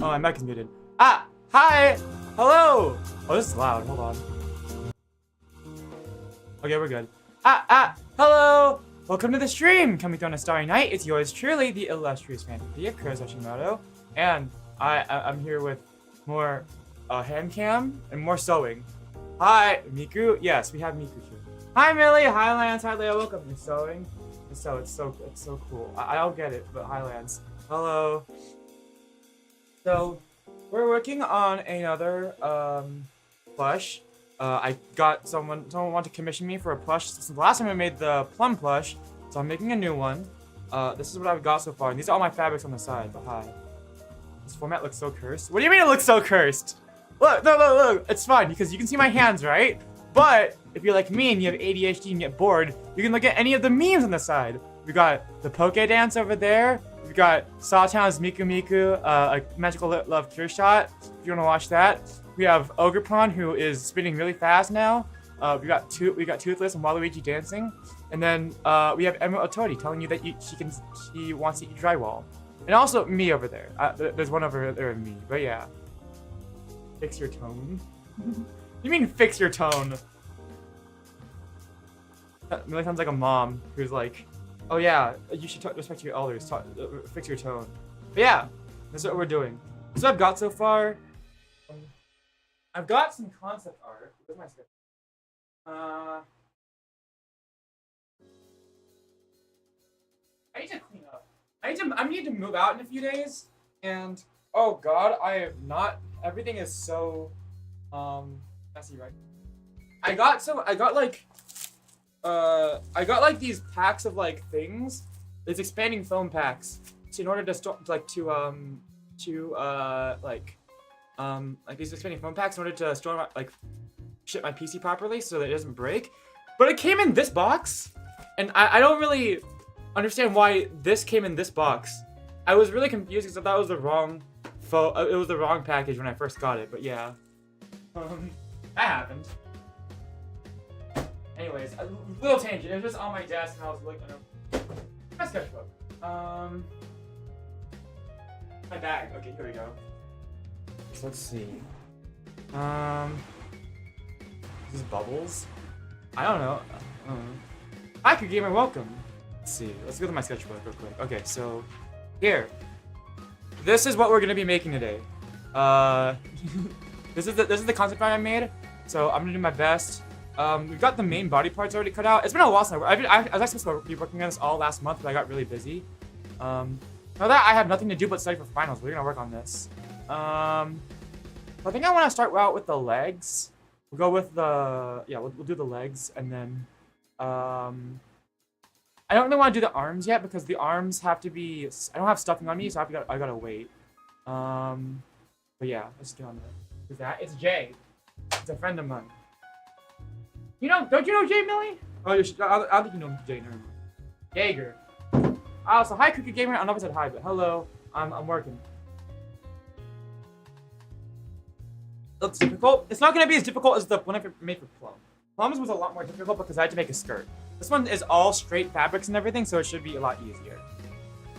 Oh, my mic is muted. Ah! Hi! Hello! Oh, this is loud. Hold on. Okay, we're good. Hello! Welcome to the stream! Coming through on a starry night, it's yours truly, the illustrious Fantasy, Kurtis Hashimoto. And I'm here with more hand cam and more sewing. Hi, Miku. Yes, we have Miku here. Hi, Millie. Hi, Lance. Hi, Leo. Welcome. You're sewing. It's so cool. I'll get it, but hi, Lance. Hello. So, we're working on another plush. I got someone wanted to commission me for a plush since the last time I made the plum plush, so I'm making a new one. This is what I've got so far, and these are all my fabrics on the side. But hi. This format looks so cursed. What do you mean it looks so cursed? Look, look. It's fine because you can see my hands, right? But if you're like me and you have ADHD and get bored, you can look at any of the memes on the side. We got the Poke Dance over there. We got Sawtown's Miku Miku, a Magical Love Cure Shot. If you want to watch that, we have Ogrepon, who is spinning really fast now. We got Toothless and Waluigi dancing, and then we have Emerald Otori telling you that she wants to eat drywall, and also me over there. There's one over there of me, but yeah. Fix your tone. You mean fix your tone? That really sounds like a mom who's like, oh yeah, you should respect your elders. Fix your tone. But yeah, that's what we're doing. So I've got so far. I've got some concept art. Where's my sketch? I need to clean up. I need to move out in a few days, and oh god, I have not. Everything is so messy right now. I got like these packs of like things. It's expanding foam packs. So in order to store like these expanding foam packs in order to store my, like ship my PC properly so that it doesn't break. But it came in this box, and I don't really understand why this came in this box. I was really confused because I thought it was the wrong it was the wrong package when I first got it, but yeah. That happened. Anyways, a little tangent. It was just on my desk and I was looking at my sketchbook. My bag. Okay, here we go. So let's see. These bubbles? I don't know. Hi, Gamer, welcome. Let's see. Let's go to my sketchbook real quick. Okay, so here. This is what we're gonna be making today. This is the concept art I made. So I'm gonna do my best. We've got the main body parts already cut out. It's been a while since I was actually supposed to be working on this all last month, but I got really busy. Now that I have nothing to do but study for finals, we're gonna work on this. I think I want to start out with the legs. We'll go with we'll do the legs, and then I don't really want to do the arms yet because the arms have to be. I don't have stuffing on me, so I gotta wait. But yeah, let's get on that. Who's that? It's Jay. It's a friend of mine. Don't you know Jay, Millie? Oh, I don't think you know Jay. Never mind. Jaeger. So hi, Cookie Gamer. I don't know if I said hi, but hello. I'm working. Looks difficult. It's not gonna be as difficult as the one I made for Plum. Plums was a lot more difficult because I had to make a skirt. This one is all straight fabrics and everything, so it should be a lot easier.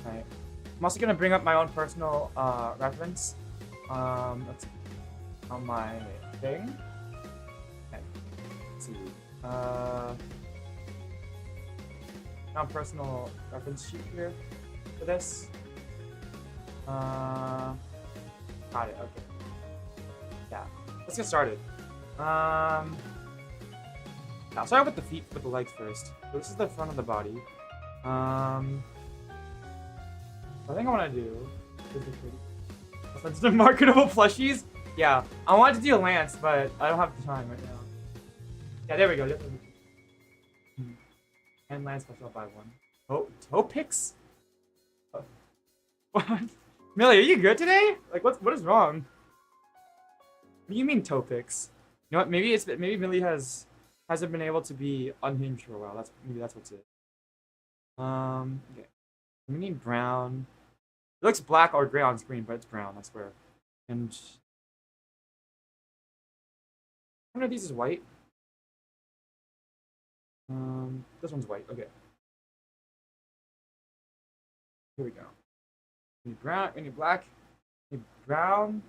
Alright. I'm also gonna bring up my own personal reference. Let's see. On my thing. Okay. Let's see. Non-personal reference sheet here for this. Got it, okay. Yeah. Let's get started. I'll start with the feet, with the legs first. So this is the front of the body. I think I want to do. Is the marketable plushies? Yeah, I wanted to do a Lance, but I don't have the time right now. Yeah, there we go. And Lance special buy one. Oh, toe picks? Oh. What? Millie, are you good today? Like, what is wrong? What do you mean toe picks? You know what? Maybe Millie hasn't been able to be unhinged for a while. Maybe that's what's it. Okay. We need brown. It looks black or gray on screen, but it's brown, I swear. And one of these is white. This one's white. Okay. Here we go. We need brown. We need black. Okay, brown,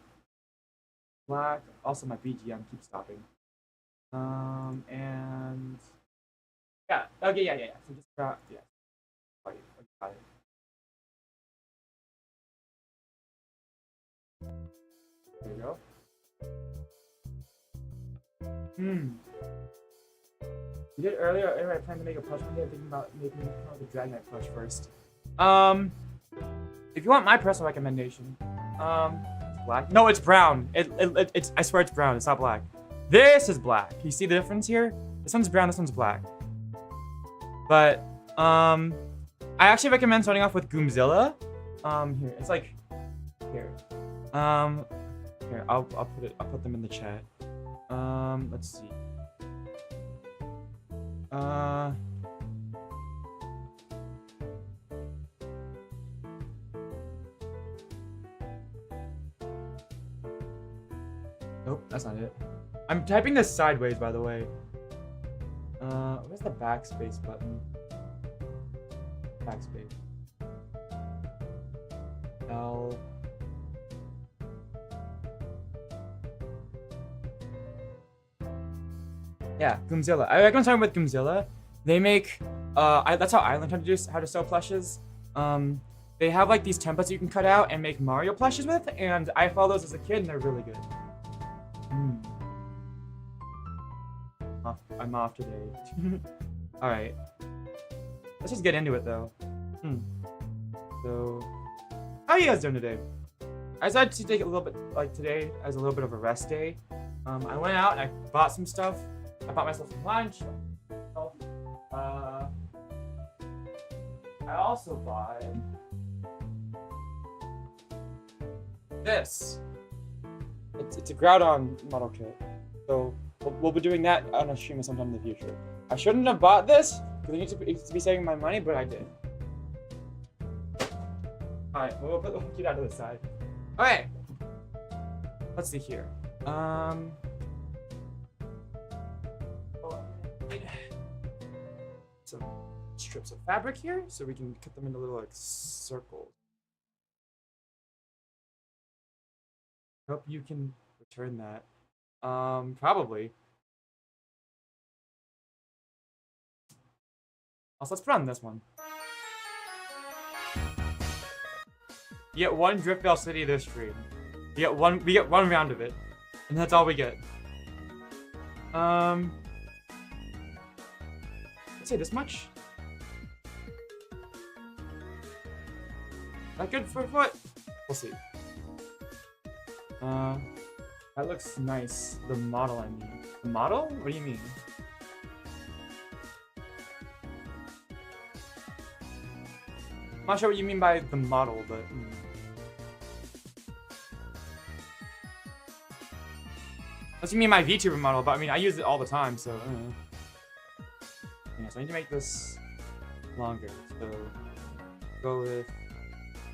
black. Also, my BGM keeps stopping. And yeah. Okay, yeah. So just brown. Yeah. White. Okay, got it. There you go. We did earlier. Anyway, I planned to make a plush one day. I'm thinking about making the Drag Knight plush first. If you want my personal recommendation, it's black. No, it's brown. It's. I swear it's brown. It's not black. This is black. You see the difference here? This one's brown. This one's black. But I actually recommend starting off with Goomzilla. Here it's like here. Here I'll put them in the chat. Let's see. Nope, that's not it. I'm typing this sideways, by the way. Where's the backspace button? Backspace. L. Yeah, Goomzilla. I recommend starting with Goomzilla. They make, that's how I learned how to sew plushes. They have like these templates you can cut out and make Mario plushes with, and I followed those as a kid, and they're really good. I'm off today. All right, let's just get into it though. So, how are you guys doing today? I decided to take it a little bit like today as a little bit of a rest day. I went out and I bought some stuff. I bought myself some lunch. I also bought this. It's a Groudon model kit. So we'll be doing that on a stream sometime in the future. I shouldn't have bought this because I need to be saving my money, but I did. Alright, we'll put the kit out to the side. Alright. Let's see here. Some strips of fabric here so we can cut them into little like circles. Hope you can return that. Probably. Also, let's put on this one. You get one Driftveil City this stream. We get one round of it. And that's all we get. Let's say this much. That good for a foot? We'll see. That looks nice. The model, I mean. The model? What do you mean? I'm not sure what you mean by the model, but... Unless you mean my VTuber model, but I mean, I use it all the time, so... Yeah, so I need to make this longer. So, go with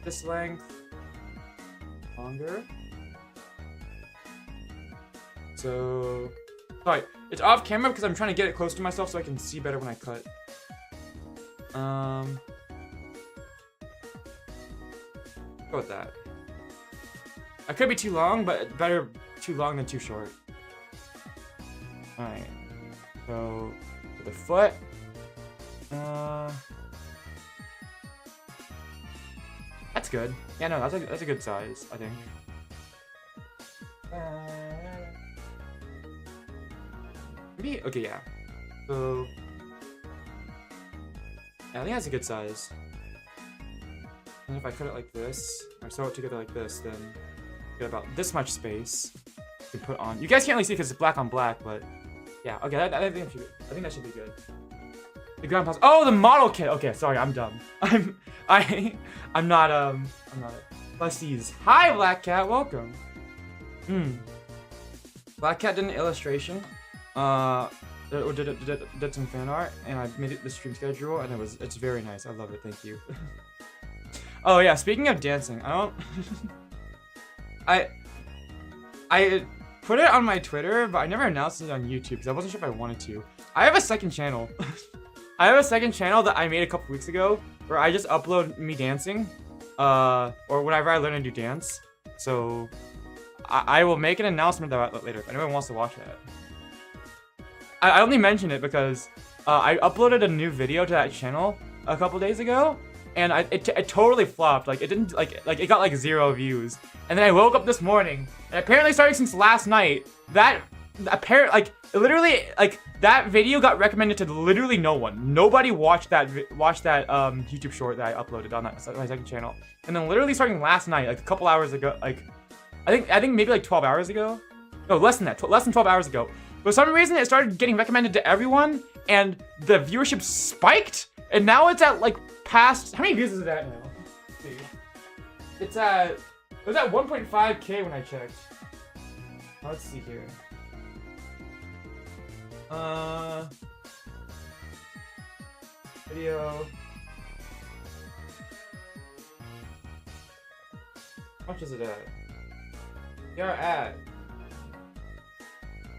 this length. Longer. So... Sorry, it's off camera because I'm trying to get it close to myself so I can see better when I cut. Go with that. I could be too long, but better too long than too short. Alright. So, for the foot. That's good. Yeah, no, that's a good size, I think. Maybe, okay, yeah. So, yeah, I think that's a good size. And if I cut it like this, or sew it together like this, then get about this much space to put on. You guys can't really see because it's black on black, but yeah, okay, I think that should be good. The ground pause. Oh, the model kit. Okay, sorry, I'm dumb. I'm not. Bussies. Hi, Black Cat. Welcome. Black Cat did an illustration. Did some fan art, and I made it the stream schedule, and it's very nice. I love it. Thank you. Oh yeah, speaking of dancing, I put it on my Twitter, but I never announced it on YouTube because I wasn't sure if I wanted to. I have a second channel. I have a second channel that I made a couple weeks ago where I just upload me dancing, or whenever I learn a new dance. So I will make an announcement about that later if anyone wants to watch that. I only mention it because I uploaded a new video to that channel a couple days ago, and it totally flopped. Like it didn't like it got like 0 views. And then I woke up this morning, and apparently starting since last night, that literally that video got recommended to literally no one. Nobody watched that YouTube short that I uploaded on my second channel. And then literally starting last night, like a couple hours ago, like I think maybe like 12 hours ago. No, less than that. Less than 12 hours ago. For some reason, it started getting recommended to everyone, and the viewership spiked. And now it's at like past. How many views is it at now? Let's see. It was at 1.5K when I checked. Let's see here. Video. How much is it at? We are at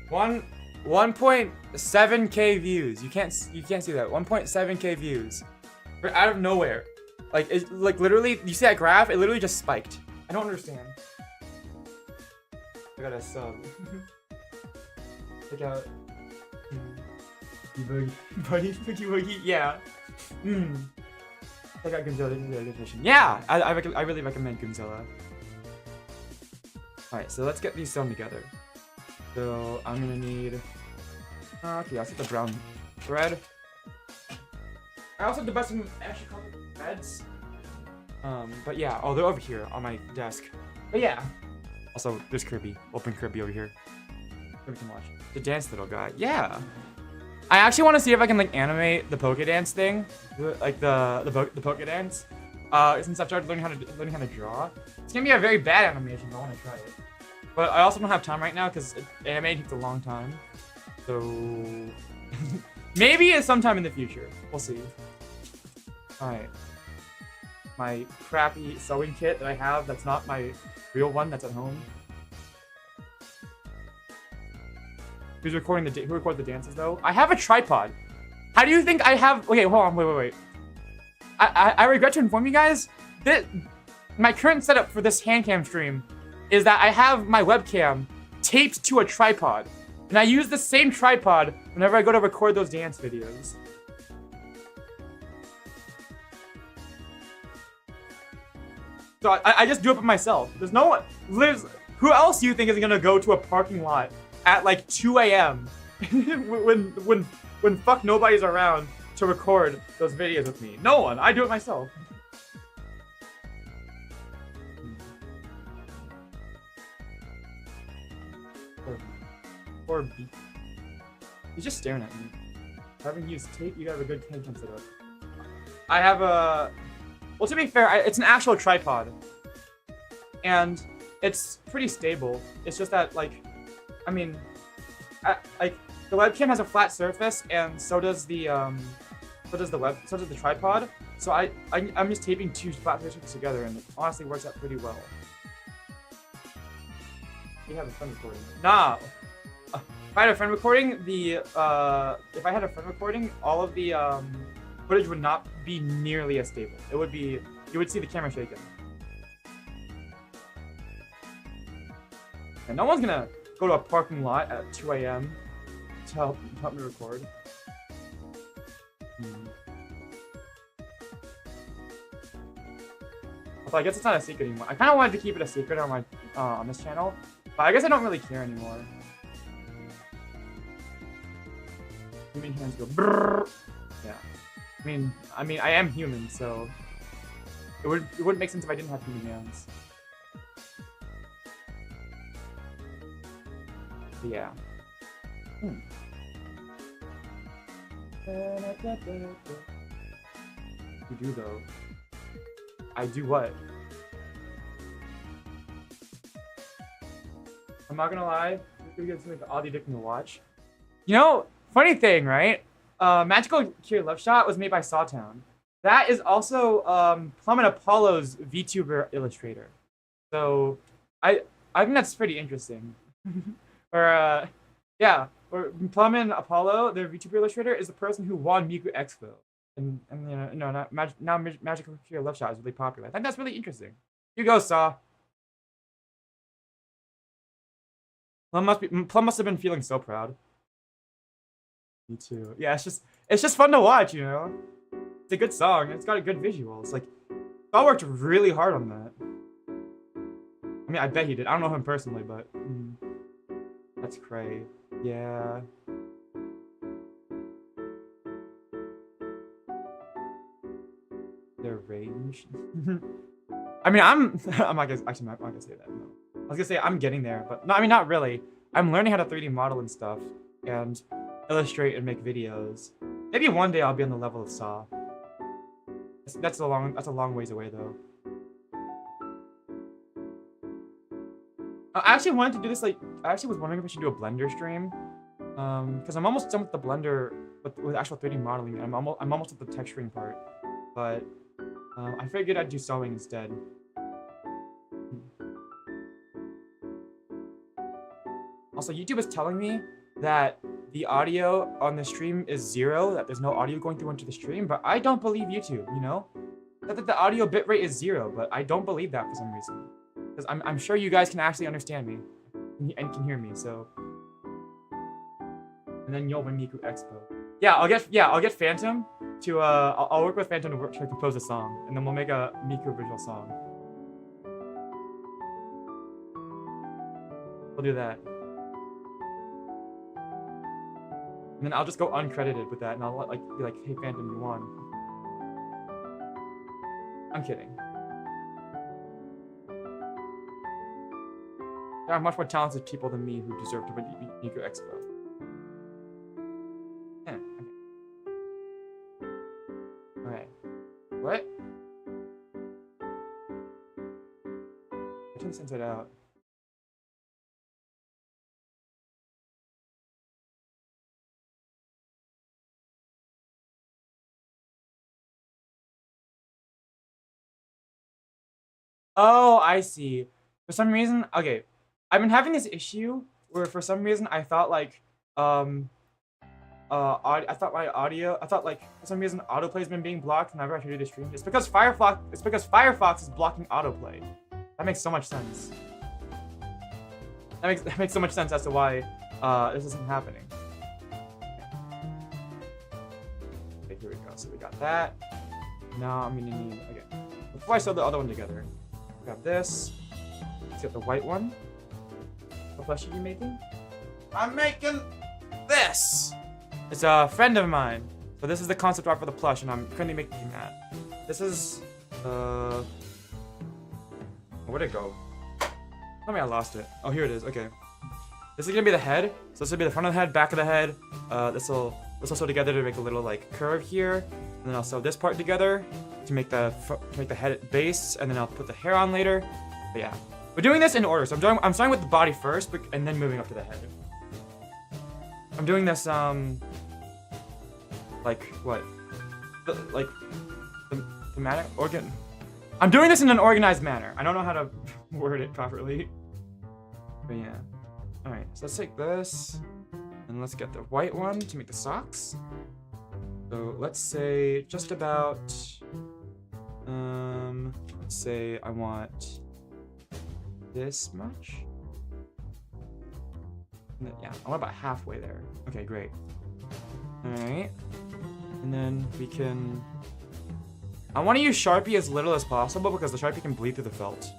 1.7K views. You can't see that. 1.7K views. But out of nowhere. Like it literally, you see that graph? It literally just spiked. I don't understand. I got a sub. Check out. Buddy, Boogie Woogie, yeah. Check out Godzilla edition. Yeah, I really recommend Godzilla. Alright, so let's get these sewn together. So I'm gonna need. Okay, I'll set the brown thread. I also have the best of actually called threads. But yeah, oh, they're over here on my desk. But yeah. Also, there's Kirby. Open Kirby over here. We can watch the dance little guy. Yeah. I actually want to see if I can like animate the Poké Dance thing, like the Poké Dance. Since I've started learning how to draw, it's gonna be a very bad animation. But I want to try it. But I also don't have time right now because animating takes a long time. So maybe it's sometime in the future. We'll see. All right. My crappy sewing kit that I have. That's not my real one. That's at home. Who records the dances though? I have a tripod. How do you think I have? Okay, hold on, wait. I regret to inform you guys that my current setup for this hand cam stream is that I have my webcam taped to a tripod, and I use the same tripod whenever I go to record those dance videos. So I just do it by myself. There's no one. Who else do you think is gonna go to a parking lot at like 2 a.m. when fuck nobody's around to record those videos with me? No one. I do it myself. Or B. He's just staring at me. Having used tape, you have a good hand setup. I have a. Well, to be fair, it's an actual tripod, and it's pretty stable. It's just that like. I mean, like the webcam has a flat surface, and so does the tripod. So I'm just taping 2 flat surfaces together, and it honestly works out pretty well. We have a friend recording. Nah. If I had a friend recording, all of the footage would not be nearly as stable. It would be, you would see the camera shaking. And no one's gonna go to a parking lot at 2 a.m. to help me record. So I guess it's not a secret anymore. I kind of wanted to keep it a secret on my on this channel, but I guess I don't really care anymore. Human hands go brrr. Yeah. I mean, I am human, so it wouldn't make sense if I didn't have human hands. But yeah. You do though. I do what? I'm not gonna lie. This video is something oddly addicting to watch. You know, funny thing, right? Magical Cure Love Shot was made by Sawtown. That is also Plum and Apollo's VTuber illustrator. So I think that's pretty interesting. Or yeah, or Plum and Apollo, their VTuber illustrator, is the person who won Miku Expo. And you know, now Magical Cure Love Shot is really popular. I think that's really interesting. Here you go, Saw. Plum must have been feeling so proud. Me too. Yeah, it's just fun to watch, you know. It's a good song. It's got a good visual. It's like I worked really hard on that. I mean, I bet he did. I don't know him personally, but that's cray. Yeah. Their range. I mean, I'm not gonna say that. No. I was gonna say I'm getting there, but no, I mean not really. I'm learning how to 3D model and stuff, and illustrate and make videos. Maybe one day I'll be on the level of Saw. That's a long ways away though. I actually wanted to do this, like, I actually was wondering if I should do a Blender stream, because I'm almost done with the Blender with actual 3D modeling. I'm almost at the texturing part, but I figured I'd do sewing instead. Also, YouTube is telling me that the audio on the stream is 0, that there's no audio going through into the stream, but I don't believe YouTube, you know? That the audio bitrate is 0, but I don't believe that for some reason. Because I'm sure you guys can actually understand me and can hear me, so. And then Yo Miku Expo. Yeah, I'll get Phantom to I'll work with Phantom to compose a song, and then we'll make a Miku original song. We'll do that. And then I'll just go uncredited with that, and I'll be like, hey Phantom, you won. I'm kidding. There are much more talented people than me who deserve to win Miku Expo. Yeah, okay. Alright. What? I turn this inside out. Oh, I see. For some reason, okay. I've been having this issue where for some reason I thought like for some reason autoplay's been being blocked whenever I try to do the stream. It's because Firefox is blocking autoplay. That makes so much sense. That makes so much sense as to why this isn't happening. Okay, here we go. So we got that. Now I'm gonna need, okay. Before I sew the other one together, grab this. Let's get the white one. What plush are you making? I'm making this! It's a friend of mine. So this is the concept art for the plush, and I'm currently making that. This is, where'd it go? Tell me I lost it. Oh, here it is, okay. This is gonna be the head. So this will be the front of the head, back of the head. This will sew together to make a little like curve here. And then I'll sew this part together to make the head base, and then I'll put the hair on later. But yeah. We're doing this in order, so I'm starting with the body first, and then moving up to the head. I'm doing this, like, what? Thematic? I'm doing this in an organized manner. I don't know how to word it properly. But yeah. Alright, so let's take this, and let's get the white one to make the socks. So let's say just about, let's say I want this much. Yeah, I want about halfway there. Okay, great. Alright. And then we can... I want to use Sharpie as little as possible because the Sharpie can bleed through the felt.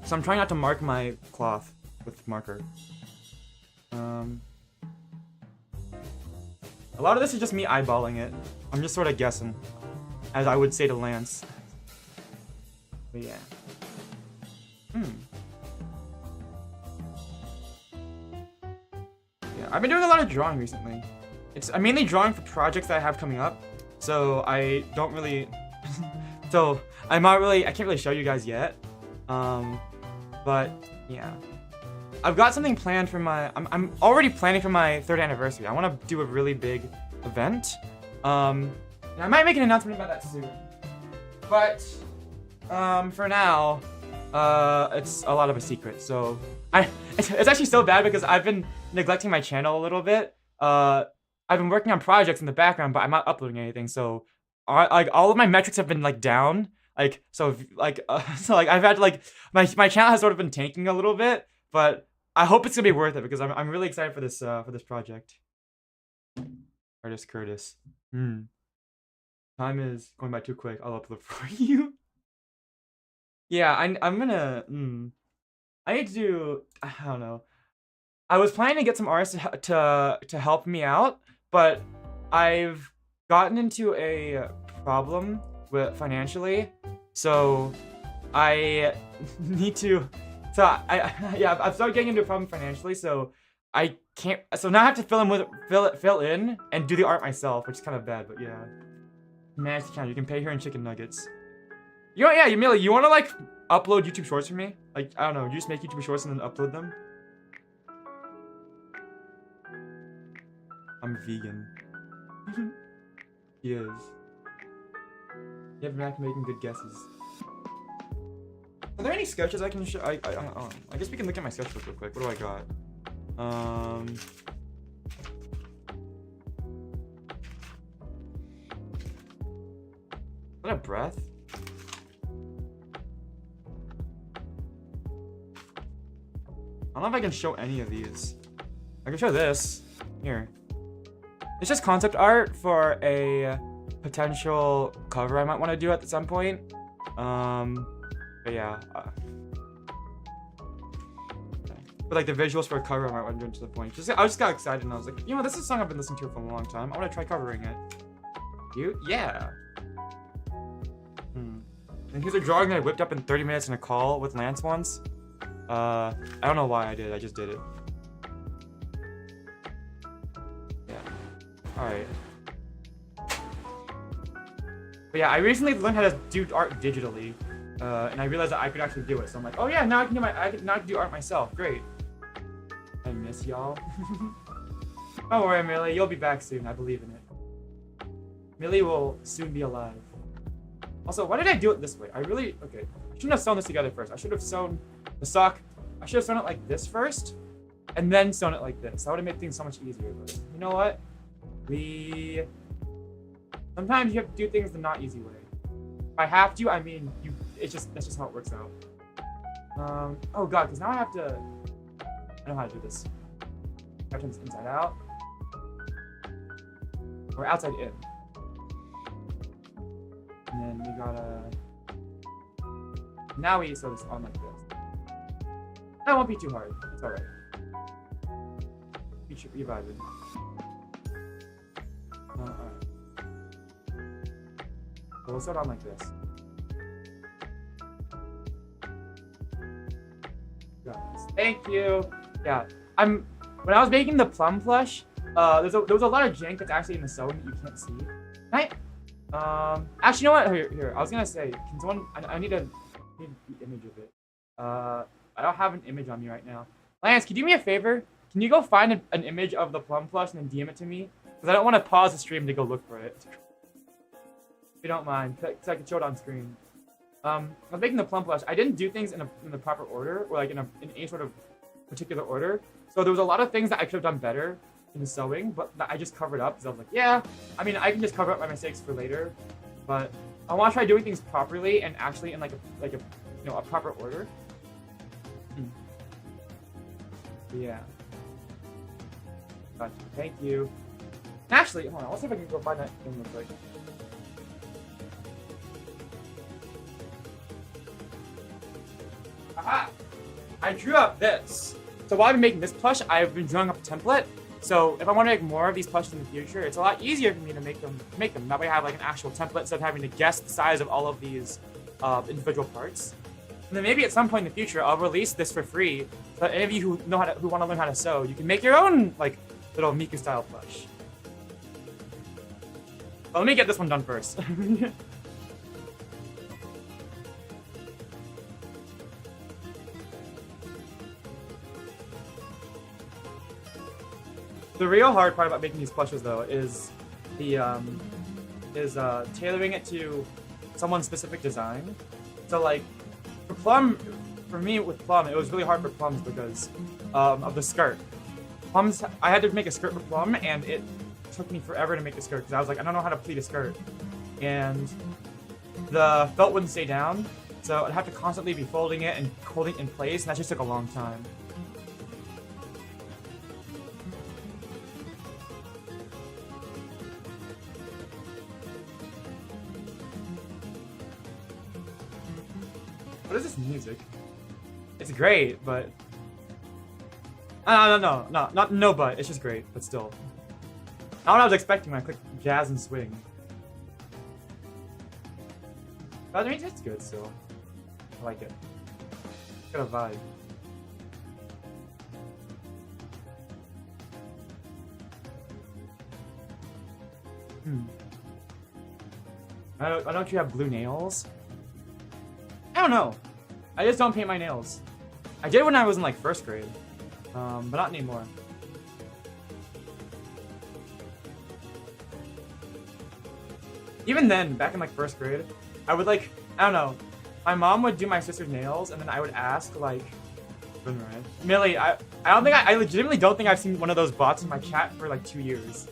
So I'm trying not to mark my cloth with marker. A lot of this is just me eyeballing it. I'm just sort of guessing, as I would say to Lance. But yeah. Yeah, I've been doing a lot of drawing recently. I'm mainly drawing for projects that I have coming up, so I don't really, I can't really show you guys yet. But yeah, I've got something planned for I'm already planning for my 3rd anniversary. I want to do a really big event. And I might make an announcement about that soon. But for now, it's a lot of a secret. So it's actually so bad because I've been neglecting my channel a little bit. I've been working on projects in the background, but I'm not uploading anything. So like all of my metrics have been like down. Like so I've had like my channel has sort of been tanking a little bit, but I hope it's gonna be worth it because I'm really excited for this project. Artist Kurtis. Time is going by too quick. I'll upload for you. Yeah, I'm gonna. I need to do. I don't know. I was planning to get some artists to help me out, but I've gotten into a problem with financially, so I need to. So I've started getting into a problem financially, so I can't. So now I have to fill in and do the art myself, which is kind of bad, but yeah. Manage the channel. You can pay her in chicken nuggets. You know, yeah, Yumila, you wanna like upload YouTube Shorts for me? Like, I don't know, you just make YouTube Shorts and then upload them? I'm vegan. He is. You have been making good guesses. Are there any sketches I can show? I guess we can look at my sketchbook real quick. What do I got? Is that a breath? I don't know if I can show any of these. I can show this. Here. It's just concept art for a potential cover I might want to do at some point. But yeah. But like the visuals for a cover I might want to do to the point. I just got excited and I was like, you know, this is a song I've been listening to for a long time. I want to try covering it. You? Yeah. And here's a drawing that I whipped up in 30 minutes in a call with Lance once. I don't know why I did. I just did it. Yeah. Alright. But yeah, I recently learned how to do art digitally. And I realized that I could actually do it. So I'm like, oh yeah, now I can do art myself. Great. I miss y'all. Don't worry, Millie. You'll be back soon. I believe in it. Millie will soon be alive. Also, why did I do it this way? Okay. I shouldn't have sewn this together first. I should have sewn the sock. I should have sewn it like this first, and then sewn it like this. That would have made things so much easier. But you know what? Sometimes you have to do things the not easy way. If I have to, I mean, that's just how it works out. Oh god, because now I have to. I know how to do this. I have to turn this inside out, or outside in. And then we gotta. Now we sew this on like this. That won't be too hard. It's alright. We should be vibing. Alright. So we'll sew it on like this. Thank you. Yeah, when I was making the plum plush, there was a lot of jank that's actually in the sewing that you can't see. Actually, you know what? Here. I was gonna say, can someone? I need the image of it. I don't have an image on me right now. Lance, can you do me a favor? Can you go find an image of the plum plush and then DM it to me? Because I don't want to pause the stream to go look for it. If you don't mind, so I can show it on screen. I was making the plum plush. I didn't do things in the proper order, or like in any sort of particular order. So there was a lot of things that I could have done better in the sewing, but that I just covered up because I was like, yeah, I mean, I can just cover up my mistakes for later, but I want to try doing things properly and actually in like a proper order. Yeah. Gotcha. Thank you. Actually, hold on. I'll see if I can go find that thing real quick. Aha! I drew up this. So while I've been making this plush, I've been drawing up a template. So if I want to make more of these plushes in the future, it's a lot easier for me to make them. That way I have like an actual template instead of having to guess the size of all of these individual parts. And then maybe at some point in the future, I'll release this for free. So that any of you who want to learn how to sew, you can make your own like little Miku style plush. But let me get this one done first. The real hard part about making these plushes, though, is tailoring it to someone's specific design. So, like, for me with Plum, it was really hard for Plums because of the skirt. Plums, I had to make a skirt for Plum, and it took me forever to make the skirt because I was like, I don't know how to pleat a skirt, and the felt wouldn't stay down, so I'd have to constantly be folding it and holding it in place, and that just took a long time. What is this music? It's great, but no, not no, but it's just great, but still. Not what I was expecting when I clicked jazz and swing. But I mean, it's good still. I like it. It's got a vibe. Why don't you have blue nails? I don't know. I just don't paint my nails. I did when I was in like 1st grade, but not anymore. Even then, back in like 1st grade, I would like, I don't know, my mom would do my sister's nails, and then I would ask like, Millie, I legitimately don't think I've seen one of those bots in my chat for like 2 years.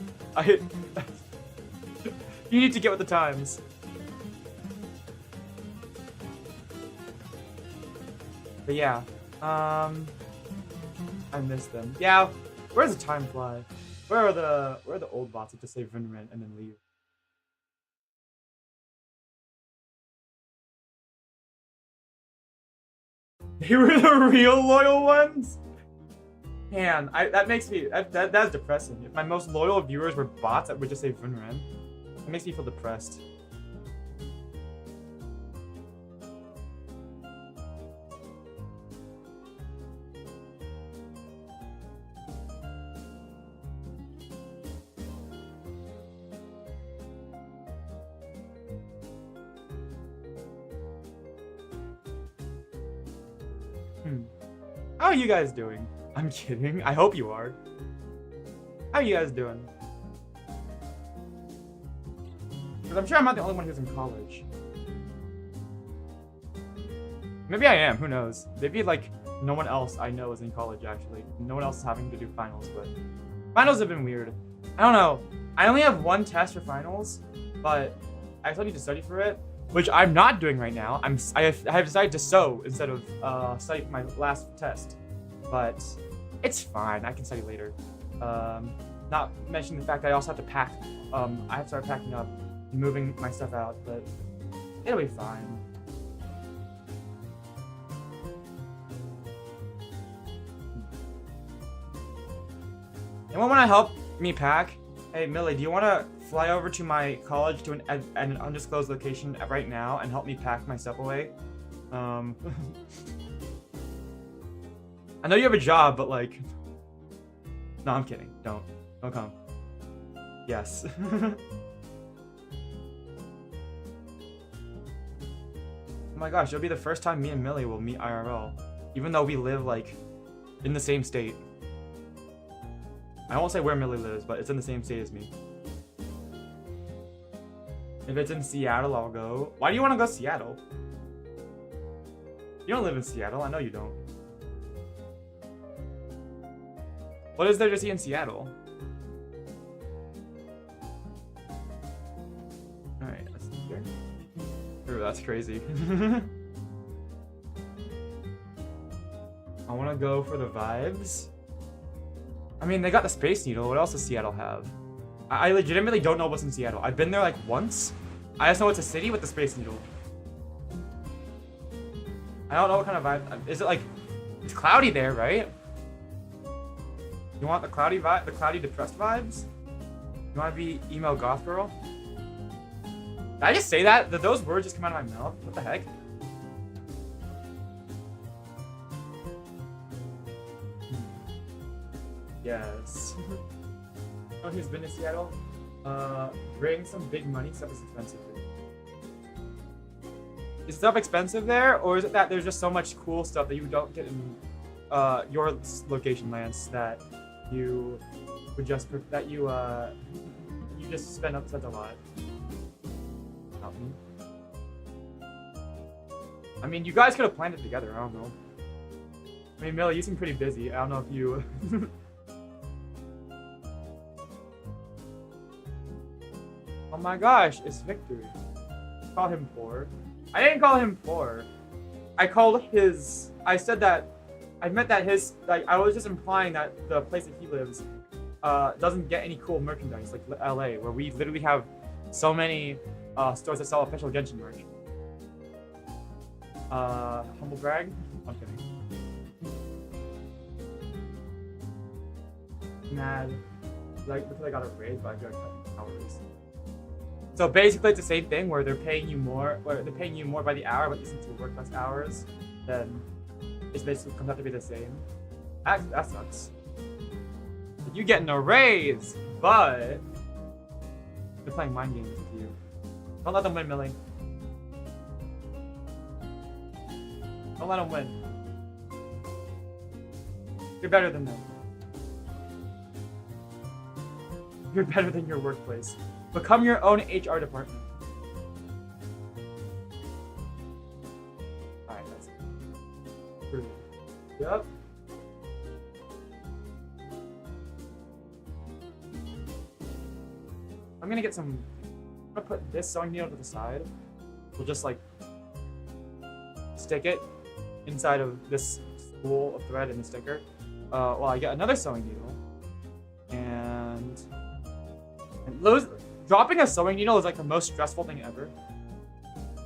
You need to get with the times. But yeah, I miss them. Yeah, where does the time fly? Where are the old bots that just say Vinrent and then leave? They were the real loyal ones? Man, that makes me, that's depressing. If my most loyal viewers were bots that would just say Vinrent, it makes me feel depressed. How are you guys doing? I'm kidding. I hope you are. How are you guys doing? Because I'm sure I'm not the only one who's in college. Maybe I am. Who knows? Maybe like no one else I know is in college actually. No one else is having to do finals, but finals have been weird. I don't know. I only have 1 test for finals, but I still need to study for it, which I'm not doing right now. I have decided to sew instead of study for my last test, but it's fine. I can study later. Not mentioning the fact that I also have to pack. I have to start packing up and moving my stuff out, but it'll be fine. Anyone want to help me pack? Hey, Millie, do you want to fly over to my college to an undisclosed location right now and help me pack my stuff away? I know you have a job, but like... No, I'm kidding. Don't come. Yes. Oh my gosh, it'll be the first time me and Millie will meet IRL. Even though we live, like, in the same state. I won't say where Millie lives, but it's in the same state as me. If it's in Seattle, I'll go. Why do you want to go to Seattle? You don't live in Seattle. I know you don't. What is there to see in Seattle? Alright, let's see here. Ooh, that's crazy. I want to go for the vibes. I mean, they got the Space Needle. What else does Seattle have? I legitimately don't know what's in Seattle. I've been there like once. I just know it's a city with the Space Needle. I don't know what kind of vibe. Is it like... It's cloudy there, right? You want the cloudy vibe? The cloudy depressed vibes? You want to be emo goth girl? Did I just say that? Did those words just come out of my mouth? What the heck? Yes. Oh, who's been to Seattle? Bring some big money. Stuff is expensive. Is stuff expensive there, or is it that there's just so much cool stuff that you don't get in your location, Lance, that you would just you just spend up such a lot? Not me. I mean, you guys could have planned it together. I don't know. I mean, Millie, you seem pretty busy. I don't know if you. Oh my gosh, it's Victory. Call him poor. I didn't call him poor. I called his... I said that... I meant that his... Like, I was just implying that the place that he lives doesn't get any cool merchandise, like LA, where we literally have so many stores that sell official Genshin merch. Humble brag. I'm kidding. Mad. Like, because I got a raise, but I got cut hours. So basically, it's the same thing where they're paying you more, by the hour, but since you work less hours, then it basically comes out to be the same. That sucks. You getting a raise, but they're playing mind games with you. Don't let them win, Millie. Don't let them win. You're better than them. You're better than your workplace. Become your own HR department. Alright, that's it. Yep. I'm gonna get some. I'm gonna put this sewing needle to the side. We'll just like stick it inside of this spool of thread and the sticker. While I get another sewing needle. And dropping a sewing needle is like the most stressful thing ever.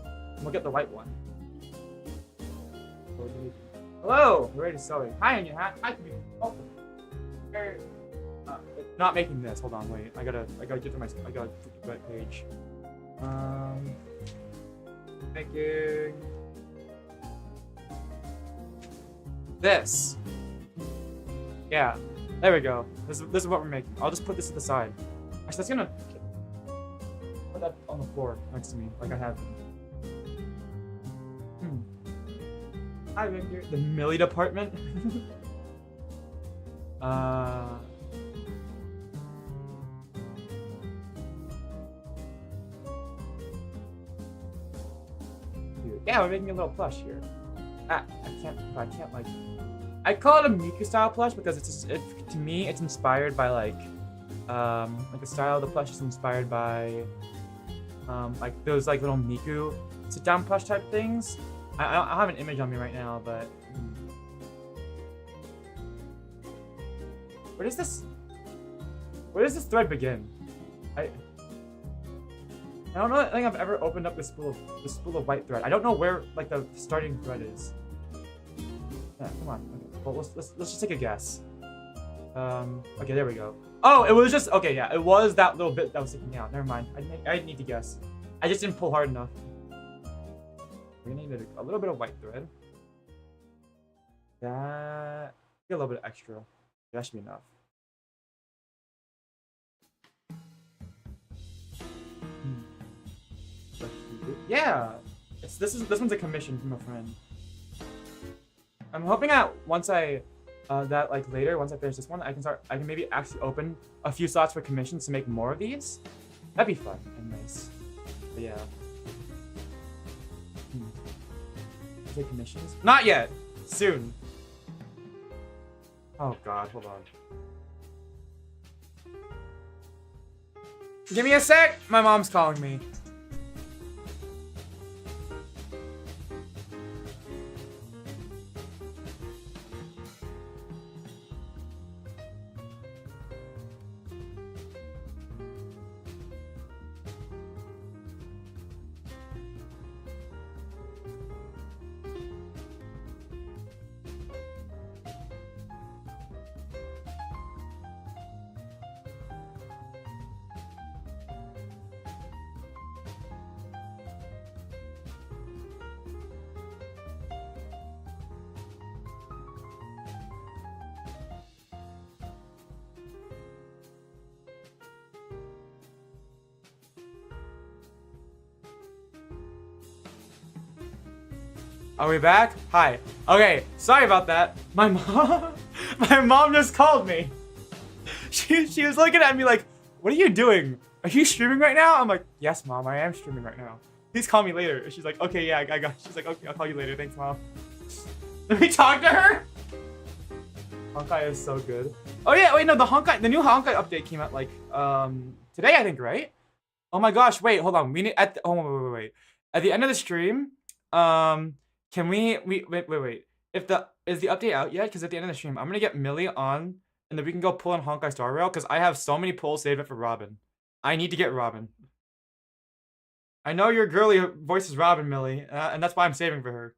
And we'll get the white one. Hello, we're ready to sew. Hi, Onion Hat. Hi, computer. Oh, not making this. Hold on, wait. I gotta get to the right page. Making this. Yeah, there we go. This is what we're making. I'll just put this to the side. Actually, that's gonna put that on the floor next to me, like I have. Hi, Victor. The Millie department. Dude, yeah, we're making a little plush here. I can't like. I call it a Miku style plush because to me it's inspired by like the style of the plush is inspired by like those like little Miku sit down plush type things. I don't have an image on me right now, but where does this thread begin? I don't think I've ever opened up this spool of white thread. I don't know where like the starting thread is. Yeah, come on. Okay. Well, let's just take a guess. Okay, there we go. Oh, it was just okay. Yeah, it was that little bit that was sticking out. Never mind. I didn't need to guess. I just didn't pull hard enough. We're gonna need a little bit of white thread. Get a little bit extra. That should be enough. Yeah, this one's a commission from a friend. I'm hoping that once I once I finish this one, I can maybe actually open a few slots for commissions to make more of these. That'd be fun and nice. But yeah. Take commissions? Not yet. Soon. Oh god, hold on. Give me a sec. My mom's calling me. Are we back? Hi. Okay, sorry about that. My mom just called me. She was looking at me like, what are you doing? Are you streaming right now? I'm like, yes, Mom, I am streaming right now. Please call me later. She's like, okay, yeah, I got. She's like, okay, I'll call you later. Thanks, Mom. Let me talk to her. Honkai is so good. Oh yeah, wait, no, the new Honkai update came out like today, I think, right? Oh my gosh, wait, hold on. We need wait. At the end of the stream, can we wait. Is the update out yet? Because at the end of the stream, I'm gonna get Millie on, and then we can go pull in Honkai Star Rail. Because I have so many pulls saved up for Robin. I need to get Robin. I know your girly voice is Robin, Millie, and that's why I'm saving for her.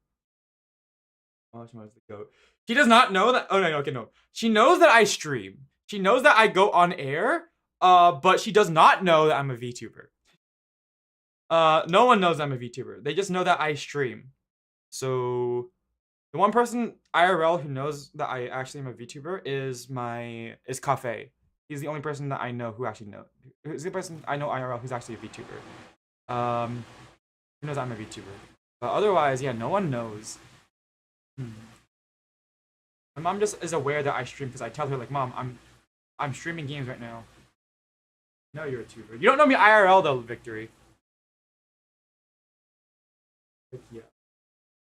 Hashimoto's the goat. She does not know that. Oh no, okay, no. She knows that I stream. She knows that I go on air. But she does not know that I'm a VTuber. No one knows I'm a VTuber. They just know that I stream. So the one person IRL who knows that I actually am a VTuber is Cafe. He's the only person that I know who actually knows. He's the person I know IRL who's actually a VTuber. Who knows I'm a VTuber. But otherwise, yeah, no one knows. My mom just is aware that I stream because I tell her like, Mom, I'm streaming games right now. No, you're a tuber. You don't know me IRL though, Victory. Frick yeah.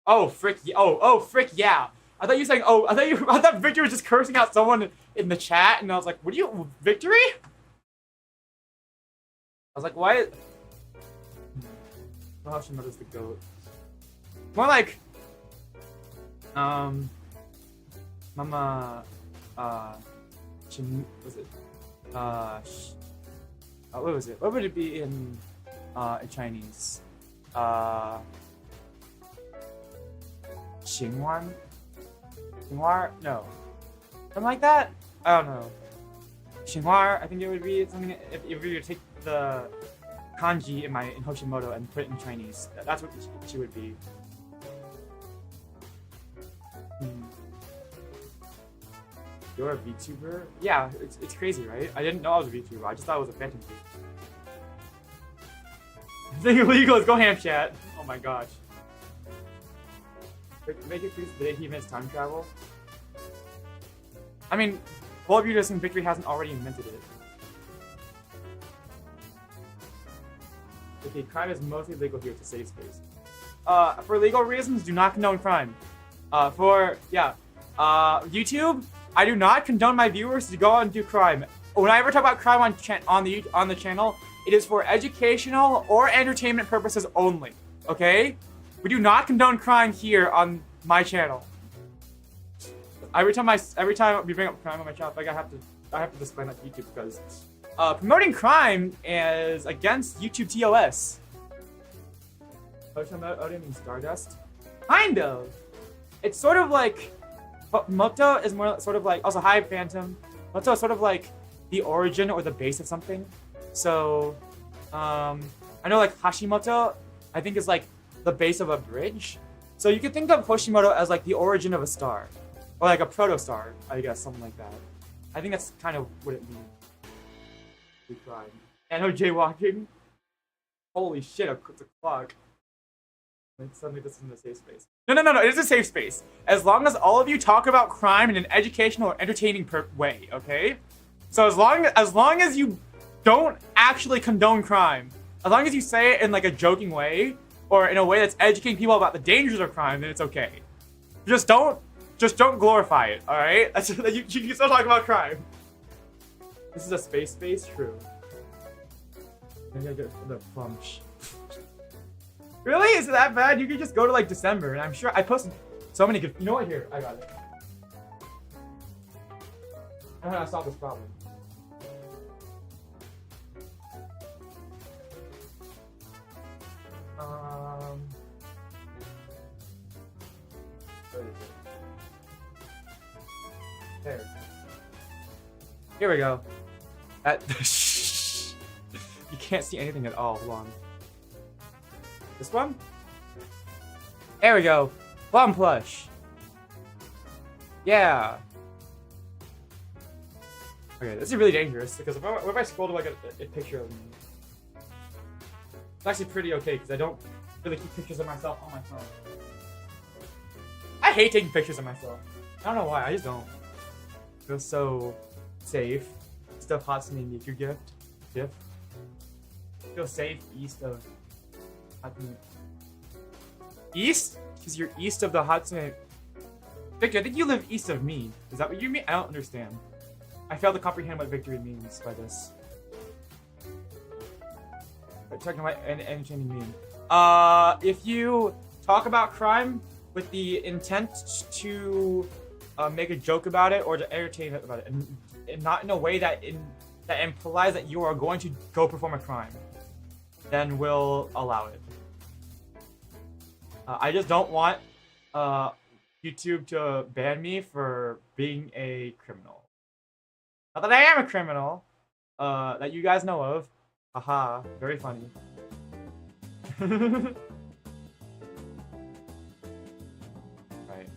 Oh, frick yeah. Oh, frick yeah. I thought you were saying, I thought Victory was just cursing out someone in the chat, and I was like, what are you, Victory? I was like, why? Hashimoto's the goat. More like, Mama, was it, what was it? What would it be in Chinese? Xinhuan? Xinhua? No. Something like that? I don't know. Xinhua, I think it would be something if you were to take the kanji in Hoshimoto and put it in Chinese. That's what she would be. You're a VTuber? Yeah, it's crazy, right? I didn't know I was a VTuber. I just thought it was a phantom tweet. Thing illegal is go ham chat. Oh my gosh. Make it please the day he invents time travel. I mean, all of you just think Victory hasn't already invented it. Okay, crime is mostly legal here. It's a safe space. For legal reasons, do not condone crime. YouTube, I do not condone my viewers to go out and do crime. When I ever talk about crime on the channel, it is for educational or entertainment purposes only. Okay? We do not condone crime here on my channel. Every time we bring up crime on my channel, like I have to explain that to YouTube because promoting crime is against YouTube TOS. Odin means Stardust? Kind of. It's sort of like Moto is more sort of like also hi Phantom. Moto is sort of like the origin or the base of something. So I know like Hashimoto I think is like the base of a bridge. So you could think of Hoshimoto as like the origin of a star. Or like a proto-star, I guess, something like that. I think that's kind of what it means. We cried. I know jaywalking. Holy shit, it's a clock. Like suddenly this isn't a safe space. No, it is a safe space. As long as all of you talk about crime in an educational or entertaining way, okay? So as long as you don't actually condone crime, as long as you say it in like a joking way, or in a way that's educating people about the dangers of crime, then it's okay. Just don't glorify it, alright? You can still talk about crime. This is a space, true. Maybe I get the plumsh. Really? Is it that bad? You could just go to like December, and I'm sure I posted so many good. You know what? Here, I got it. I know how to solve this problem. Where is it? There. Here we go. You can't see anything at all. Hold on. This one? There we go. Plum plush. Yeah. Okay, this is really dangerous because what if I scroll to like a picture of me? It's actually pretty okay because I don't really keep pictures of myself on my phone. I hate taking pictures of myself. I don't know why, I just don't. It feels so safe. Stuff Hatsune Miku gift. Feel safe east of Hatsune. East? Because you're east of the Hatsune. Victor, I think you live east of me. Is that what you mean? I don't understand. I fail to comprehend what victory means by this. Checking my entertaining meme. If you talk about crime with the intent to make a joke about it or to entertain about it, and not in a way that implies that you are going to go perform a crime, then we'll allow it. I just don't want YouTube to ban me for being a criminal. Not that I am a criminal, that you guys know of. Haha, very funny. Right.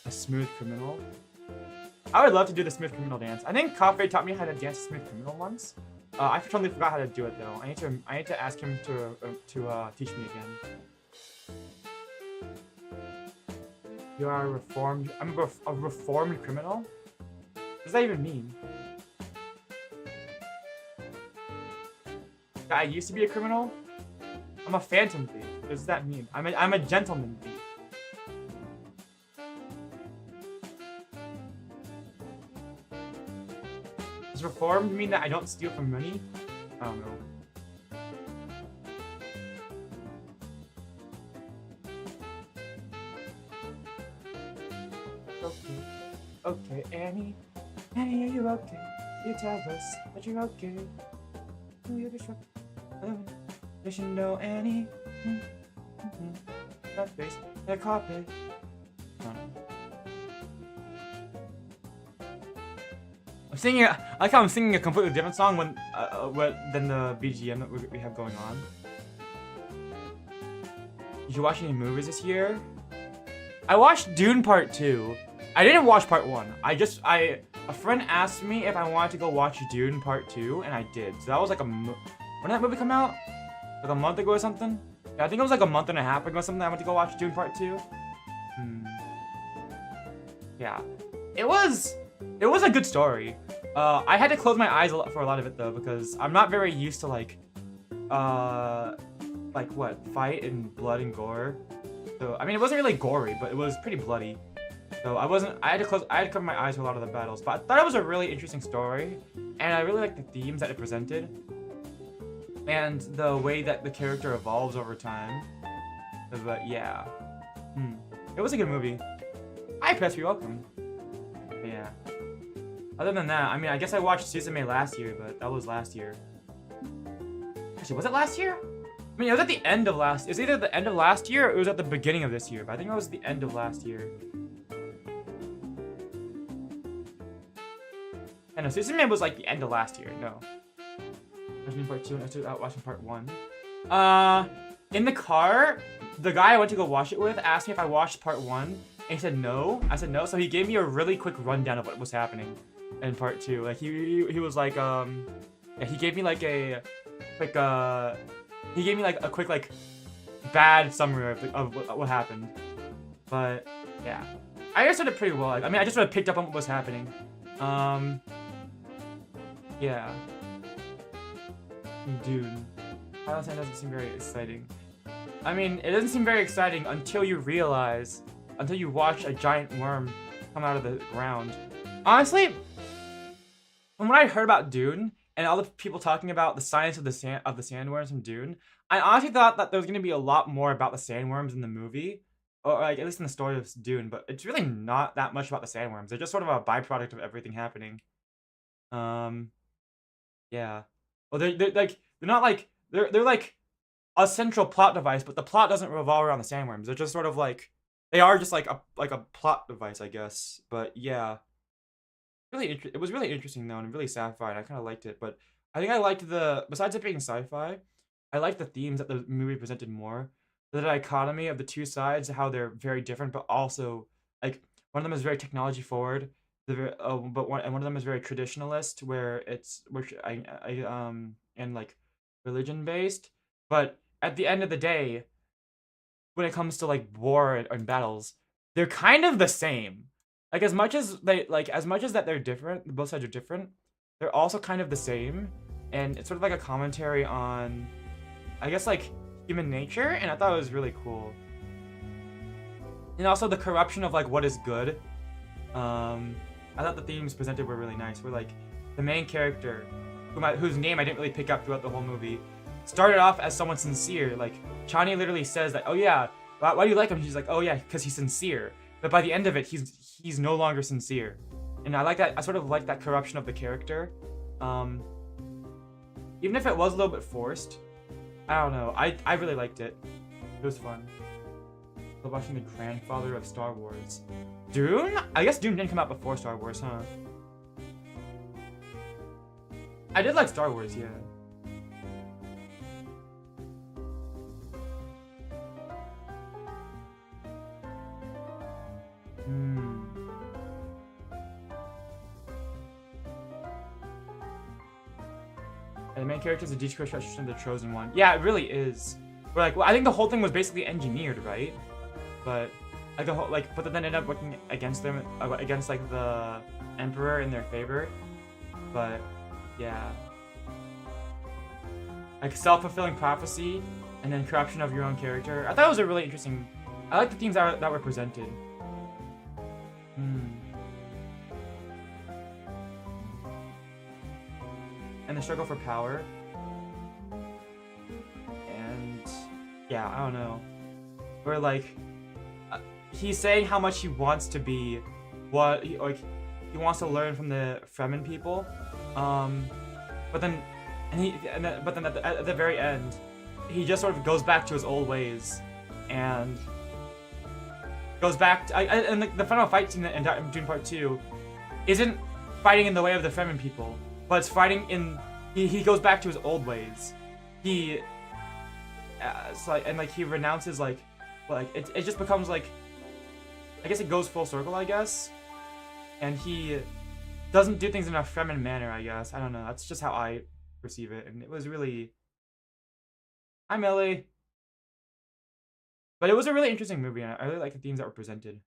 A smooth criminal. I would love to do the smooth criminal dance. I think Coffee taught me how to dance a smooth criminal once. I totally forgot how to do it though. I need to ask him to teach me again. You are a reformed. I'm a reformed criminal. What does that even mean? I used to be a criminal. I'm a phantom thief. What does that mean? I'm a gentleman thief. Does reformed mean that I don't steal from money? I don't know. Okay, Annie. Annie, are you okay? You tell us that you're okay. You're disrupted. You should know, Annie. That face, that carpet. I'm singing. I like how I'm singing a completely different song than the BGM that we have going on. Did you watch any movies this year? I watched Dune Part 2. I didn't watch Part 1. A friend asked me if I wanted to go watch Dune Part 2, and I did. So that was like when did that movie come out? Like a month ago or something? Yeah, I think it was like a month and a half ago or something. I went to go watch Dune Part 2. Yeah, it was a good story. I had to close my eyes for a lot of it though, because I'm not very used to like fight and blood and gore. So I mean, it wasn't really gory, but it was pretty bloody. So I had to cover my eyes for a lot of the battles. But I thought it was a really interesting story, and I really liked the themes that it presented, and the way that the character evolves over time. But yeah, it was a good movie. Hi, Press, you're welcome. But yeah. Other than that, I mean, I guess I watched Suzume last year, but that was last year. Actually, was it last year? I mean, it was at the end of last. It was either the end of last year or it was at the beginning of this year. But I think it was the end of last year. And no, Suzume was like the end of last year. No. I was watching part 2 and I was watching part 1. In the car, the guy I went to go watch it with asked me if I watched part 1. And he said no. I said no. So he gave me a really quick rundown of what was happening in part 2. Like he was like yeah, he gave me like a quick like bad summary of what happened. But yeah, I understood it pretty well. I mean, I just sort of picked up on what was happening. Yeah. Dude, Silent Sand doesn't seem very exciting. I mean, it doesn't seem very exciting until you watch a giant worm come out of the ground. Honestly, from what I heard about Dune and all the people talking about the science of the sandworms from Dune, I honestly thought that there was going to be a lot more about the sandworms in the movie, or like at least in the story of Dune. But it's really not that much about the sandworms. They're just sort of a byproduct of everything happening. Yeah. Well, they're like a central plot device, but the plot doesn't revolve around the sandworms. They're just sort of like, they are just like a plot device, I guess. But yeah, it was really interesting though, and really sci-fi, and I kind of liked it. But I think I liked besides it being sci-fi, I liked the themes that the movie presented more. The dichotomy of the two sides, how they're very different, but also like one of them is very technology forward, but one of them is very traditionalist, and like religion based. But at the end of the day, when it comes to like war and battles, they're kind of the same. Like as much as that they're different, both sides are different, they're also kind of the same. And it's sort of like a commentary on, I guess, like human nature, and I thought it was really cool. And also the corruption of like what is good. I thought the themes presented were really nice. Where like the main character, whose name I didn't really pick up throughout the whole movie, started off as someone sincere. Like Chani literally says that, oh yeah, why do you like him? He's like, oh yeah, because he's sincere. But by the end of it, he's no longer sincere. And I like that. I sort of like that corruption of the character. Even if it was a little bit forced, I don't know. I really liked it. It was fun. I was watching the grandfather of Star Wars. Dune? I guess Dune didn't come out before Star Wars, huh? I did like Star Wars, yeah. And the main character is a deconstruction of the Chosen One. Yeah, it really is. But like, well, I think the whole thing was basically engineered, right? But like the whole but then ended up working against them, against like the Emperor in their favor. But yeah, like self-fulfilling prophecy, and then corruption of your own character. I thought it was a really interesting. I like the themes that were presented. And the struggle for power. And yeah, I don't know. Where like he's saying how much he wants to be, what he wants to learn from the Fremen people, but then at the very end, he just sort of goes back to his old ways, and goes back to, and like the final fight scene in Dune Part 2 isn't fighting in the way of the Fremen people, but it's fighting in he goes back to his old ways. He he renounces it just becomes like, I guess it goes full circle, I guess. And he doesn't do things in a Fremen manner, I guess. I don't know. That's just how I perceive it. And it was really... Hi, Millie. But it was a really interesting movie, and I really like the themes that were presented.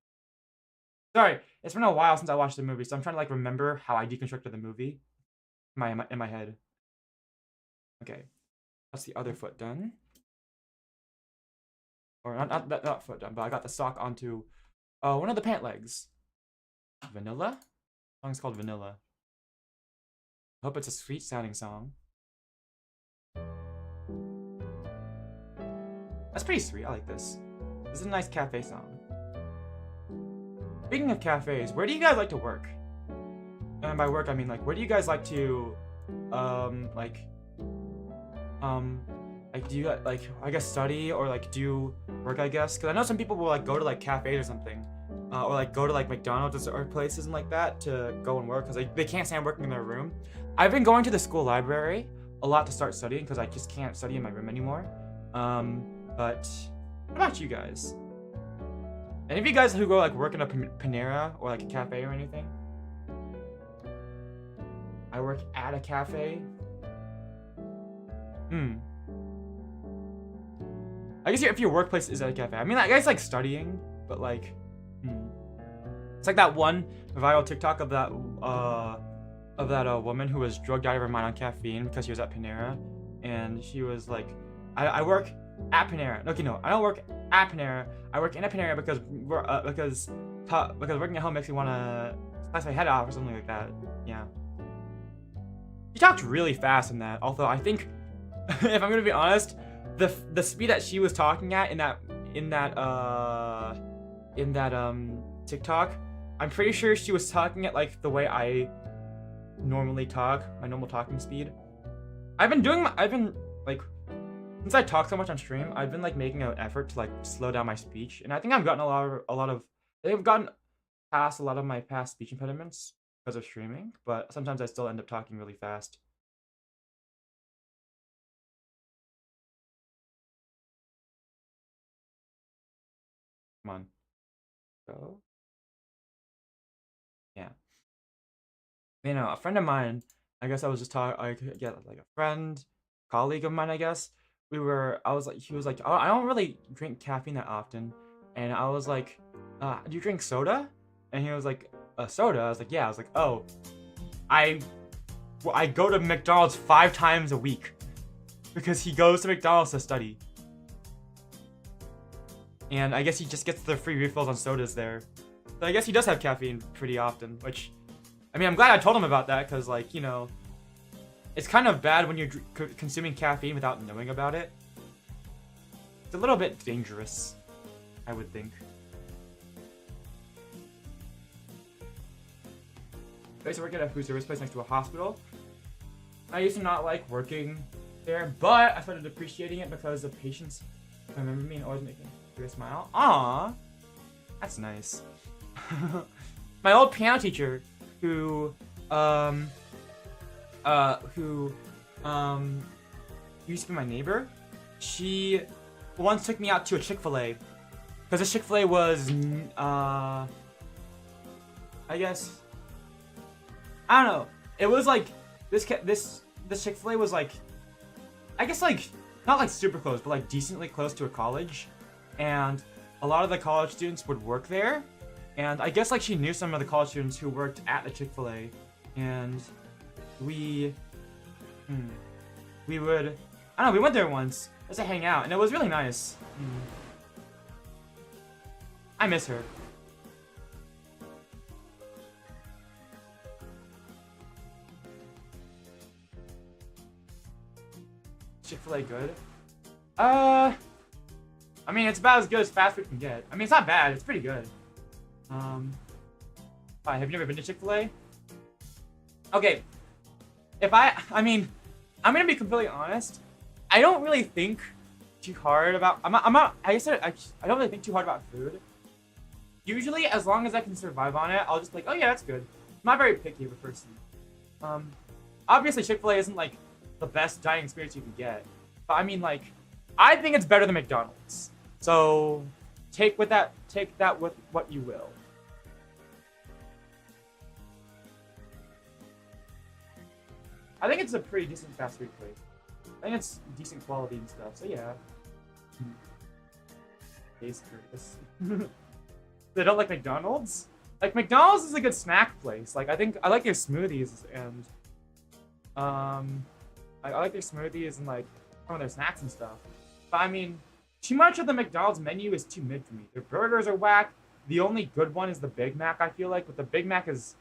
Sorry, it's been a while since I watched the movie, so I'm trying to like remember how I deconstructed the movie in my head. Okay, that's the other foot done. Or not foot done, but I got the sock onto one of the pant legs. Vanilla? The song's called Vanilla. I hope it's a sweet sounding song. That's pretty sweet. I like this. This is a nice cafe song. Speaking of cafes, where do you guys like to work? And by work, I mean like, where do you guys like to, do you like, I guess, study or like do work, I guess? Because I know some people will like go to like cafes or something, or like go to like McDonald's or places and like that to go and work because they can't stand working in their room. I've been going to the school library a lot to start studying because I just can't study in my room anymore. But what about you guys? Any of you guys who go like work in a Panera or like a cafe or anything? I work at a cafe. I guess if your workplace is at a cafe. I mean, I guess like studying, but like, it's like that one viral TikTok of that woman who was drugged out of her mind on caffeine because she was at Panera, and she was like, I work at Panera. Okay, no, I don't work at Panera. I work in a Panera because working at home makes me want to slice my head off or something like that. Yeah. She talked really fast in that. Although I think, if I'm gonna be honest, the speed that she was talking at in that TikTok, I'm pretty sure she was talking at like the way I normally talk, my normal talking speed. Since I talk so much on stream, I've been like making an effort to like slow down my speech, and I think I've gotten I've gotten past a lot of my past speech impediments because of streaming, but sometimes I still end up talking really fast. Come on. Go. Yeah. You know, a friend of mine, I guess I was just talking, like a friend, colleague of mine, I guess. He was like, oh, I don't really drink caffeine that often. And I was like, do you drink soda? And he was like, soda? I was like, yeah. I was like, oh, I go to McDonald's 5 times a week because he goes to McDonald's to study. And I guess he just gets the free refills on sodas there. So I guess he does have caffeine pretty often, which, I mean, I'm glad I told him about that because, like, you know, it's kind of bad when you're consuming caffeine without knowing about it. It's a little bit dangerous. I would think. I used to work at a food service place next to a hospital. I used to not like working there, but I started appreciating it because the patients remember me and always making me smile. Aww, that's nice. My old piano teacher, who used to be my neighbor, she once took me out to a Chick-fil-A, because the Chick-fil-A was, I guess, I don't know. It was like this Chick-fil-A was like, I guess like not like super close, but like decently close to a college, and a lot of the college students would work there, and I guess like she knew some of the college students who worked at the Chick-fil-A, and we would, I don't know, we went there once just to hang out, and it was really nice. I miss her. Chick-fil-A good? I mean, it's about as good as fast food can get. I mean, it's not bad. It's pretty good. Have you never been to Chick-fil-A? Okay. I mean, I'm gonna be completely honest. I don't really think too hard about. I don't really think too hard about food. Usually, as long as I can survive on it, I'll just be like, oh yeah, that's good. I'm not very picky of a person. Obviously, Chick-fil-A isn't like the best dining experience you can get, but I mean, like, I think it's better than McDonald's. So take that with what you will. I think it's a pretty decent fast food place. I think it's decent quality and stuff. So yeah. Taste Kurtis. They don't like McDonald's? Like, McDonald's is a good snack place. Like, I like their smoothies, and I like their smoothies and like some of their snacks and stuff. But I mean, too much of the McDonald's menu is too mid for me. Their burgers are whack. The only good one is the Big Mac, I feel like, but the Big Mac is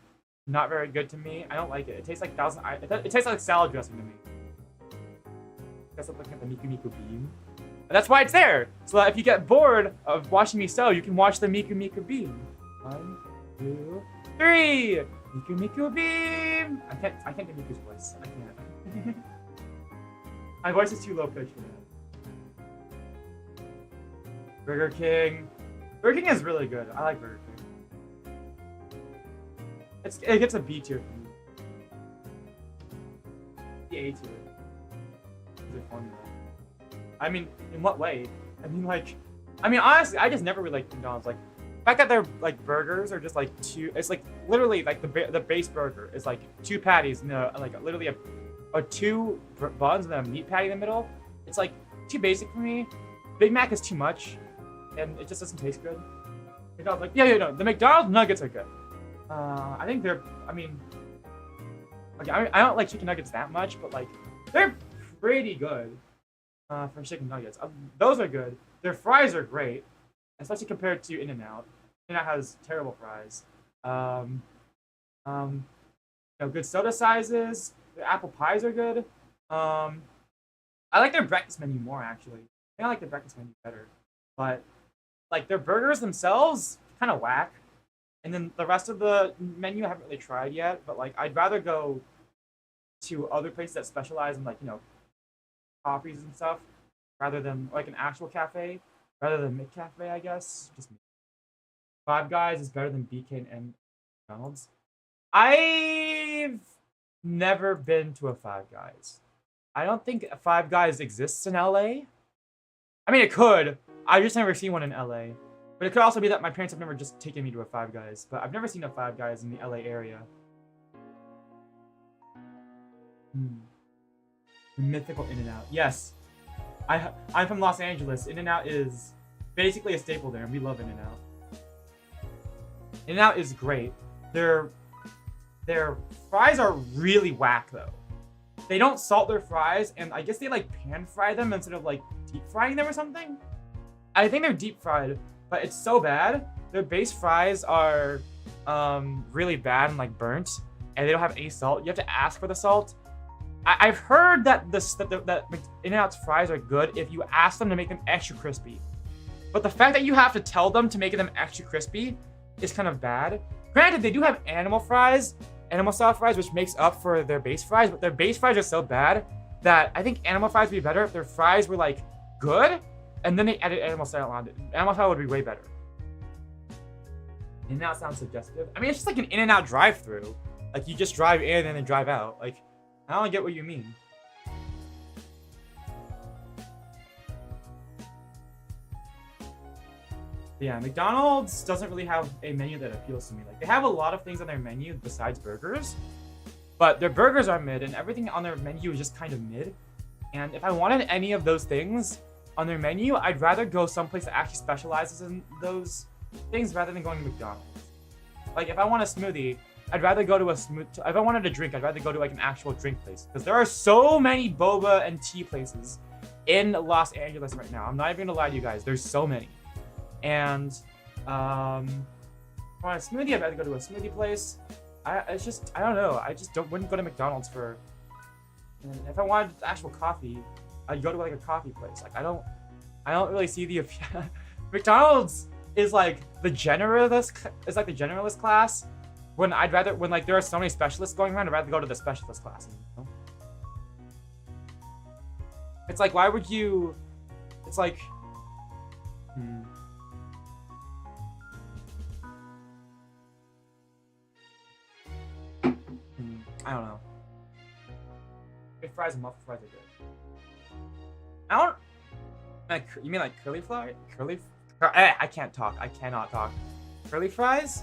not very good to me. I don't like it. It tastes like it tastes like salad dressing to me. That's looking at the Miku Miku Bean. And that's why it's there. So that if you get bored of watching me sew, you can watch the Miku Miku Bean. 1, 2, 3. Miku Miku Bean. I can't do Miku's voice. I can't. My voice is too low pitched for that. Burger King. Burger King is really good. I like Burger King. It gets a B tier for me. The A tier. Is it formula? I mean, in what way? I mean, honestly, I just never really liked McDonald's. Like, the fact that their like burgers are just like it's like literally like the base burger is like 2 patties and like literally a 2 buns and a meat patty in the middle. It's like too basic for me. Big Mac is too much, and it just doesn't taste good. McDonald's, like, no, the McDonald's nuggets are good. I think they're, I mean, okay, I don't like chicken nuggets that much, but like they're pretty good for chicken nuggets. Those are good. Their fries are great, especially compared to In-N-Out. In-N-Out has terrible fries. Good soda sizes. Their apple pies are good. I like their breakfast menu more, actually. I think I like the breakfast menu better. But like their burgers themselves, kind of whack. And then the rest of the menu I haven't really tried yet. But like I'd rather go to other places that specialize in like, coffees and stuff, rather than like an actual cafe, rather than McCafe, I guess. Just Five Guys is better than BK and McDonald's. I've never been to a Five Guys. I don't think Five Guys exists in LA. I mean, it could. I've just never seen one in LA. But it could also be that my parents have never just taken me to a Five Guys. But I've never seen a Five Guys in the LA area. Mythical In-N-Out. Yes. I'm from Los Angeles. In-N-Out is basically a staple there, and we love In-N-Out. In-N-Out is great. Their fries are really whack, though. They don't salt their fries, and I guess they like pan fry them instead of like deep frying them or something. I think they're deep fried, but it's so bad. Their base fries are really bad and like burnt, and they don't have any salt. You have to ask for the salt. I've heard that that In-N-Out's fries are good if you ask them to make them extra crispy. But the fact that you have to tell them to make them extra crispy is kind of bad. Granted, they do have animal style fries, which makes up for their base fries, but their base fries are so bad that I think animal fries would be better if their fries were like good, and then they added animal style on it. Animal style would be way better. In-N-Out sounds suggestive. I mean, it's just like an In-N-Out drive-through. Like, you just drive in and then drive out. Like, I don't get what you mean. Yeah, McDonald's doesn't really have a menu that appeals to me. Like, they have a lot of things on their menu besides burgers, but their burgers are mid, and everything on their menu is just kind of mid. And if I wanted any of those things on their menu, I'd rather go someplace that actually specializes in those things rather than going to McDonald's. Like, if I want a smoothie, I'd rather go to if I wanted a drink, I'd rather go to like an actual drink place. Because there are so many boba and tea places in Los Angeles right now. I'm not even gonna lie to you guys, there's so many. And if I want a smoothie, I'd rather go to a smoothie place. I don't know. I just wouldn't go to McDonald's for. And if I wanted actual coffee, I'd go to like a coffee place. Like I don't really see the McDonald's is like the generalist class. When like there are so many specialists going around, I'd rather go to the specialist class. You know? It's like why would you? It's like. I don't know. Big fries and muffin fries are good. I don't. Like, you mean like curly fry? I can't talk. I cannot talk. Curly fries?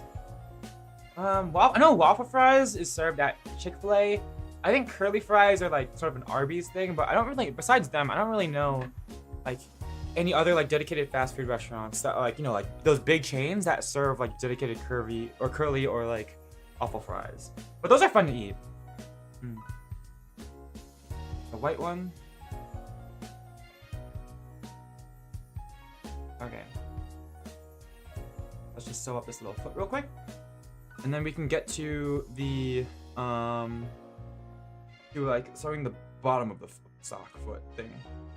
I know waffle fries is served at Chick-fil-A. I think curly fries are like sort of an Arby's thing, but I don't really. Besides them, I don't really know like any other like dedicated fast food restaurants that like like those big chains that serve like dedicated curly or like waffle fries. But those are fun to eat. The white one. Okay. Let's just sew up this little foot real quick. And then we can get to the to like sewing the bottom of the sock foot thing.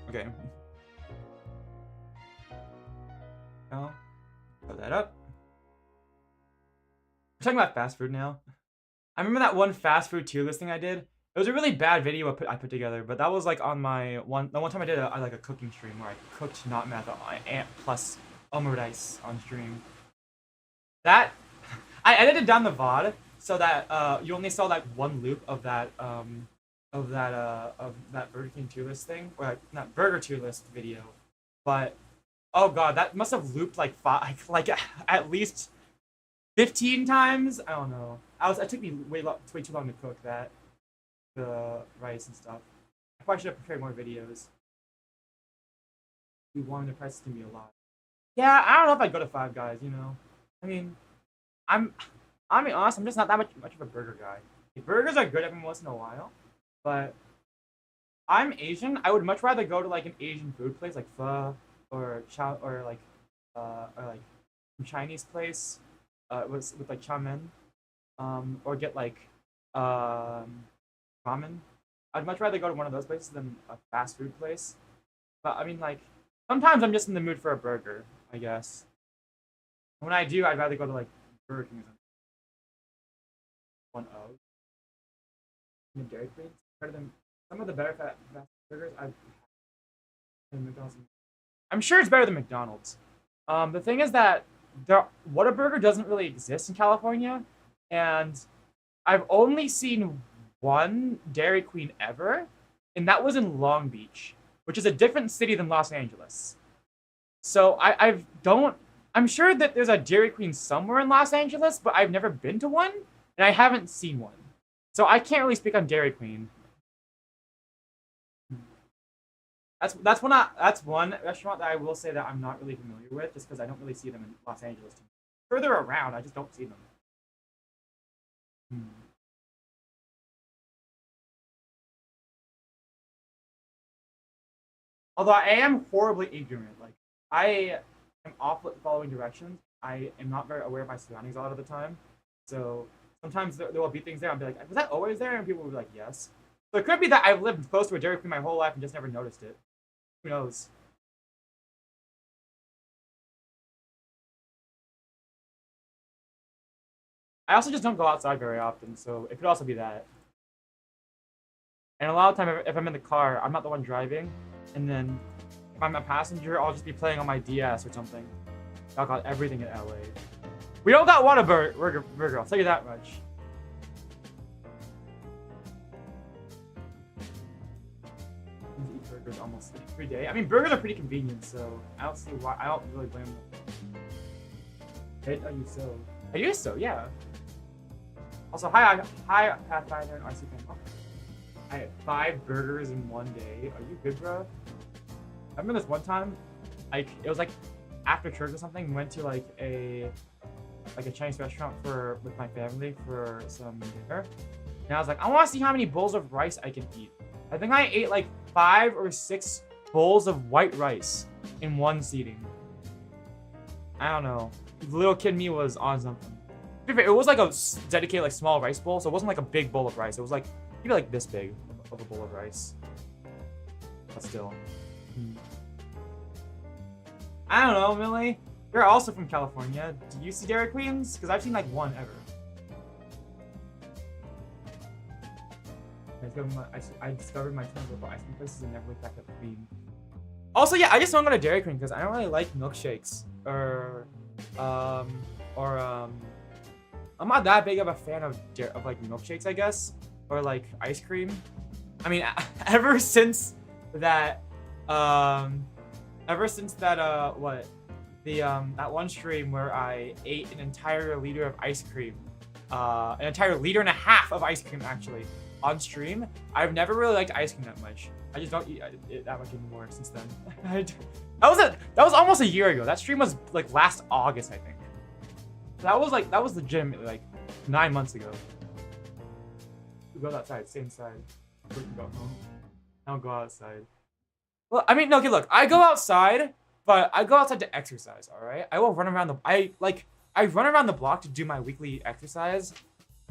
Okay. Now, put that up. We're talking about fast food now. I remember that one fast food tier list thing I did. It was a really bad video I put together, but that was like on the one time I did like a cooking stream where I cooked not math ant plus omurice on stream. That I edited down the VOD so that you only saw like one loop of that Burger King tier list thing, or like not burger tier list video. But oh god, that must have looped like at least 15 times. I don't know. It took me way too long to cook the rice and stuff. I probably should have prepared more videos. We wanted the prices to be a lot. Yeah, I don't know if I'd go to Five Guys. I mean, I'm being honest. I'm just not that much of a burger guy. Like, burgers are good every once in a while, but I'm Asian. I would much rather go to like an Asian food place like pho or like some Chinese place with like chow mein, or get like ramen. I'd much rather go to one of those places than a fast food place. But I mean, like, sometimes I'm just in the mood for a burger, I guess. When I do, I'd rather go to like Burger King or something. 1-0. Dairy Queen. Some of the better fast burgers I've had in McDonald's. I'm sure it's better than McDonald's. The thing is that Whataburger doesn't really exist in California, and I've only seen one Dairy Queen ever, and that was in Long Beach, which is a different city than Los Angeles. So I'm sure that there's a Dairy Queen somewhere in Los Angeles, but I've never been to one, and I haven't seen one. So I can't really speak on Dairy Queen. That's one restaurant that I will say that I'm not really familiar with, just because I don't really see them in Los Angeles. Further around, I just don't see them. Although I am horribly ignorant. Like, I am awful at following directions. I am not very aware of my surroundings a lot of the time. So sometimes there will be things there. I'll be like, was that always there? And people will be like, yes. So it could be that I've lived close to a Dairy Queen my whole life and just never noticed it. Who knows? I also just don't go outside very often, so it could also be that. And a lot of time, if I'm in the car, I'm not the one driving, and then if I'm a passenger, I'll just be playing on my DS or something. I got everything in LA. We don't got Whataburger, I'll tell you that much. Eat burgers almost every day. I mean, burgers are pretty convenient, so I don't see why. I don't really blame them. Hey, are you so? I used so, yeah. Also, hi, Pathfinder and RC fan. I had 5 burgers in one day. Are you good, bro? I remember this one time, it was like after church or something. We went to like a Chinese restaurant with my family for some dinner, and I was like, I want to see how many bowls of rice I can eat. I think I ate like 5 or 6 bowls of white rice in one seating. I don't know. The little kid me was on something. It was like a dedicated like small rice bowl, so it wasn't like a big bowl of rice. It was like maybe like this big of a bowl of rice. But still. I don't know, Millie. You're also from California. Do you see Dairy Queens? Because I've seen like one ever. I discovered my ton of local ice cream places and never looked back at clean. Also, yeah, I just don't go to Dairy Queen because I don't really like milkshakes I'm not that big of a fan of like milkshakes, I guess, or like ice cream. I mean, ever since that that one stream where I ate an entire liter of ice cream, an entire liter and a half of ice cream actually on stream, I've never really liked ice cream that much. I just don't eat it that much anymore since then. That was almost a year ago. That stream was like last August, I think. That was legitimately like 9 months ago. We go outside, stay inside. We can go home. I don't go outside. Well, I mean, no, okay, look, I go outside, but I go outside to exercise, alright? I will run around I run around the block to do my weekly exercise.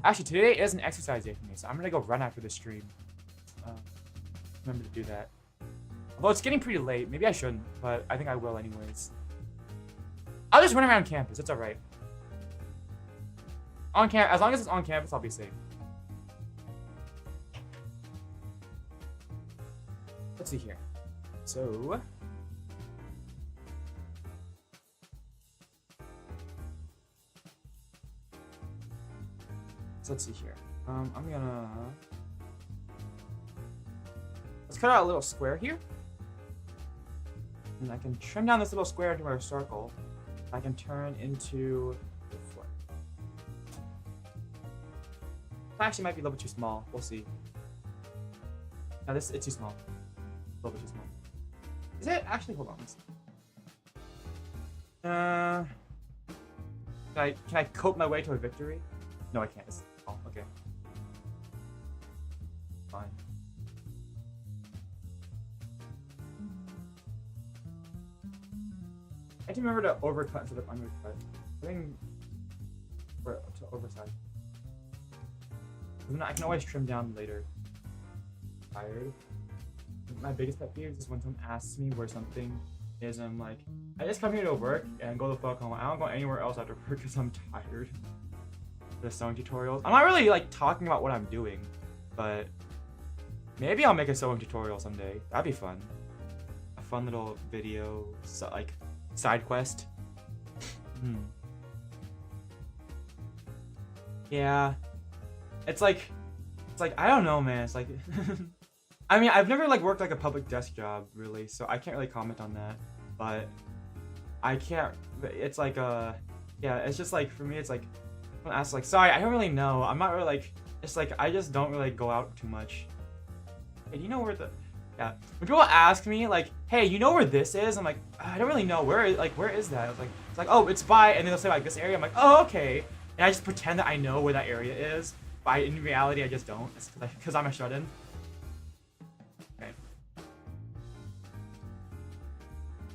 Actually, today is an exercise day for me, so I'm gonna go run after the stream. Remember to do that. Although it's getting pretty late, maybe I shouldn't, but I think I will anyways. I'll just run around campus, it's alright. As long as it's on campus, I'll be safe. Let's see here. So let's see here. Let's cut out a little square here. And I can trim down this little square into a circle. I can turn into the foot. Actually might be a little bit too small. We'll see. No, it's too small. A little bit too small. Is it? Actually, hold on. Can I cope my way to a victory? No, I can't. Oh, okay. Fine. I have to remember to overcut instead of undercut. I think to oversize. I can always trim down later. Tired. My biggest pet peeve is when someone asks me where something is, and I'm like, I just come here to work and go the fuck home. I don't go anywhere else after work because I'm tired. The sewing tutorials. I'm not really like talking about what I'm doing, but maybe I'll make a sewing tutorial someday. That'd be fun. A fun little video, like side quest. Yeah. It's like I don't know, man. It's like I mean, I've never like worked like a public desk job really, so I can't really comment on that. But I can't. It's like yeah. It's just like for me, it's like when I ask like, sorry, I don't really know. I'm not really like. It's like I just don't really go out too much. Hey, do you know where the? Yeah. When people ask me like, hey, you know where this is? I'm like, I don't really know. Where is that? It's like, oh, it's by, and then they'll say like this area. I'm like, oh, okay. And I just pretend that I know where that area is. But in reality, I just don't. It's because I'm a shut-in. Okay.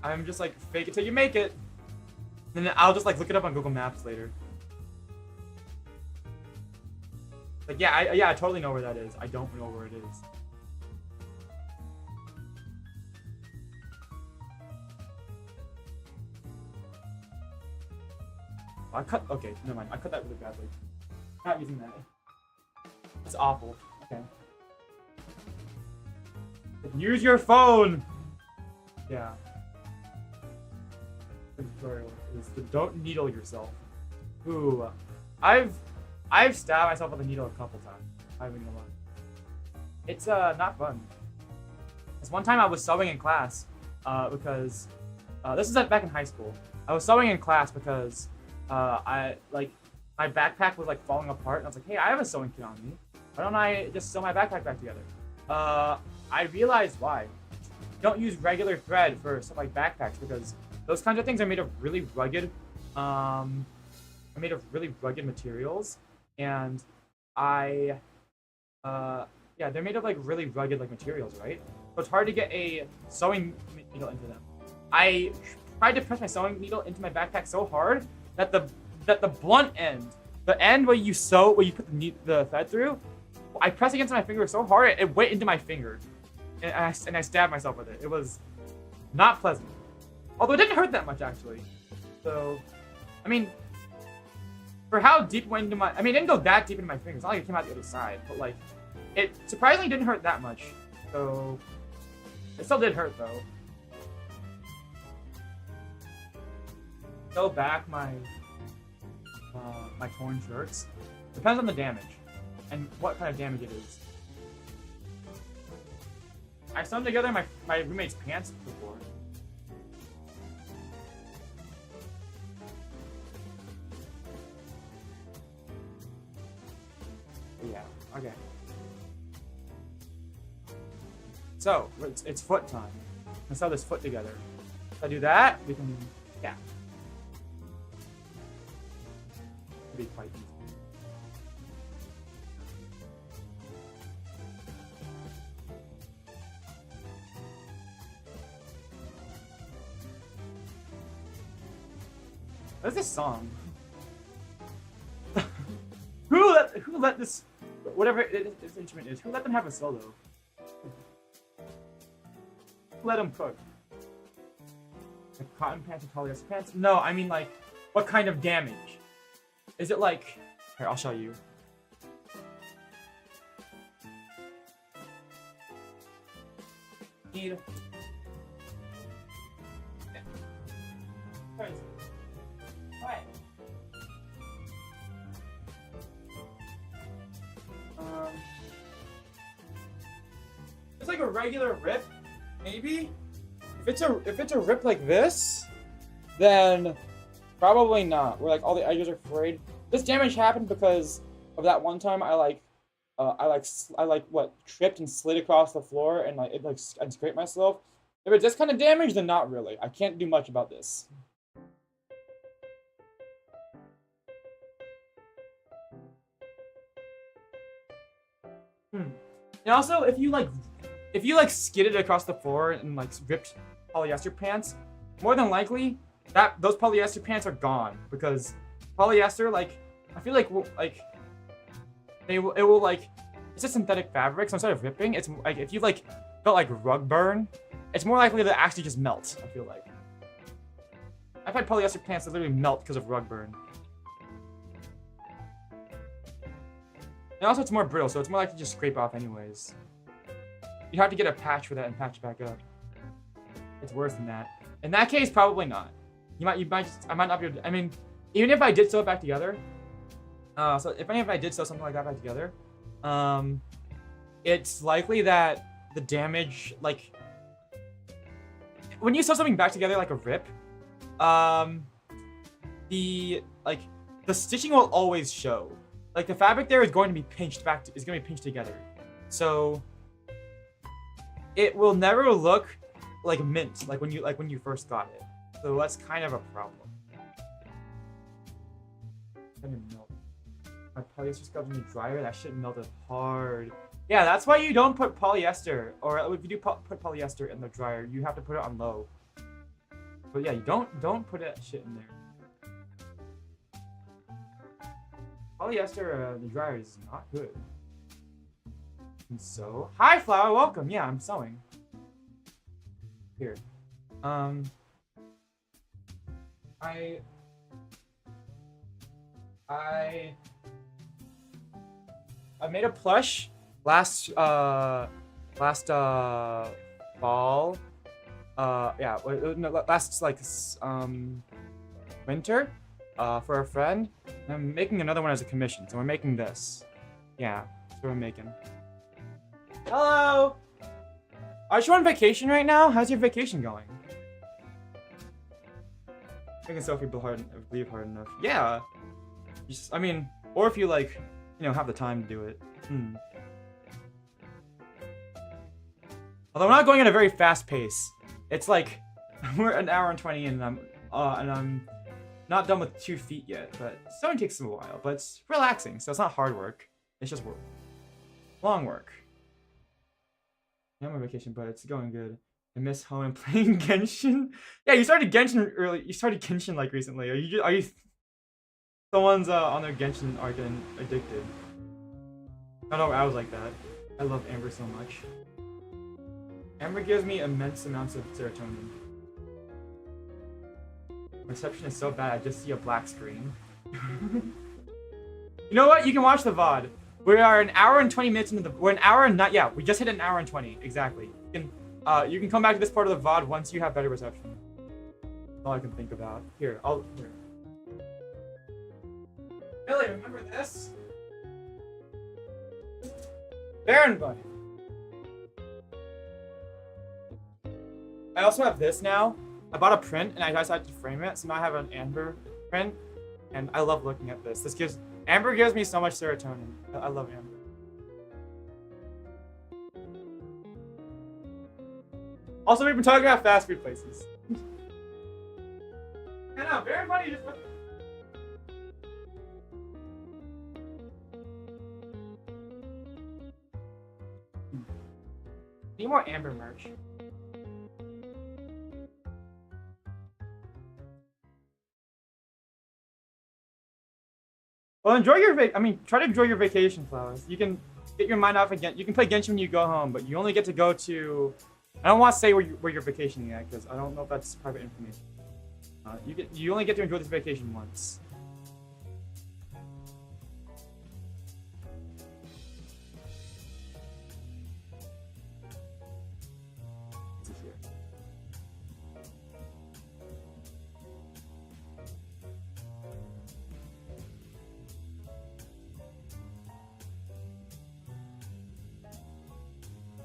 I'm just like, fake it till you make it. And then I'll just like look it up on Google Maps later. Like, yeah, I totally know where that is. I don't know where it is. I cut, okay, never mind. I cut that really badly. Not using that. It's awful. Okay. Use your phone! Yeah. The tutorial is the don't needle yourself. Ooh. I've stabbed myself with a needle a couple times. I'm not gonna lie. It's not fun. This one time I was sewing in class, because this is back in high school. I was sewing in class because my backpack was like falling apart, and I was like, hey, I have a sewing kit on me. Why don't I just sew my backpack back together? I realized why. You don't use regular thread for stuff like backpacks because those kinds of things are made of really rugged, materials, and yeah, they're made of like really rugged like materials, right? So it's hard to get a sewing needle into them. I tried to press my sewing needle into my backpack so hard that the blunt end, the end where you put the thread through, I pressed against my finger so hard it went into my finger, and I stabbed myself with it. It was not pleasant. Although it didn't hurt that much actually. So, I mean, for how deep it went into my, I mean, it didn't go that deep into my finger. It's not like it came out the other side, but like, it surprisingly didn't hurt that much. So, it still did hurt though. Sew back my my torn shirts. Depends on the damage and what kind of damage it is. I sewn together my roommate's pants before. Yeah, okay. So, it's foot time. Let's sew this foot together. If I do that, we can, yeah. It'll be quite easy. What is this song? Who let this, whatever this instrument is, who let them have a solo? Who let them cook? Like cotton pants and polyester pants? No, I mean like, what kind of damage? Is it like, here, I'll show you. Need. What? It's like a regular rip, maybe. If it's a rip like this, then probably not. Where like all the edges are frayed. This damage happened because of that one time I tripped and slid across the floor and I scraped myself. If it's this kind of damage, then not really. I can't do much about this. And also, if you skidded across the floor and like ripped polyester pants, more than likely that those polyester pants are gone because polyester, like, I feel like it will it's a synthetic fabric, so instead of ripping, it's like if you like felt like rug burn, it's more likely to actually just melt. I feel like I've had polyester pants that literally melt because of rug burn. And also, it's more brittle, so it's more likely to just scrape off anyways. You have to get a patch for that and patch it back up. It's worse than that. In that case, probably not. I might not be able to, I mean, even if I did sew it back together, so if I did sew something like that back together, it's likely that the damage, like, when you sew something back together like a rip, the stitching will always show. Like, the fabric there is going to be pinched together. So it will never look like mint, like when you first got it. So that's kind of a problem. My polyester scrubs in the dryer, that shit melted hard. Yeah, that's why you don't put polyester, or if you do put polyester in the dryer, you have to put it on low. But yeah, you don't put that shit in there. Polyester in the dryer is not good. And so, hi Flower, welcome. Yeah, I'm sewing. Here. I made a plush last fall. Yeah, no, last like winter, for a friend. And I'm making another one as a commission, so we're making this. Yeah, that's what we're making. Hello. Are you on vacation right now? How's your vacation going? Making Sophie believe hard enough. Yeah. I mean, or if you like, have the time to do it. Although we're not going at a very fast pace. It's like we're an hour and 20 in, and I'm not done with 2 feet yet. But sewing takes a while. But it's relaxing, so it's not hard work. It's just work. Long work. I'm on vacation, but it's going good. I miss home and playing Genshin. Yeah, you started Genshin early. You started Genshin like recently. Are you? Someone's on their Genshin are getting addicted. I know I was like that. I love Amber so much. Amber gives me immense amounts of serotonin. Reception is so bad. I just see a black screen. You know what? You can watch the VOD. We are an hour and 20 minutes into the. We're an hour and not. Yeah, we just hit an hour and 20 exactly. You can come back to this part of the VOD once you have better reception. That's all I can think about. Here. Billy, remember this? Baron Bunny. I also have this now. I bought a print and I decided to frame it, so now I have an Amber print, and I love looking at this. Amber gives me so much serotonin. I love Amber. Also, we've been talking about fast food places. I know, Baron Bunny just. Need more Amber merch. Well, enjoy your try to enjoy your vacation, Flowers. You can get your mind off again. You can play Genshin when you go home, but you only get to go to. I don't want to say where you're vacationing at, because I don't know if that's private information. You only get to enjoy this vacation once.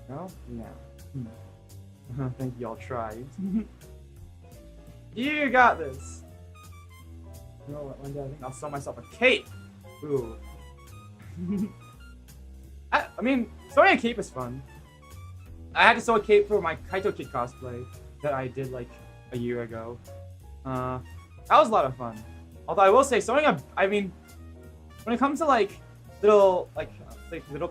No? Yeah. Thank you, I'll try. You got this! You know what, one day I think I'll sell myself a cape! Ooh. I mean, sewing a cape is fun. I had to sew a cape for my Kaito Kid cosplay that I did like a year ago. That was a lot of fun. Although I will say, when it comes to like little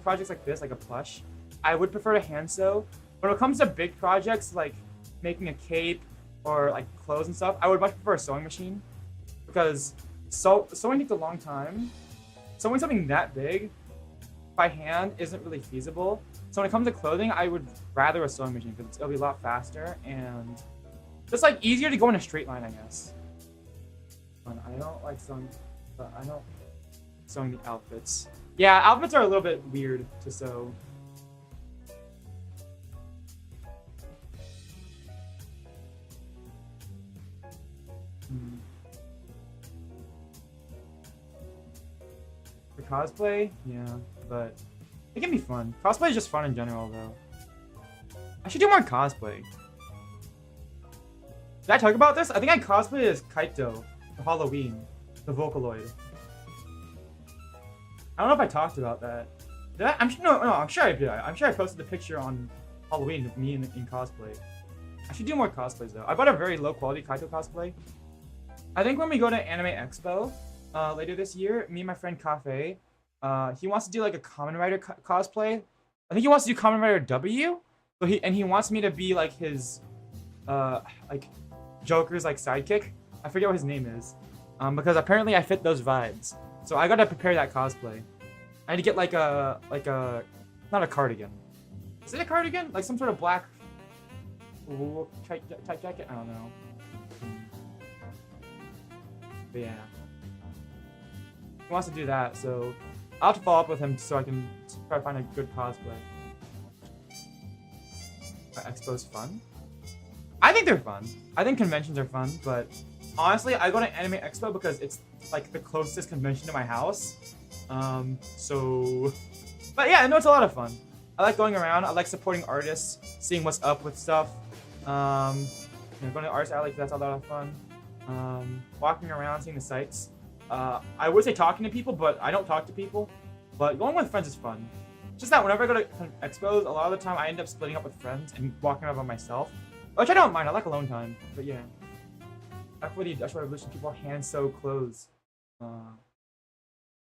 projects like this, like a plush, I would prefer to hand sew. When it comes to big projects like making a cape or like clothes and stuff, I would much prefer a sewing machine, because sewing takes a long time. Sewing something that big by hand isn't really feasible. So when it comes to clothing, I would rather a sewing machine, because it'll be a lot faster and just like easier to go in a straight line, I guess. But I don't like sewing. Sewing the outfits. Yeah, outfits are a little bit weird to sew. For cosplay, yeah, but it can be fun. Cosplay is just fun in general, though. I should do more cosplay. Did I talk about this? I think I cosplayed as Kaito for Halloween, the Vocaloid. I don't know if I talked about that. Did I? I'm sure I did. I'm sure I posted the picture on Halloween of me in cosplay. I should do more cosplays, though. I bought a very low quality Kaito cosplay. I think when we go to Anime Expo later this year, me and my friend Cafe, he wants to do like a Kamen Rider cosplay. I think he wants to do Kamen Rider W. So he wants me to be like his like Joker's like sidekick. I forget what his name is. Because apparently I fit those vibes. So I gotta prepare that cosplay. I had to get like a not a cardigan. Is it a cardigan? Like some sort of black type jacket? I don't know. But yeah. He wants to do that, so I'll have to follow up with him so I can try to find a good cosplay. Are expos fun? I think they're fun. I think conventions are fun, but honestly, I go to Anime Expo because it's like the closest convention to my house. But yeah, I know it's a lot of fun. I like going around. I like supporting artists, seeing what's up with stuff. Going to artist alley, that's a lot of fun. Walking around, seeing the sights. I would say talking to people, but I don't talk to people. But going with friends is fun. Just that whenever I go to expos, a lot of the time I end up splitting up with friends and walking around by myself. Which I don't mind, I like alone time. But yeah. Before the Industrial Revolution, people hand sew clothes.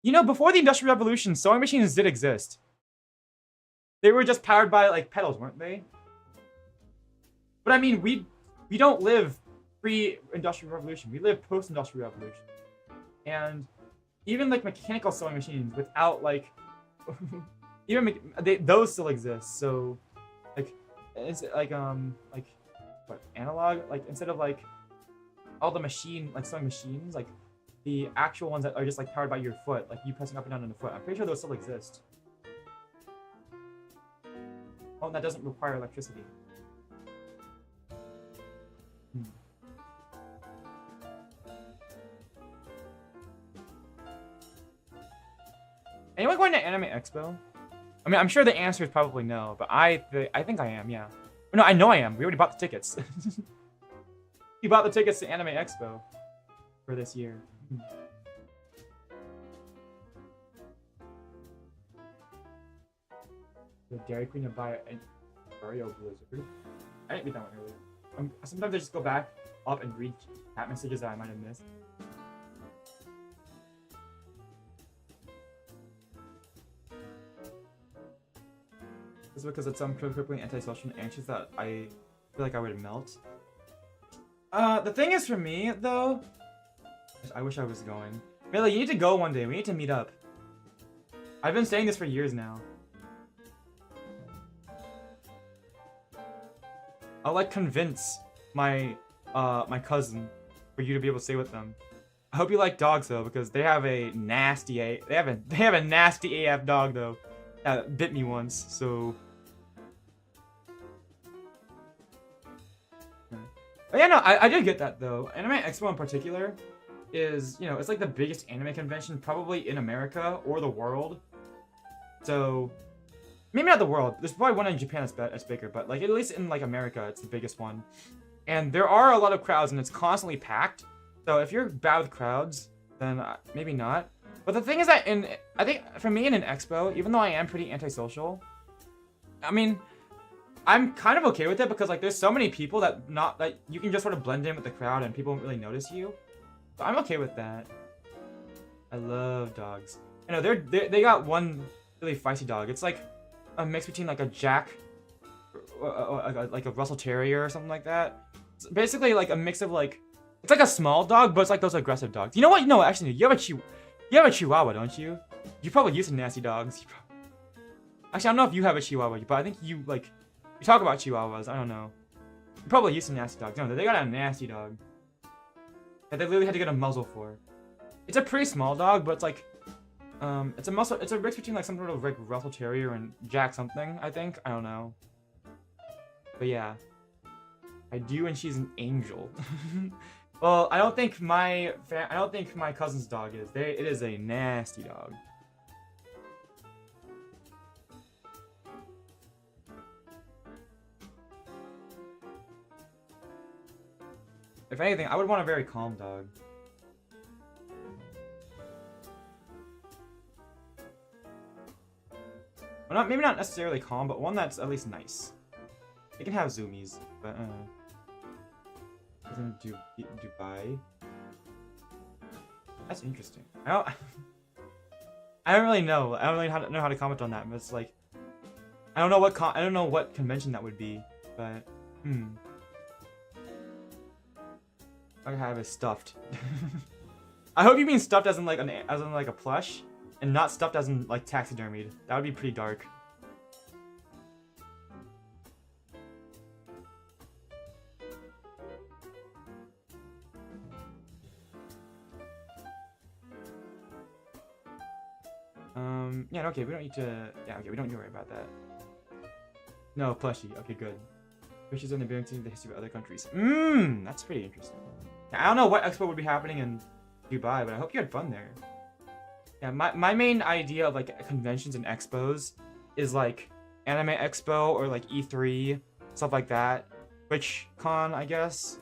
Before the Industrial Revolution, sewing machines did exist. They were just powered by like pedals, weren't they? But I mean, we don't live pre-Industrial Revolution. We live post-Industrial Revolution. And even like mechanical sewing machines without like those still exist. So like it's like what, analog, like instead of like all the sewing machines, like the actual ones that are just like powered by your foot, like you pressing up and down on the foot. I'm pretty sure those still exist. Oh, and that doesn't require electricity. Anyone going to Anime Expo? I mean, I'm sure the answer is probably no, but I think I am, yeah. No, I know I am. We already bought the tickets. We bought the tickets to Anime Expo for this year. The Dairy Queen to buy an Oreo Blizzard. I didn't read that one earlier. Sometimes I just go back up and read chat messages that I might have missed. This is because it's crippling antisocial and anxious that I feel like I would melt. The thing is for me, though, I wish I was going. Mela, you need to go one day. We need to meet up. I've been saying this for years now. I'll like convince my my cousin for you to be able to stay with them. I hope you like dogs though, because they have a nasty AF dog though. That bit me once, so. But yeah, no, I did get that though. Anime Expo in particular is, it's like the biggest anime convention probably in America or the world. So, maybe not the world. There's probably one in Japan that's bigger, but like at least in like America, it's the biggest one. And there are a lot of crowds, and it's constantly packed. So if you're bad with crowds, then maybe not. But the thing is that I think for me in an expo, even though I am pretty antisocial, I mean, I'm kind of okay with it because like there's so many people that you can just sort of blend in with the crowd and people won't really notice you. So I'm okay with that. I love dogs. They got one really feisty dog. It's like a mix between like a Jack, like a Russell Terrier or something like that. It's basically like a mix of like, it's like a small dog, but it's like those aggressive dogs. You know what? No, actually, you have a Chihuahua, don't you? You're probably used to nasty dogs. Actually, I don't know if you have a Chihuahua, but I think you talk about Chihuahuas. I don't know. You're probably used to nasty dogs. No, they got a nasty dog that they literally had to get a muzzle for. It's a pretty small dog, but it's like, it's a mix between like some sort of like Russell Terrier and Jack something. I think. I don't know. But yeah, I do, and she's an angel. Well, I don't think my cousin's dog is. It is a nasty dog. If anything, I would want a very calm dog. Well, maybe not necessarily calm, but one that's at least nice. It can have zoomies, but isn't Dubai? That's interesting. I don't really know. I don't really know how to comment on that. But it's like, I don't know what convention that would be. But I have it stuffed. I hope you mean stuffed as in like a plush, and not stuffed as in like taxidermied. That would be pretty dark. Yeah, okay, we don't need to... Yeah, okay, we don't need to worry about that. No, plushie. Okay, good. Which is an advanced in the history of other countries. That's pretty interesting. Yeah, I don't know what expo would be happening in Dubai, but I hope you had fun there. Yeah, my main idea of like conventions and expos is like Anime Expo or like E3, stuff like that. Which con, I guess,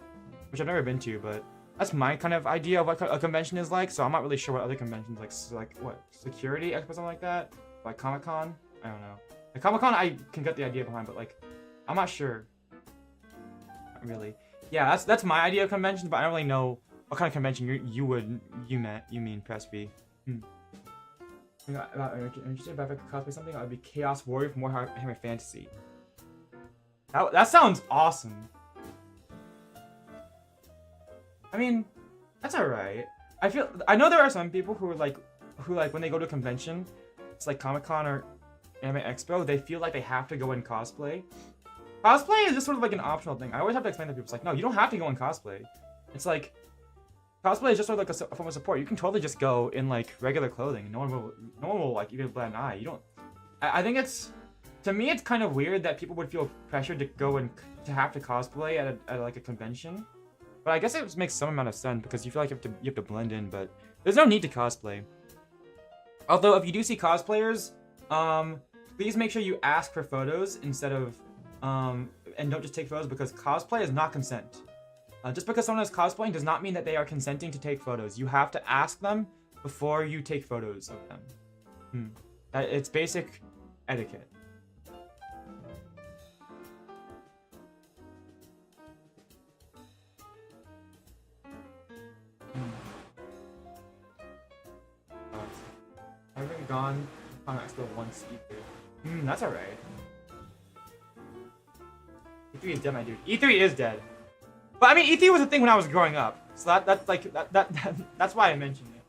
which I've never been to, but that's my kind of idea of what a convention is like. So I'm not really sure what other conventions like what Security Expo, something like that, like Comic Con. I don't know. Like Comic Con, I can get the idea behind, but like I'm not sure. Not really. Yeah, that's my idea of conventions, but I don't really know what kind of convention you mean, Press B. Interested if I could cosplay something, I would be Chaos Warrior from Warhammer Fantasy. That sounds awesome. I mean, that's alright. I know there are some people who like when they go to a convention, it's like Comic Con or Anime Expo, they feel like they have to go in cosplay. Cosplay is just sort of like an optional thing. I always have to explain to people, it's like, no, you don't have to go in cosplay. It's like, cosplay is just sort of like a form of support. You can totally just go in like regular clothing. No one will like even bat an eye. You don't. I think to me it's kind of weird that people would feel pressured to go and to have to cosplay at like a convention. But I guess it makes some amount of sense because you feel like you have to blend in. But there's no need to cosplay. Although if you do see cosplayers, please make sure you ask for photos instead of and don't just take photos, because cosplay is not consent. Just because someone is cosplaying does not mean that they are consenting to take photos. You have to ask them before you take photos of them. It's basic etiquette. I've been gone on Expo once either. That's alright. E3 is dead, my dude. E3 is dead. But I mean, E3 was a thing when I was growing up, so that's why I mentioned it.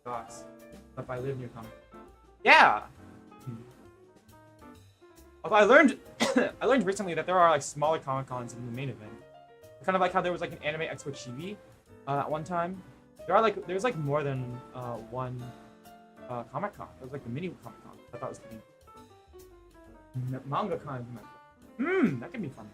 Thoughts? If I live near Comic. Yeah. Although I learned I learned recently that there are like smaller Comic Cons in the main event. Kind of like how there was like an Anime Expo Chibi at one time. There's like more than one Comic Con. There was like the mini Comic Con. I thought it was pretty. Manga Con. That can be fun.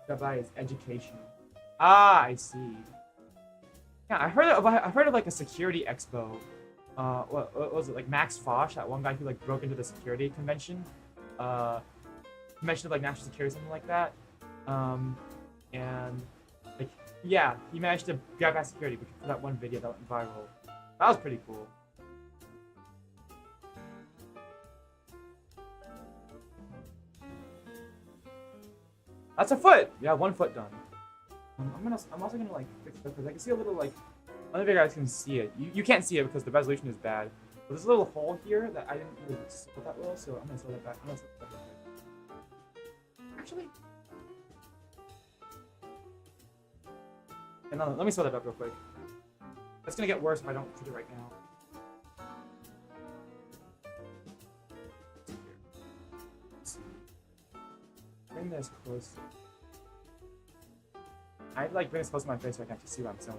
Dubai is educational. Ah, I see. Yeah, I heard of like a security expo. What was it, like Max Fosh, that one guy who like broke into the security convention, convention of like national security, something like that. And like, yeah, he managed to grab that security because of that one video that went viral. That was pretty cool. That's a foot. Yeah, 1 foot done. I'm also gonna like fix this because I can see a little like. I don't know if you guys can see it. You can't see it because the resolution is bad. But there's a little hole here that I didn't really sew that well, so I'm gonna sew that back. I'm gonna sew that back. Actually. And let me sew that up real quick. That's gonna get worse if I don't do it right now. Bring this close. I'd like bring this close to my face so I can actually see what I'm sewing.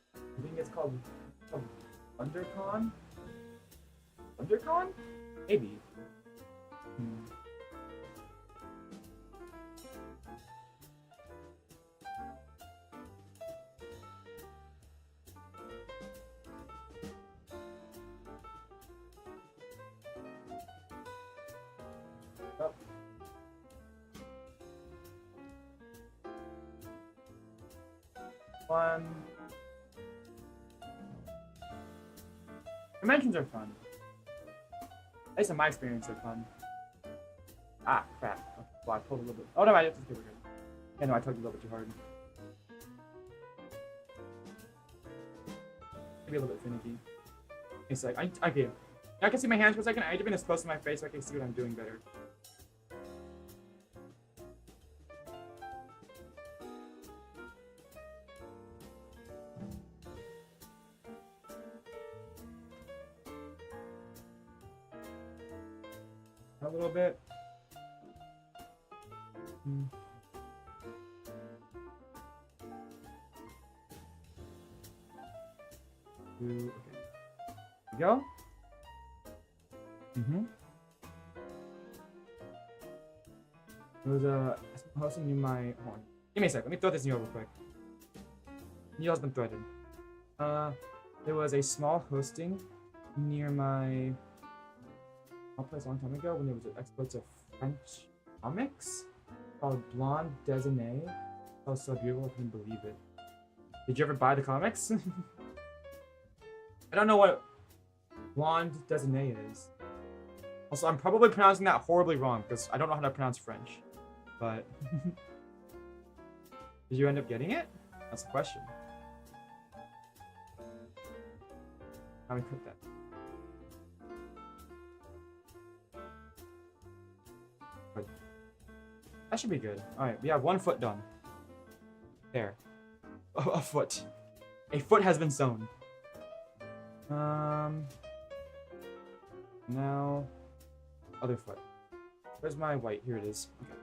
I think it's called Undercon? Undercon? Maybe. Oh. One. Conventions are fun. At least in my experience, they're fun. Ah, crap. Oh, well, I pulled a little bit. Oh no, I just did it. Yeah, no, I tugged a little bit too hard. Maybe a little bit finicky. It's like okay. Now I can see my hands for a second. I need to bring this close to my face so I can see what I'm doing better. a little bit. Okay. Here we go. It was hosting near my horn. Give me a sec. Let me throw this needle real quick. Needle's been threaded. There was a small hosting near my place a long time ago when there was exports of French comics called Blonde Déjeuner. That was so beautiful, I couldn't believe it. Did you ever buy the comics? I don't know what Blonde Déjeuner is. Also, I'm probably pronouncing that horribly wrong because I don't know how to pronounce French. But did you end up getting it? That's the question. How do we cook that? Good. That should be good. Alright, we have 1 foot done. There. Oh, a foot. A foot has been sewn. Now, other foot. Where's my white? Here it is. Okay.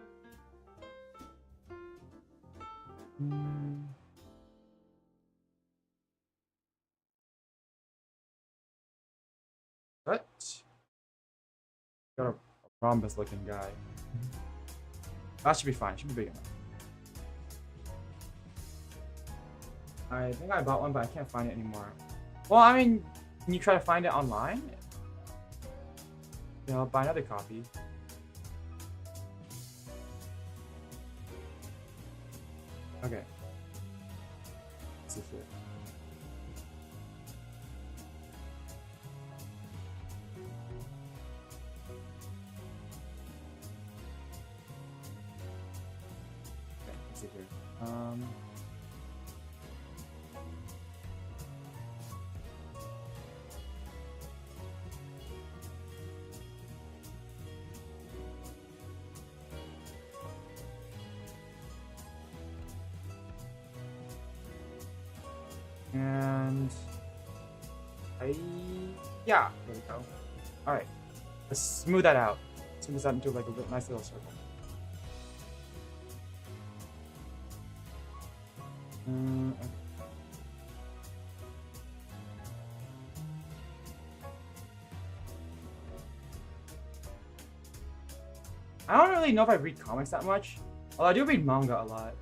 What? Got a rhombus looking guy. That should be fine. Should be big enough. I think I bought one, but I can't find it anymore. Well, I mean, can you try to find it online? You know, I'll buy another copy. Okay. Let's see here. Okay, let's see here. And yeah, there we go. All right, let's smooth that out. Smooth this out into like a nice little circle. Okay. I don't really know if I read comics that much, although I do read manga a lot.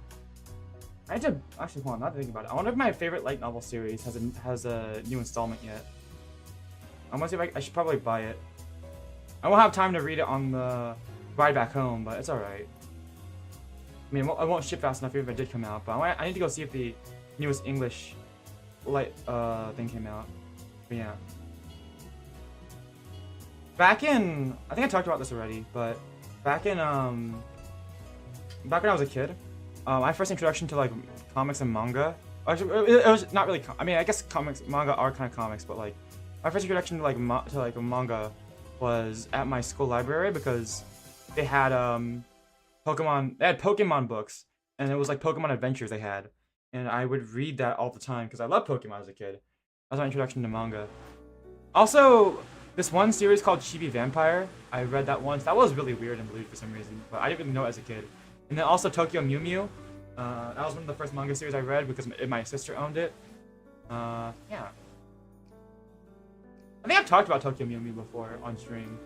I had to actually hold on. Not to think about it. I wonder if my favorite light novel series has a new installment yet. I'm gonna see if I should probably buy it. I won't have time to read it on the ride back home, but it's all right. I mean, I won't ship fast enough even if it did come out. But I need to go see if the newest English light thing came out. But yeah. Back in, I think I talked about this already, but back when I was a kid. My first introduction to like comics and manga. Actually, it was not really. I mean, I guess manga are kind of comics, but like my first introduction to like a manga was at my school library because they had Pokemon. They had Pokemon books, and it was like Pokemon Adventures they had, and I would read that all the time because I loved Pokemon as a kid. That was my introduction to manga. Also, this one series called Chibi Vampire. I read that once. That was really weird and lewd for some reason, but I didn't really know it as a kid. And then also Tokyo Mew Mew. That was one of the first manga series I read because my sister owned it. Yeah. I think I've talked about Tokyo Mew Mew before on stream.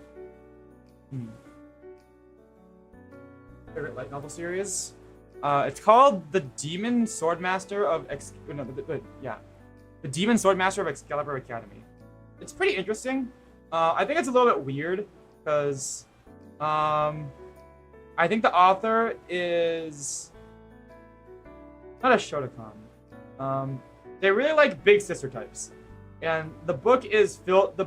Favorite light novel series? It's called The Demon Swordmaster of The Demon Swordmaster of Excalibur Academy. It's pretty interesting. I think it's a little bit weird because I think the author is not a Shotokan. They really like big sister types, and the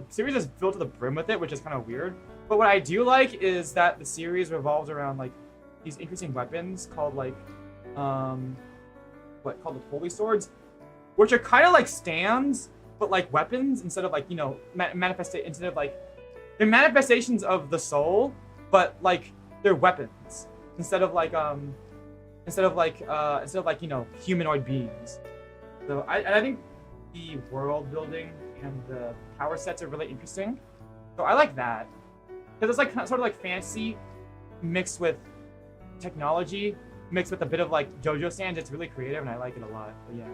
series is filled to the brim with it, which is kind of weird. But what I do like is that the series revolves around like these interesting weapons called like called the holy swords, which are kind of like stands, but like weapons instead of like they're manifestations of the soul, but like they're weapons instead of humanoid beings. So I think the world building and the power sets are really interesting. So I like that. Because it's like sort of like fantasy mixed with technology, mixed with a bit of like JoJo stands. It's really creative, and I like it a lot. But yeah.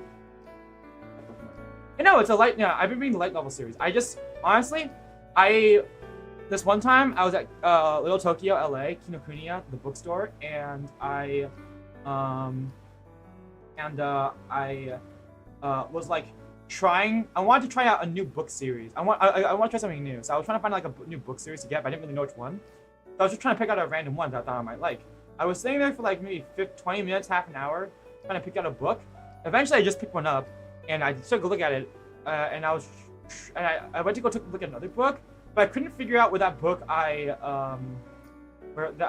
You know, it's a light. Yeah, I've been reading the light novel series. I just honestly, this one time I was at Little Tokyo, LA, Kinokuniya, the bookstore, and I was like trying. I wanted to try out a new book series. I want to try something new. So I was trying to find like a new book series to get, but I didn't really know which one. So I was just trying to pick out a random one that I thought I might like. I was sitting there for like maybe 20 minutes, half an hour, trying to pick out a book. Eventually, I just picked one up, and I took a look at it, and I went to go take a look at another book, but I couldn't figure out where that book that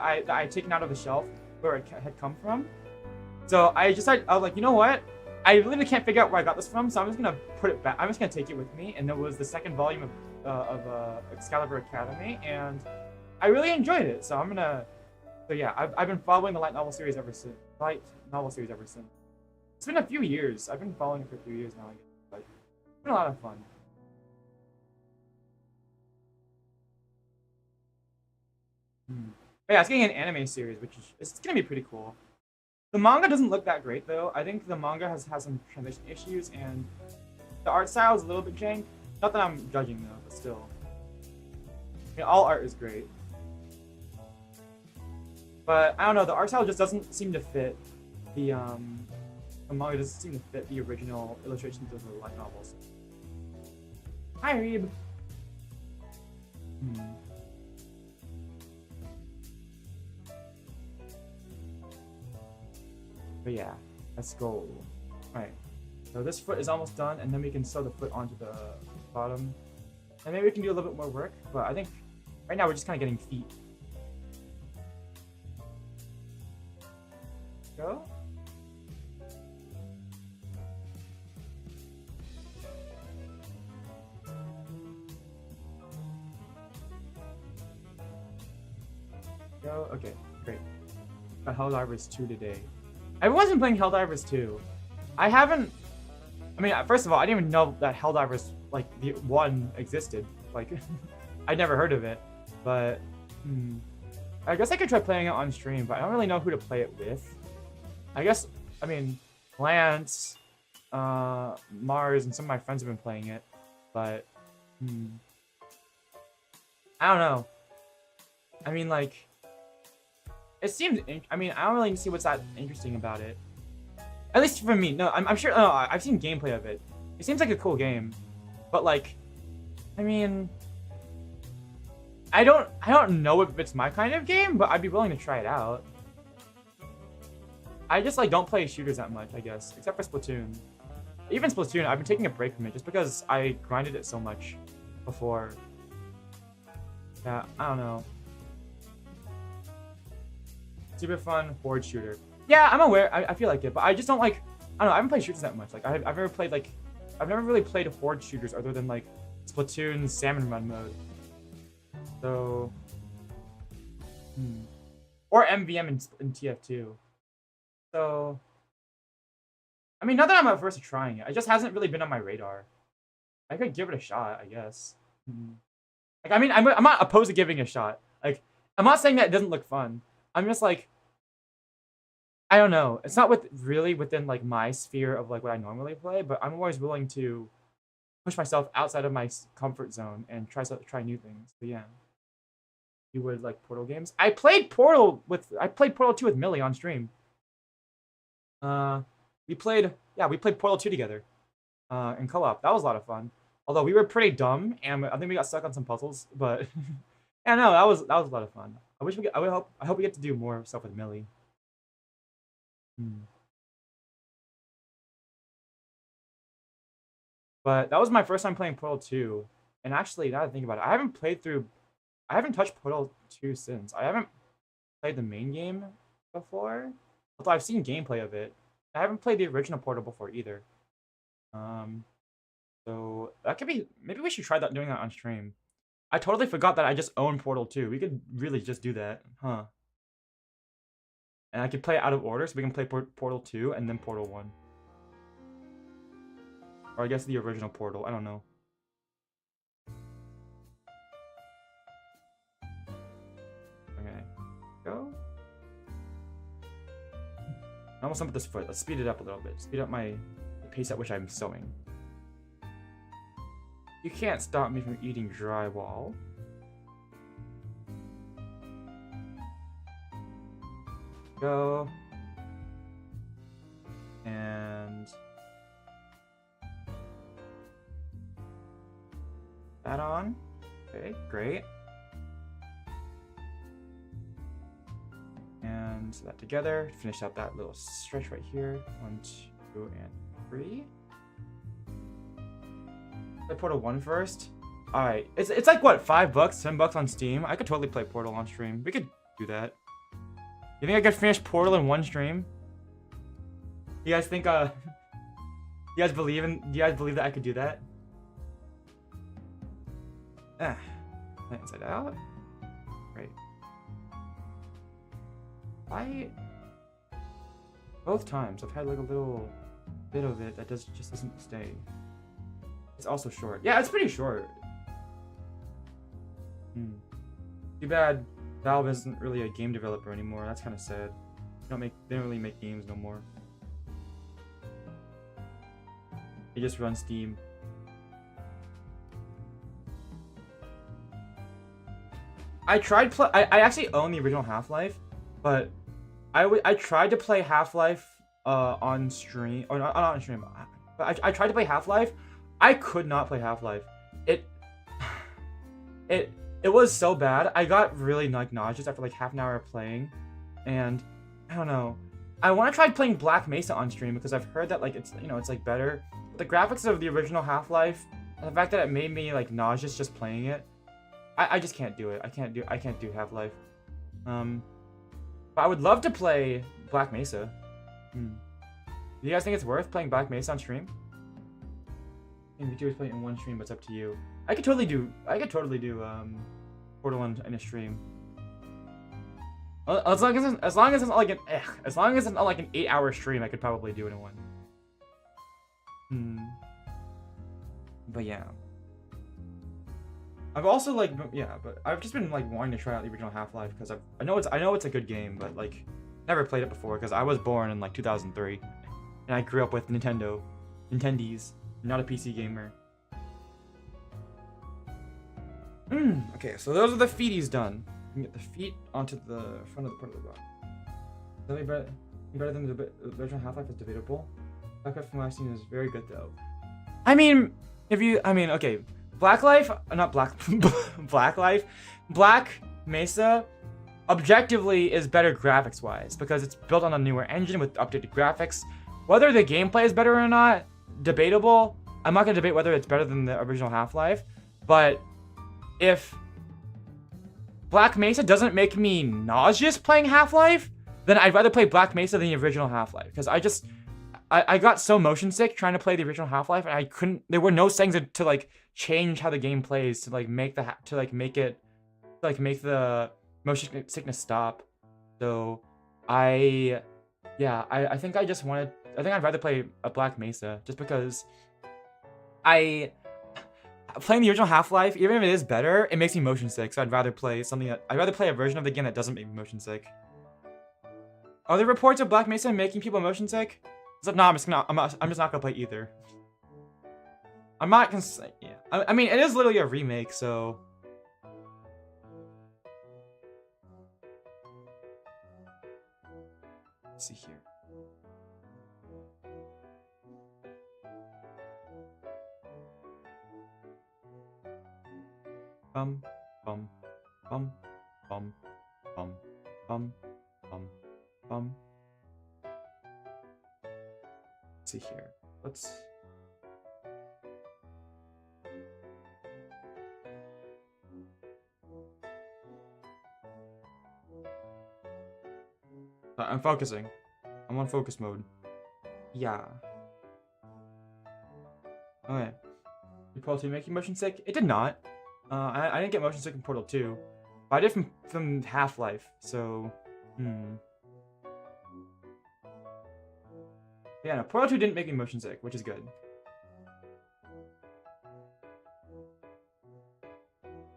I had taken out of the shelf, where it had come from. So I was like, you know what? I literally can't figure out where I got this from, so I'm just gonna put it back. I'm just gonna take it with me, and it was the second volume of Excalibur Academy, and I really enjoyed it. So I'm gonna. So yeah, I've been following the light novel series ever since. It's been a few years. I've been following it for a few years now, I guess. But it's been a lot of fun. But yeah, it's getting an anime series, which is it's gonna be pretty cool. The manga doesn't look that great though. I think the manga has some transition issues, and the art style is a little bit jank. Not that I'm judging though, but still. I mean, all art is great. But I don't know, the art style just doesn't seem to fit the manga doesn't seem to fit the original illustrations of the light novels. Hi, Reeb. But yeah, let's go. Alright, so this foot is almost done, and then we can sew the foot onto the bottom. And maybe we can do a little bit more work, but I think right now we're just kind of getting feet. Go. Go. Okay, great. Got Helldivers 2 today. Everyone's been playing Helldivers 2. I haven't. I mean, first of all, I didn't even know that Helldivers like the 1 existed. Like, I'd never heard of it. But I guess I could try playing it on stream, but I don't really know who to play it with. I guess, I mean, Lance, Mars, and some of my friends have been playing it, but, I don't know. I mean, like, it seems, I mean, I don't really see what's that interesting about it. At least for me. No, I'm sure, I've seen gameplay of it. It seems like a cool game, but, like, I mean, I don't know if it's my kind of game, but I'd be willing to try it out. I just like don't play shooters that much, I guess, except for Splatoon. Even Splatoon, I've been taking a break from it just because I grinded it so much before. Yeah, I don't know. Super fun horde shooter. Yeah, I'm aware. I feel like it, but I just don't like. I don't know. I haven't played shooters that much. Like I've never played like. I've never really played horde shooters other than like Splatoon's Salmon Run mode. So. Or MVM in TF2. So, I mean, not that I'm averse to trying it. It just hasn't really been on my radar. I could give it a shot, I guess. Like, I mean, I'm not opposed to giving it a shot. Like, I'm not saying that it doesn't look fun. I'm just like, I don't know. It's not really within like my sphere of like what I normally play, but I'm always willing to push myself outside of my comfort zone and try new things. But yeah, you would like Portal games. I played Portal 2 with Millie on stream. We played Portal 2 together, in co-op. That was a lot of fun. Although we were pretty dumb, and I think we got stuck on some puzzles, but yeah, no, that was a lot of fun. I hope we get to do more stuff with Millie. But that was my first time playing Portal 2, and actually, now that I think about it, I haven't touched Portal 2 since. I haven't played the main game before. Although I've seen gameplay of it. I haven't played the original Portal before either. So that could be, maybe we should try doing that on stream. I totally forgot that I just own Portal 2. We could really just do that, huh? And I could play it out of order, so we can play Portal 2 and then Portal 1. Or I guess the original Portal, I don't know. I'm almost done with this foot. Let's speed it up a little bit. Speed up the pace at which I'm sewing. You can't stop me from eating drywall. Go. And that on. Okay, great. And that together. Finish up that little stretch right here. 1, 2, and 3. Play Portal 1 first. Alright. It's like what, $5, $10 on Steam? I could totally play Portal on stream. We could do that. You think I could finish Portal in one stream? You guys think do you guys believe that I could do that? Inside out. Great. Both times I've had like a little bit of it that just doesn't stay. It's also short. Yeah, it's pretty short. Too bad Valve isn't really a game developer anymore. That's kind of sad. They don't really make games no more. They just run Steam. I actually own the original Half-Life, but I tried to play Half-Life on stream, or not on stream, but I tried to play Half-Life. I could not play Half-Life. It was so bad. I got really like nauseous after like half an hour of playing, and I don't know. I want to try playing Black Mesa on stream because I've heard that like it's it's like better. But the graphics of the original Half-Life, and the fact that it made me like nauseous just playing it, I just can't do it. I can't do Half-Life. But I would love to play Black Mesa. Do you guys think it's worth playing Black Mesa on stream? And you play it in one stream, but it's up to you. I could totally do Portal in a stream. As long as it's not like an 8-hour stream, I could probably do it in one. But yeah. I've also but I've just been like wanting to try out the original Half-Life because I know it's a good game, but like never played it before because I was born in like 2003, and I grew up with Nintendies, not a PC gamer. Okay, so those are the feeties done. You can get the feet onto the front of the part of the rock. That'd be better than the original Half-Life is debatable. Half-Life from last season is very good though. Okay. Black Mesa objectively is better graphics-wise because it's built on a newer engine with updated graphics. Whether the gameplay is better or not, debatable. I'm not gonna debate whether it's better than the original Half-Life, but if Black Mesa doesn't make me nauseous playing Half-Life, then I'd rather play Black Mesa than the original Half-Life because I got so motion sick trying to play the original Half-Life, and I couldn't. There were no settings to like change how the game plays to make the motion sickness stop. So I think I'd rather play a Black Mesa just because playing the original Half-Life, even if it is better, it makes me motion sick. So I'd rather play a version of the game that doesn't make me motion sick. Are there reports of Black Mesa making people motion sick? So, no, I'm just not gonna play either. I'm not gonna say, yeah. I mean, it is literally a remake, so. Let's see here. Bum, bum, bum, bum, bum, bum, bum, bum. Let's see here. I'm focusing. I'm on focus mode. Yeah. Okay. Did Portal 2 make you motion sick? It did not. I didn't get motion sick in Portal 2. But I did from Half-Life, so... Yeah, no, Portal 2 didn't make me motion sick, which is good.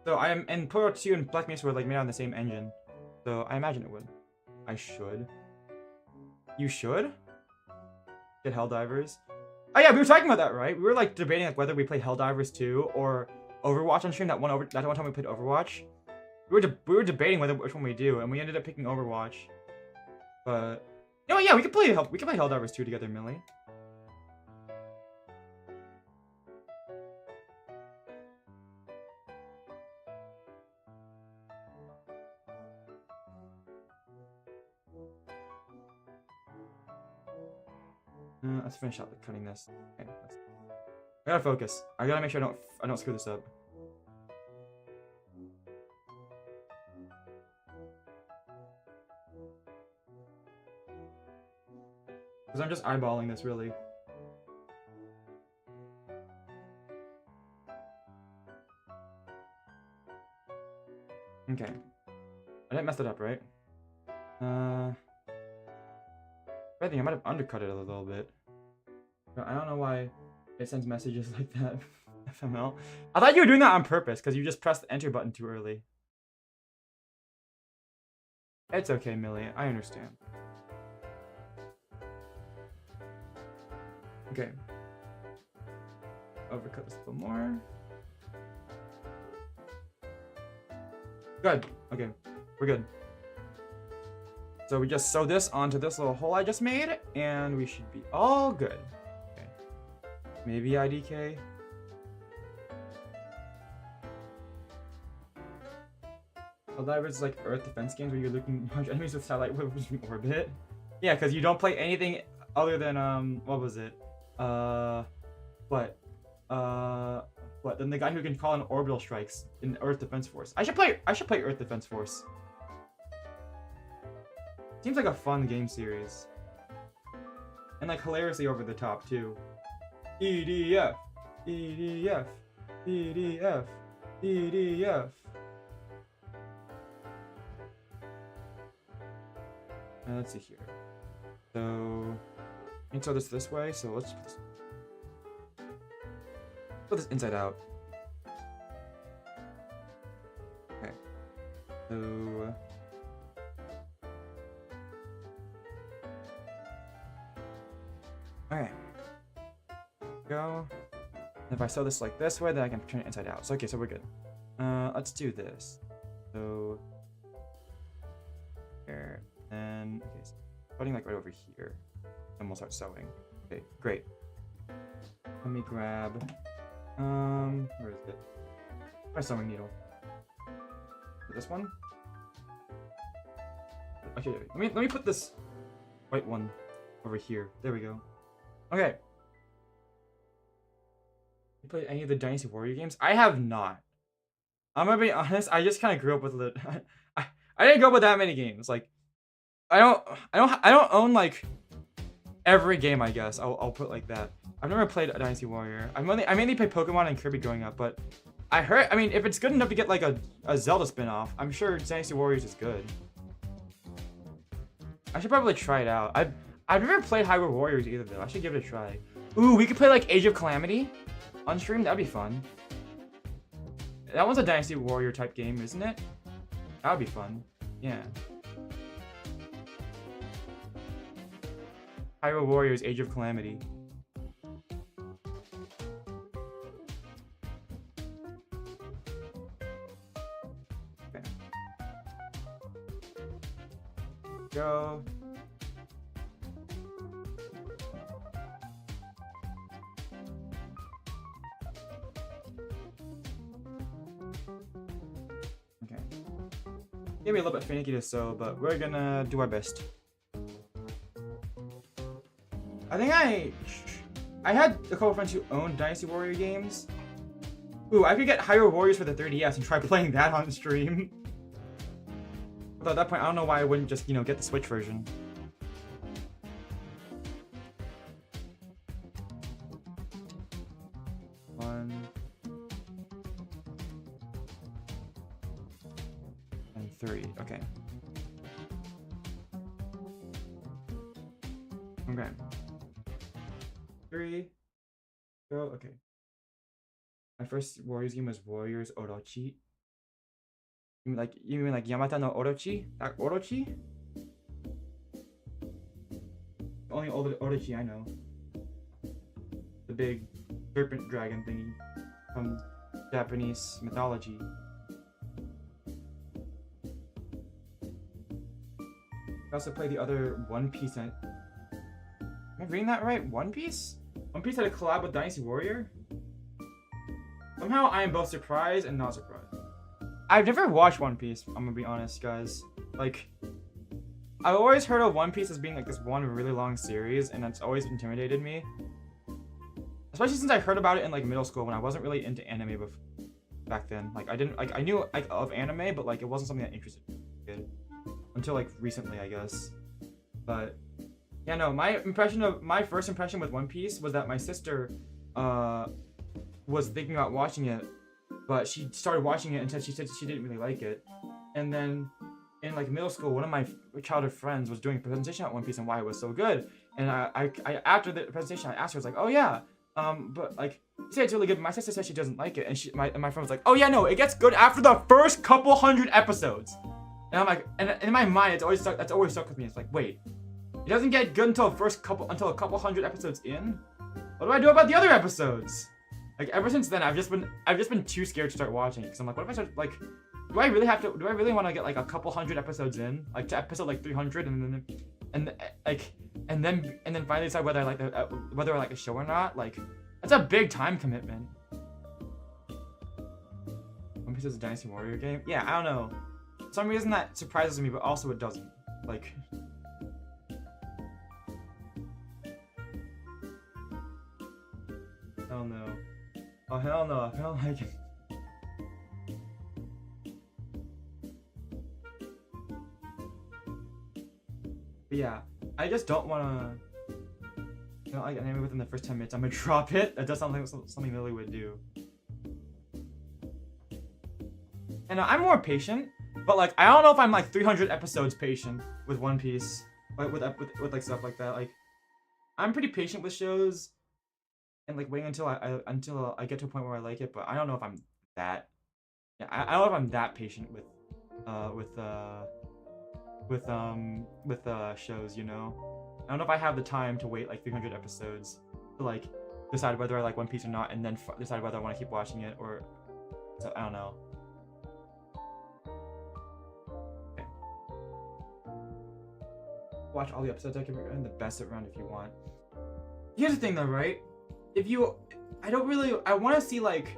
So and Portal 2 and Black Mesa were like made on the same engine. So I imagine it would. I should. You should get Helldivers. Oh yeah, we were talking about that, right? We were like debating like whether we play Helldivers 2 or Overwatch on stream. That one time we played Overwatch. We were debating which one we do, and we ended up picking Overwatch. But you know, yeah, we could play Helldivers 2 together, Millie. Let's finish out cutting this. Okay, I gotta focus. I gotta make sure I don't screw this up. Because I'm just eyeballing this, really. Okay. I didn't mess it up, right? I think I might have undercut it a little bit. I don't know why it sends messages like that. FML. I thought you were doing that on purpose because you just pressed the enter button too early. It's okay, Millie. I understand. Okay. Overcut this a little more. Good. Okay. We're good. So we just sew this onto this little hole I just made, and we should be all good. Okay. Maybe IDK. Helldivers is like Earth defense games where you're looking at enemies with satellite whips in orbit. Yeah, because you don't play anything other than what was it? What? Then the guy who can call in orbital strikes in Earth Defense Force. I should play Earth Defense Force. Seems like a fun game series. And like hilariously over the top too. EDF, EDF, EDF, EDF. Let's see here. So I can sew this way, so let's put this inside out. Okay. So alright. Go. And if I sew this like this way, then I can turn it inside out. So okay, so we're good. Let's do this. So here, and okay, so putting like right over here. And we'll start sewing. Okay, great. Let me grab where is it? My sewing needle. This one? Okay, let me put this white one over here. There we go. Okay. You played any of the Dynasty Warrior games? I have not. I'm gonna be honest, I just kinda grew up with it. I didn't grow up with that many games. Like I don't own like every game, I guess. I'll put like that. I've never played a Dynasty Warrior. I mainly played Pokemon and Kirby growing up, but I mean, if it's good enough to get like a Zelda spin-off, I'm sure Dynasty Warriors is good. I should probably try it out. I've never played Hyrule Warriors either though. I should give it a try. Ooh, we could play like Age of Calamity on stream. That'd be fun. That one's a Dynasty Warrior type game, isn't it? That would be fun. Yeah. Hyrule Warriors Age of Calamity. Okay. Go. Okay. Maybe a little bit finicky to sew, but we're gonna do our best. I think I had a couple friends who owned Dynasty Warrior games. Ooh, I could get Hyrule Warriors for the 3DS and try playing that on stream. But at that point, I don't know why I wouldn't just, you know, get the Switch version. One. And 3, okay. Okay. 3. Go, okay. My first Warriors game was Warriors Orochi. You mean like Yamata no Orochi? That Orochi? Only Orochi I know. The big serpent dragon thingy from Japanese mythology. I also play the other One Piece. Am I reading that right? One Piece? One Piece had a collab with Dynasty Warrior? Somehow I am both surprised and not surprised. I've never watched One Piece, I'm gonna be honest, guys. Like, I've always heard of One Piece as being like this one really long series, and that's always intimidated me. Especially since I heard about it in like middle school when I wasn't really into anime back then. Like, I knew like of anime, but like it wasn't something that interested me until like recently, I guess. But yeah, no, my first impression with One Piece was that my sister was thinking about watching it, but she started watching it until she said she didn't really like it. And then in like middle school, one of my childhood friends was doing a presentation on One Piece and why it was so good. And I after the presentation, I asked her, I was like, oh yeah, but like, you say it's really good, but my sister says she doesn't like it. And my friend was like, oh yeah, no, it gets good after the first couple hundred episodes. And I'm like, and in my mind, that's always stuck with me. It's like, wait, it doesn't get good until a couple hundred episodes in? What do I do about the other episodes? Like, ever since then, I've just been too scared to start watching it, because I'm like, what if I start, like, do I really want to get like a couple hundred episodes in, like to episode like 300, and then finally decide whether I like a show or not? Like, that's a big time commitment. One Piece is a Dynasty Warrior game? Yeah, I don't know. For some reason that surprises me, but also it doesn't. Like, hell no. Oh hell no, I don't like it. But yeah, I just don't wanna, like anime within the first 10 minutes. I'm gonna drop it. That does sound like something Lily would do. And I'm more patient, but like I don't know if I'm like 300 episodes patient with One Piece, like with like stuff like that. Like, I'm pretty patient with shows, and like waiting until I get to a point where I like it. But I don't know if I'm that. Yeah, I don't know if I'm that patient with shows, you know. I don't know if I have the time to wait like 300 episodes to like decide whether I like One Piece or not, and then decide whether I want to keep watching it, or so, I don't know. Okay. Watch all the episodes. I can recommend the best round if you want. Here's the thing though, right? I want to see like,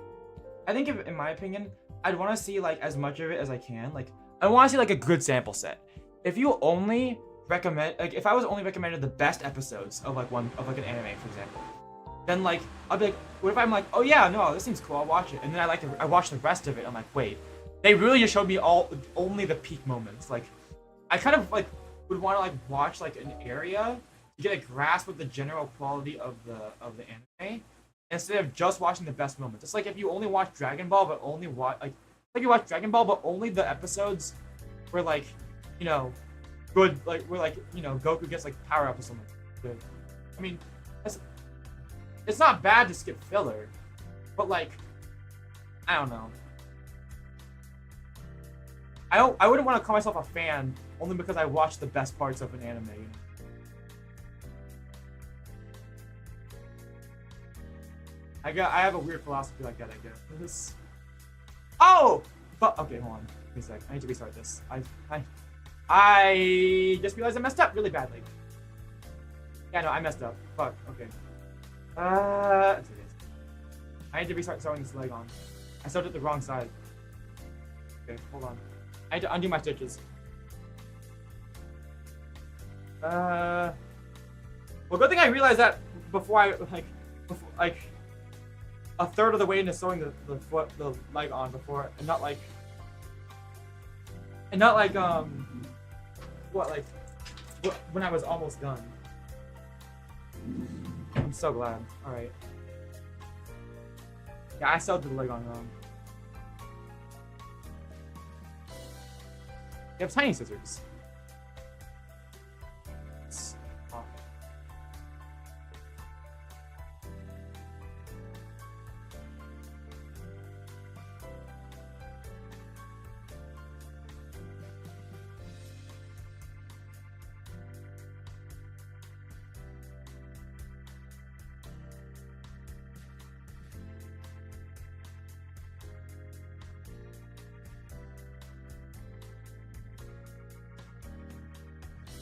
I think in my opinion, I'd want to see like as much of it as I can. Like, I want to see like a good sample set. If you only recommend, like, if I was only recommended the best episodes of like an anime, for example, then like I'll be like, what if I'm like, oh yeah, no, this seems cool, I'll watch it, and then I watch the rest of it. I'm like, wait, they really just showed me only the peak moments. Like, I kind of like would want to like watch like an area to get a grasp of the general quality of the anime, instead of just watching the best moments. It's like if you only watch Dragon Ball, but only you watch Dragon Ball, but only the episodes where like, you know, good, like where like, you know, Goku gets like power up or something good. I mean, it's not bad to skip filler, but like, I don't know. I wouldn't want to call myself a fan only because I watched the best parts of an anime. You know? I have a weird philosophy like that, I guess. Oh! But, okay, hold on. Give me a sec. I need to restart this. I just realized I messed up really badly. Yeah, no, I messed up. Fuck, okay. That's what it is. I need to restart sewing this leg on. I sewed it the wrong side. Okay, hold on. I need to undo my stitches. Well, good thing I realized that before I, like, a third of the way into sewing the leg on before, and not like, when I was almost done. I'm so glad. All right. Yeah, I sewed the leg on wrong. You have tiny scissors.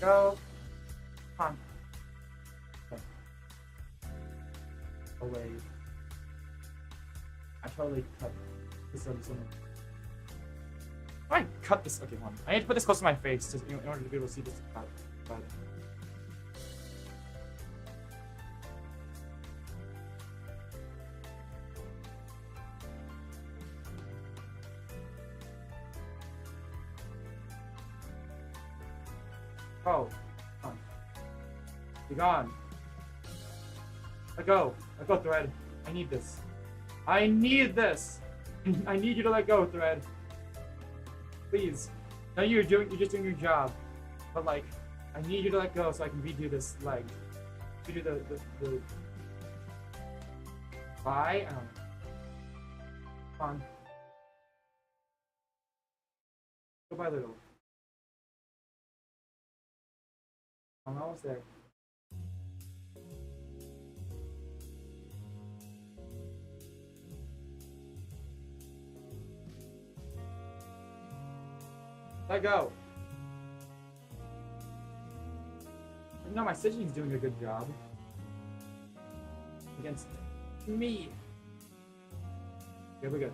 Go. Come on. Okay. Away. I totally cut this episode. I cut this. Okay, hold on. I need to put this close to my face in order to be able to see this cut. But oh, come on. Be gone. Let go. Let go, Thread. I need this. I need this. I need you to let go, Thread. Please. Now you're just doing your job. But like, I need you to let go so I can redo this leg. Redo the Bye? I don't know. Come on. Goodbye, little. I'm almost there. Let go. No, my stitching's doing a good job. Against me. Okay, we're good.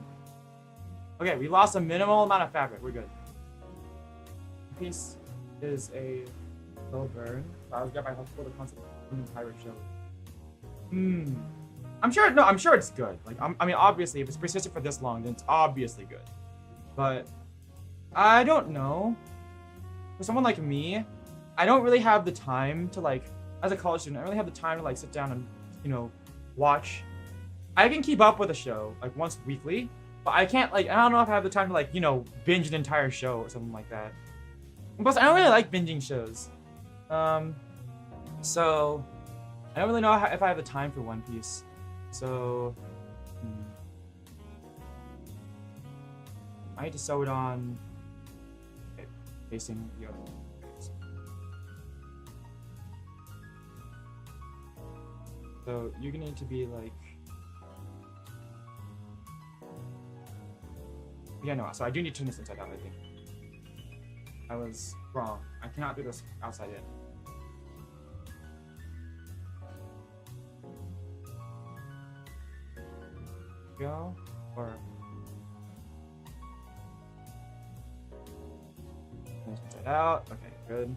Okay, we lost a minimal amount of fabric. We're good. Piece is a low burn. I was grabbed by helpful the concept of the pirate show. I'm sure it's good. Like, I mean, obviously, if it's persisted for this long, then it's obviously good. But I don't know. For someone like me, I don't really have the time to, like, as a college student, I don't really have the time to, like, sit down and, you know, watch. I can keep up with a show, like, once weekly, but I can't, like, I don't know if I have the time to, like, you know, binge an entire show or something like that. And plus, I don't really like binging shows. So, I don't really know if I have the time for One Piece. So, I need to sew it on. Okay, facing the other. So you're gonna need to be like, yeah, no. So I do need to turn this inside out. I think I was wrong. I cannot do this outside in. Go or inside out. Okay, good.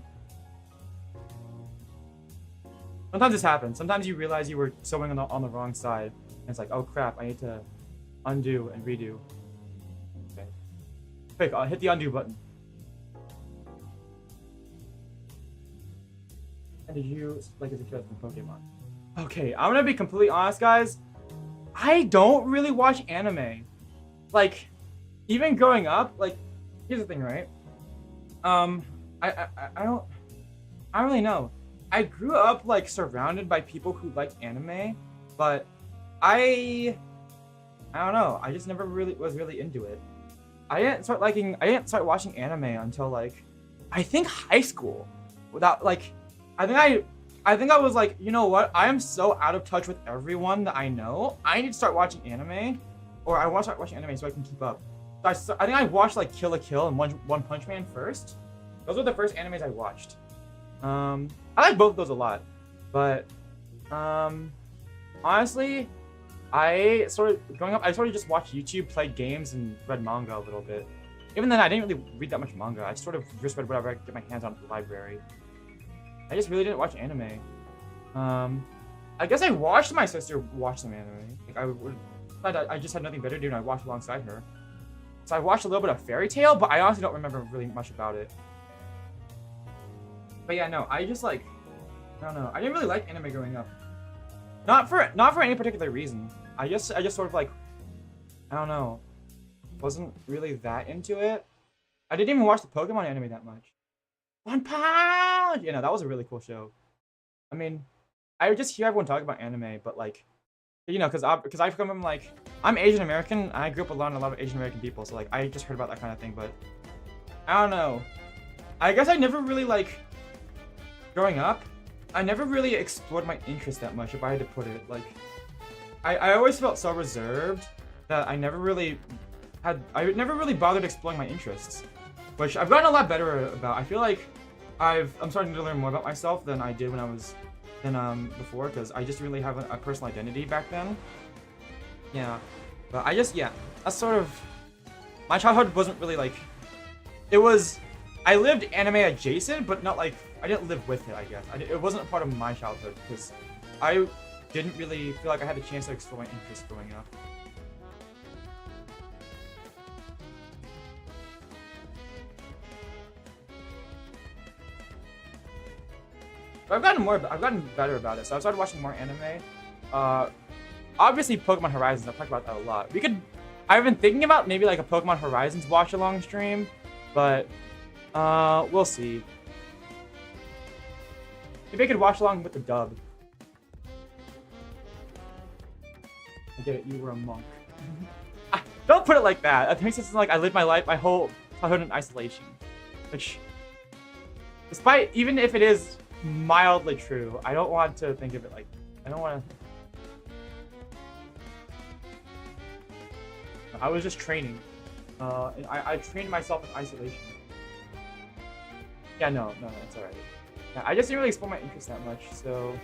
Sometimes this happens. Sometimes you realize you were sewing on the wrong side, and it's like, oh crap, I need to undo and redo. Okay. Quick, I'll hit the undo button. And did you like as a kid from Pokemon? Okay, I'm gonna be completely honest, guys. I don't really watch anime. Like, even growing up, like, here's the thing, right? I don't really know. I grew up like surrounded by people who liked anime, but I don't know. I just never really was really into it. I didn't start watching anime until like I think high school. Without like I think I was like, you know what? I am so out of touch with everyone that I know. I need to start watching anime, or I want to start watching anime so I can keep up. So I think I watched like Kill la Kill and One Punch Man first. Those were the first animes I watched. I like both of those a lot, but honestly, I sort of just watched YouTube, played games, and read manga a little bit. Even then, I didn't really read that much manga. I sort of just read whatever I could get my hands on at the library. I just really didn't watch anime. I guess I watched my sister watch some anime. Like I just had nothing better to do, and I watched alongside her. So I watched a little bit of Fairy Tail, but I honestly don't remember really much about it. But yeah, no, I just like, I don't know. I didn't really like anime growing up. Not for any particular reason. I just sort of like, I don't know, wasn't really that into it. I didn't even watch the Pokemon anime that much. One Punch! You know, that was a really cool show. I mean, I would just hear everyone talk about anime, but like, you know, because I come from like, I'm Asian American, and I grew up around a lot of Asian American people, so like, I just heard about that kind of thing, but I don't know. I guess I never really like, growing up, I never really explored my interest that much, if I had to put it. Like, I always felt so reserved that I never really bothered exploring my interests, which I've gotten a lot better about. I feel like I'm starting to learn more about myself than I did when I was before, because I just didn't really have a personal identity back then. Yeah, but yeah, that's sort of my childhood wasn't really like it was. I lived anime adjacent, but not like I didn't live with it. I guess it wasn't a part of my childhood because I didn't really feel like I had the chance to explore my interests growing up. But I've gotten better about it. So I've started watching more anime. Obviously Pokemon Horizons. I've talked about that a lot. I've been thinking about maybe like a Pokemon Horizons watch along stream, but we'll see. Maybe I could watch along with the dub. I get it. You were a monk. Don't put it like that. I think it's like I lived my whole childhood in isolation, which, despite even if it is mildly true, I don't want to think of it like I don't want to. I was just training. And I trained myself in isolation. Yeah, no, it's alright. Yeah, I just didn't really explore my interest that much, so.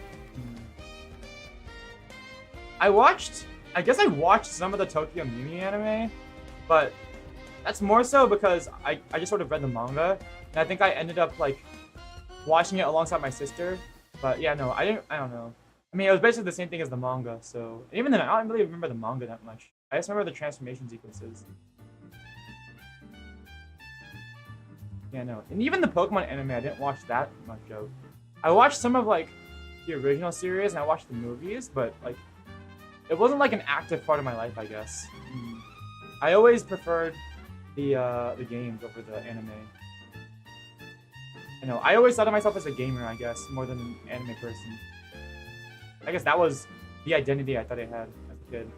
I guess I watched some of the Tokyo Mimi anime, but that's more so because I just sort of read the manga, and I think I ended up like watching it alongside my sister. But yeah, no, I don't know. I mean, it was basically the same thing as the manga, so even then, I don't really remember the manga that much. I just remember the transformation sequences. Yeah, no. And even the Pokemon anime, I didn't watch that much of. I watched some of, like, the original series, and I watched the movies, but, like, it wasn't, like, an active part of my life, I guess. I always preferred the games over the anime. I know, I always thought of myself as a gamer, I guess, more than an anime person. I guess that was the identity I thought I had as a kid.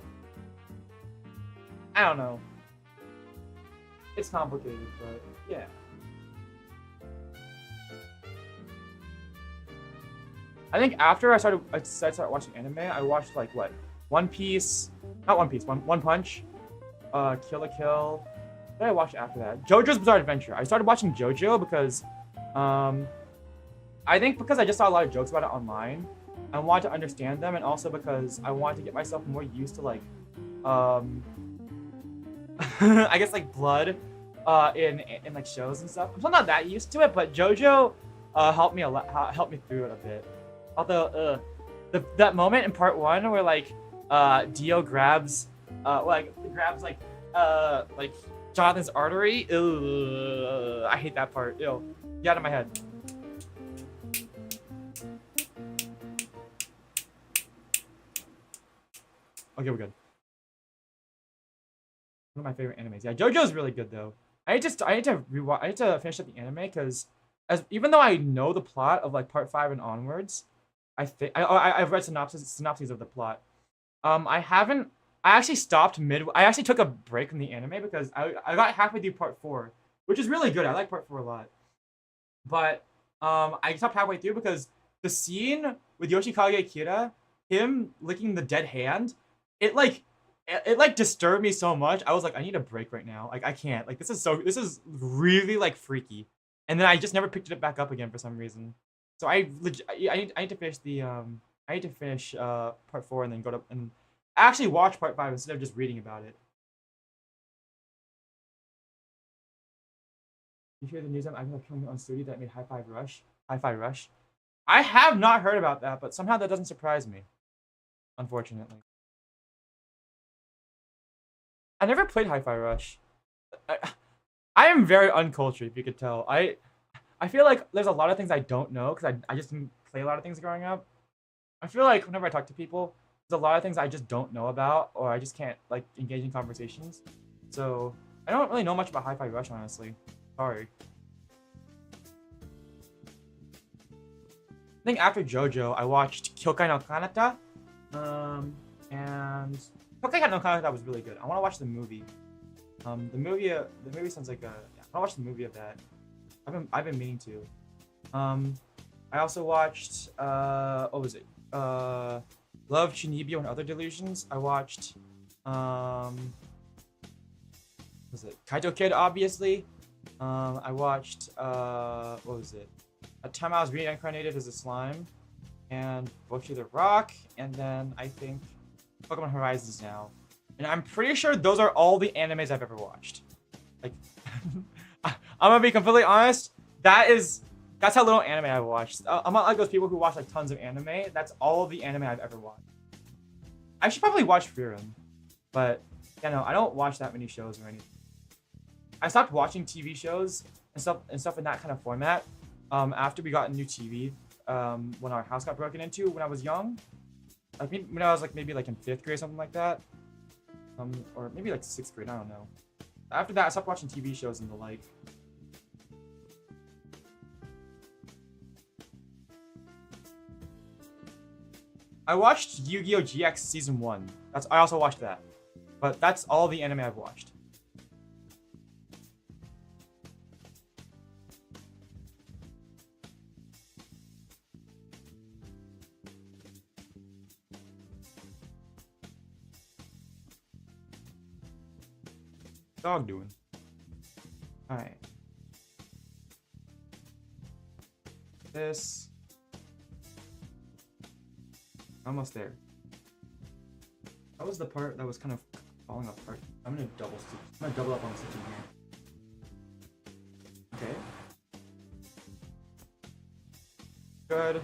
I don't know. It's complicated, but yeah. I think after I started watching anime, I watched like what? One Piece, not One Piece, One Punch, Kill la Kill. What did I watch after that? JoJo's Bizarre Adventure. I started watching JoJo because, I think because I just saw a lot of jokes about it online. I wanted to understand them, and also because I wanted to get myself more used to like, I guess like blood, in like shows and stuff. I'm still not that used to it, but JoJo, helped me a lot, helped me through it a bit. Although, that moment in part 1 where like, Dio grabs Jonathan's artery. Ugh, I hate that part. Ew, get out of my head. Okay, we're good. One of my favorite animes. Yeah, JoJo's really good though. I need to finish up the anime because even though I know the plot of like part 5 and onwards, I've read synopses of the plot. I actually stopped I actually took a break from the anime because I got halfway through part 4, which is really good. I like part 4 a lot. But I stopped halfway through because the scene with Yoshikage Kira, him licking the dead hand, it disturbed me so much. I was like, I need a break right now. Like I can't. Like this is really like freaky. And then I just never picked it back up again for some reason. So I need to finish part 4 and then go to and actually watch part 5 instead of just reading about it. You hear the news I'm coming on studio that made Hi-Fi Rush? Hi-Fi Rush? I have not heard about that, but somehow that doesn't surprise me. Unfortunately. I never played Hi-Fi Rush. I am very uncultured, if you could tell. I feel like there's a lot of things I don't know because I just didn't play a lot of things growing up. I feel like whenever I talk to people, there's a lot of things I just don't know about, or I just can't like engage in conversations. So I don't really know much about Hi-Fi Rush, honestly. Sorry. I think after JoJo, I watched Kyokai no Kanata, and Kyokai no Kanata was really good. I want to watch the movie. The movie sounds like a. Yeah, I want to watch the movie of that. I've been meaning to. I also watched what was it? Love, Shinibyo, and Other Delusions. I watched what was it? Kaito Kid, obviously. I watched what was it? At the time I was reincarnated as a slime, and Bushy the Rock, and then I think Pokemon Horizons now. And I'm pretty sure those are all the animes I've ever watched. Like, I'm gonna be completely honest. That's how little anime I've watched. I'm not like those people who watch like tons of anime. That's all of the anime I've ever watched. I should probably watch Frieren, but you know I don't watch that many shows or anything. I stopped watching TV shows and stuff in that kind of format after we got a new TV when our house got broken into when I was young. I mean when I was like maybe like in 5th grade or something like that, or maybe like 6th grade. I don't know. After that, I stopped watching TV shows and the like. I watched Yu-Gi-Oh! GX Season 1. I also watched that. But that's all the anime I've watched. Dog doing? Alright. This. Almost there. That was the part that was kind of falling apart. I'm gonna double up on the stitching here. Okay. Good.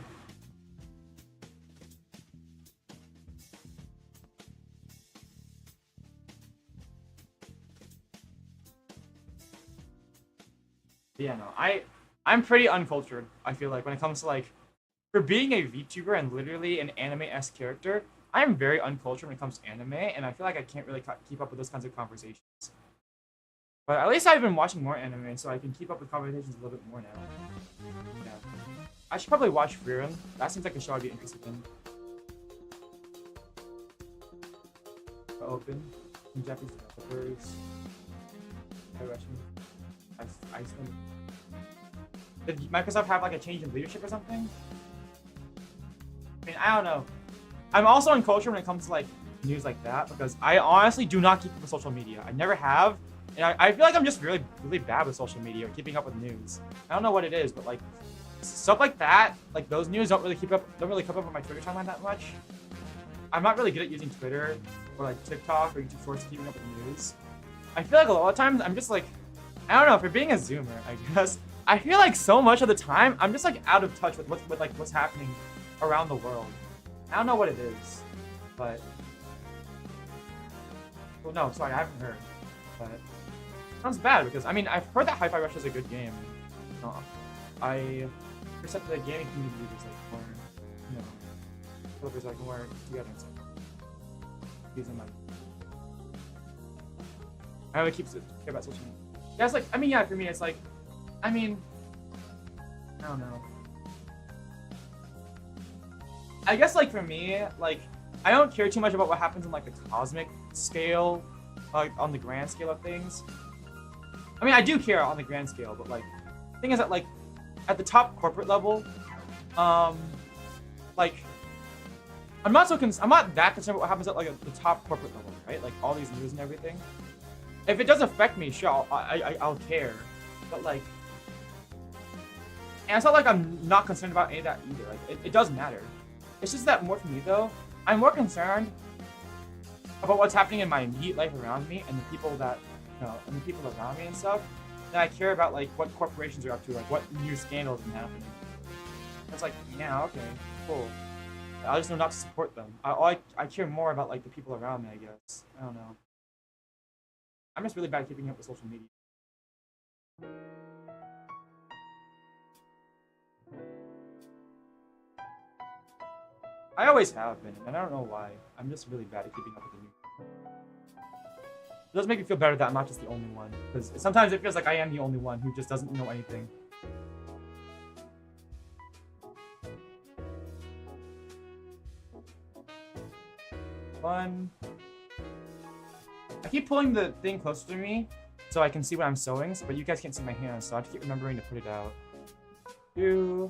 Yeah, no, I'm pretty uncultured, I feel like, when it comes to like for being a VTuber and literally an anime-esque character, I am very uncultured when it comes to anime, and I feel like I can't really keep up with those kinds of conversations. But at least I've been watching more anime, so I can keep up with conversations a little bit more now. Yeah. I should probably watch Frieren. That seems like a show I'd be interested in. Open. Some Japanese developers. Iceland. Did Microsoft have like a change in leadership or something? I mean, I don't know. I'm also uncultured when it comes to like news like that because I honestly do not keep up with social media. I never have, and I feel like I'm just really bad with social media, keeping up with news. I don't know what it is, but like stuff like that, like those news don't really keep up with my Twitter timeline that much. I'm not really good at using Twitter or like TikTok or YouTube Shorts keeping up with the news. I feel like a lot of times I'm just like, I don't know, for being a Zoomer, I guess. I feel like so much of the time I'm just like out of touch with what's happening around the world. I don't know what it is, but well, no, sorry, I haven't heard. But it sounds bad because I mean I've heard that Hi-Fi Rush is a good game. I accept the gaming community is like more, you know, developers like more together and stuff. Using like, I really care about social media. Yeah, it's like I mean yeah, for me it's like, I mean, I don't know. I guess like for me, like I don't care too much about what happens on like the cosmic scale, like on the grand scale of things. I mean, I do care on the grand scale, but like the thing is that like at the top corporate level, like I'm not that concerned about what happens at like the top corporate level, right? Like all these news and everything. If it does affect me, sure, I'll care, but like. And it's not like I'm not concerned about any of that either. Like it does matter. It's just that more for me though, I'm more concerned about what's happening in my immediate life around me and the people that, you know, and the people around me and stuff. Than I care about like what corporations are up to, like what new scandals are happening. It's like, yeah, okay, cool. I just know not to support them. I care more about like the people around me, I guess. I don't know. I'm just really bad at keeping up with social media. I always have been, and I don't know why. I'm just really bad at keeping up with the news. It does make me feel better that I'm not just the only one, because sometimes it feels like I am the only one who just doesn't know anything. Fun. I keep pulling the thing closer to me so I can see what I'm sewing, but you guys can't see my hands, so I have to keep remembering to put it out. Two.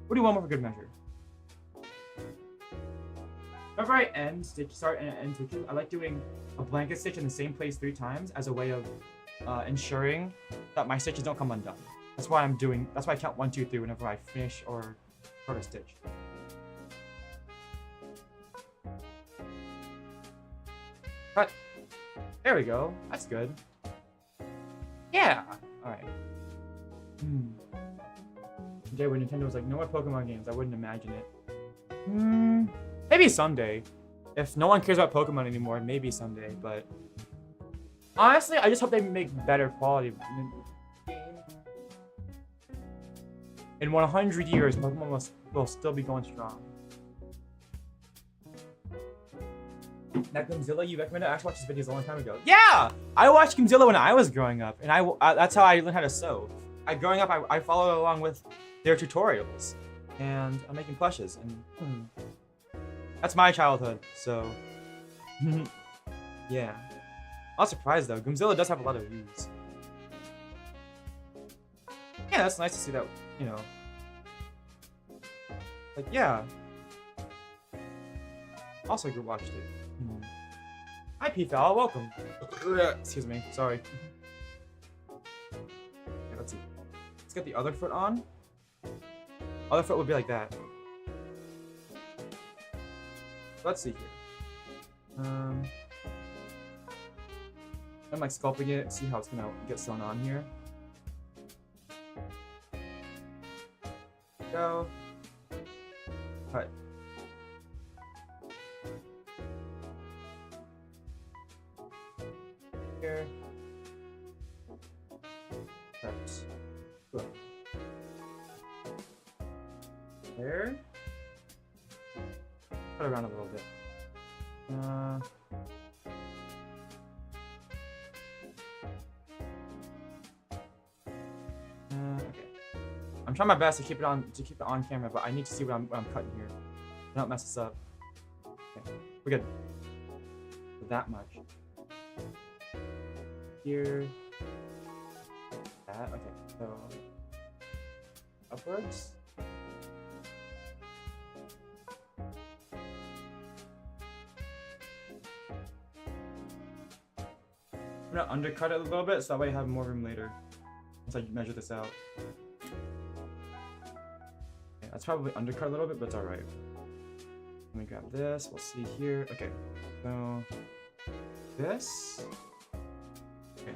What do you want for good measure? whenever I start and end stitches, I like doing a blanket stitch in the same place 3 times as a way of ensuring that my stitches don't come undone. That's why I count 1, 2, 3 whenever I finish or start a stitch. But there we go. That's good. Yeah. All right. Today when Nintendo was like, no more Pokemon games, I wouldn't imagine it. Maybe someday. If no one cares about Pokemon anymore, maybe someday. But honestly, I just hope they make better quality game. In 100 years, Pokemon will still be going strong. That Godzilla you recommended, I actually watched this video a long time ago. Yeah! I watched Godzilla when I was growing up, and that's how I learned how to sew. Growing up, I followed along with their tutorials, and I'm making plushes, and that's my childhood, so yeah. I'm not surprised though, Godzilla does have a lot of views. Yeah, that's nice to see that, you know. Like, yeah. Also, good watched it. Hi, P-Fowl, welcome. Excuse me, sorry. Okay, let's see. Let's get the other foot on. Other foot would be like that. Let's see here. I'm like sculpting it, see how it's gonna get sewn on here. Go. Cut. Here. Cut. Good. There. Put it around a little bit. Okay. I'm trying my best to keep it on camera, but I need to see what I'm cutting here. Don't mess this up. Okay, we're good. That much. Here. That. Okay. So upwards. I'm gonna undercut it a little bit so that way I have more room later once I measure this out. Okay, that's probably undercut a little bit, but it's alright. Let me grab this, we'll see here. Okay, so this. Okay.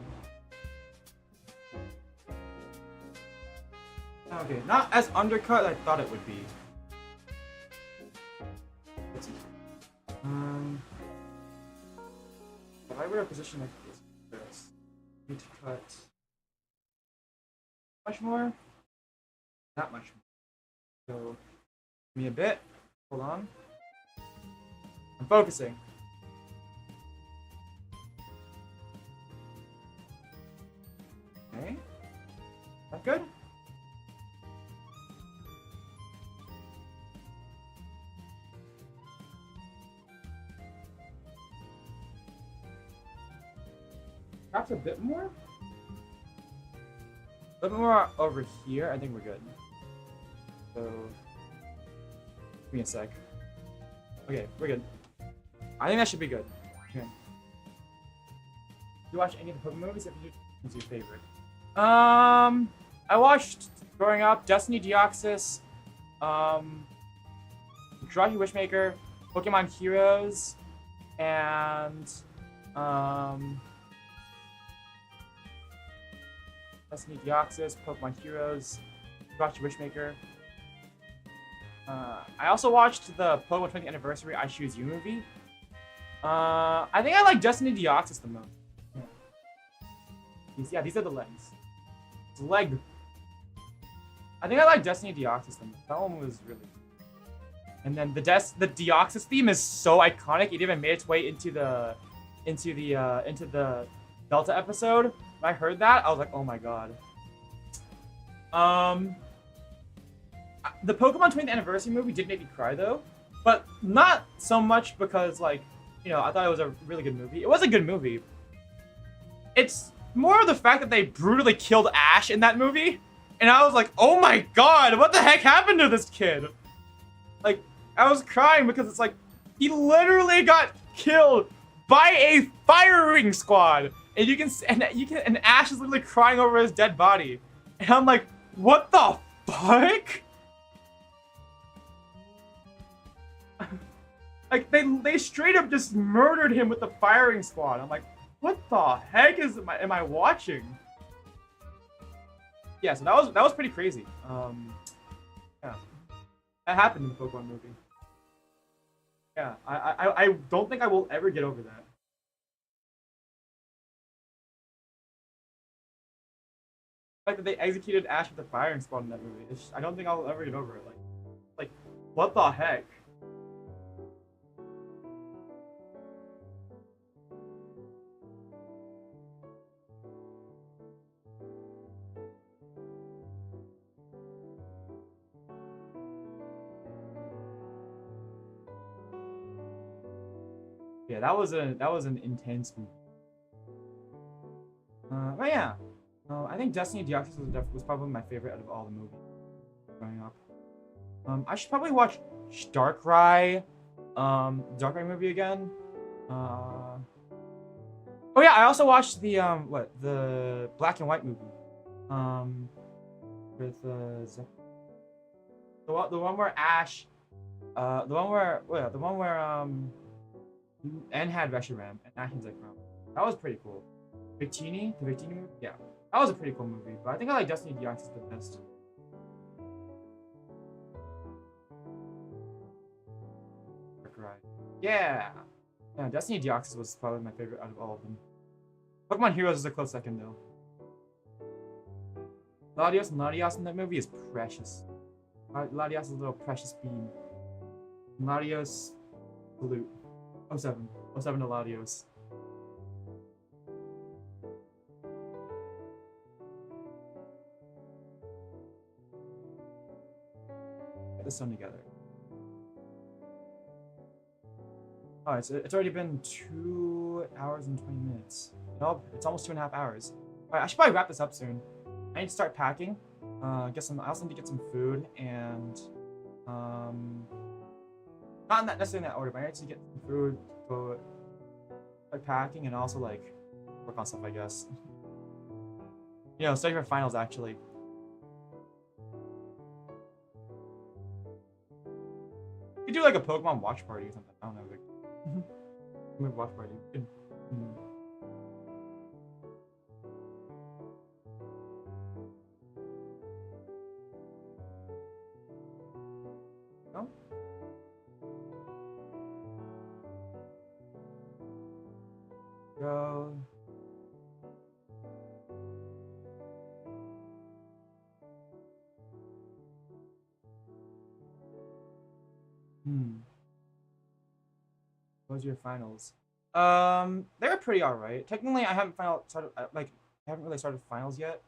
Okay, not as undercut as I thought it would be. Let's see. If I were to position like this. Need to cut much more, not much more. So give me a bit. Hold on. I'm focusing. Okay. That good? Perhaps a bit more? A little more over here. I think we're good. So, give me a sec. Okay, we're good. I think that should be good. Okay. Do you watch any of the Pokemon movies? If you do, what's your favorite? I watched growing up Destiny Deoxys, Jirachi Wishmaker, Pokemon Heroes, and Destiny Deoxys, Pokemon Heroes, Jirachi Wishmaker. I also watched the Pokemon 20th Anniversary I Choose You movie. I think I like Destiny Deoxys the most. Yeah, these are the legs. It's leg. I think I like Destiny Deoxys the most. That one was really good. And then the Deoxys theme is so iconic. It even made its way into the Delta episode. When I heard that, I was like, oh my god. The Pokemon 20th Anniversary movie did make me cry though, but not so much because, like, you know, I thought it was a really good movie. It was a good movie. It's more of the fact that they brutally killed Ash in that movie, and I was like, oh my god, what the heck happened to this kid? Like, I was crying because it's like, He literally got killed by a firing squad, and and Ash is literally crying over his dead body, and I'm like, what the fuck? Like they straight up just murdered him with the firing squad. I'm like, what the heck am I watching? Yeah, so that was pretty crazy. Yeah, that happened in the Pokemon movie. Yeah, I don't think I will ever get over that. The fact that they executed Ash with the firing squad in that movie. I don't think I'll ever get over it. Like, what the heck? Yeah, that was an intense movie. But yeah, I think Destiny Deoxys was probably my favorite out of all the movies growing up. I should probably watch Darkrai movie again. Oh yeah, I also watched the the Black and White movie, with the one where Ash, the one where N had Reshiram and Ash had Zekrom. That was pretty cool. The Victini movie, yeah, that was a pretty cool movie. But I think I like Destiny Deoxys the best. Yeah. Yeah, Destiny Deoxys was probably my favorite out of all of them. Pokemon Heroes is a close second though. Latios and Latios in that movie is precious. Latios is a little precious bean. Latios, salute. 07 to Latios. Get this done together. Oh, it's already been 2 hours and 20 minutes. Nope, it's almost 2.5 hours. Alright, I should probably wrap this up soon. I need to start packing. I also need to get some food and not necessarily in that order, but I need to get some food, go start packing, and also like work on stuff, I guess. You know, study for finals actually. You could do like a Pokemon watch party or something. I don't know. Like, watch party. Good. No? Go. What was your finals? They were pretty alright. Technically, I haven't really started finals yet,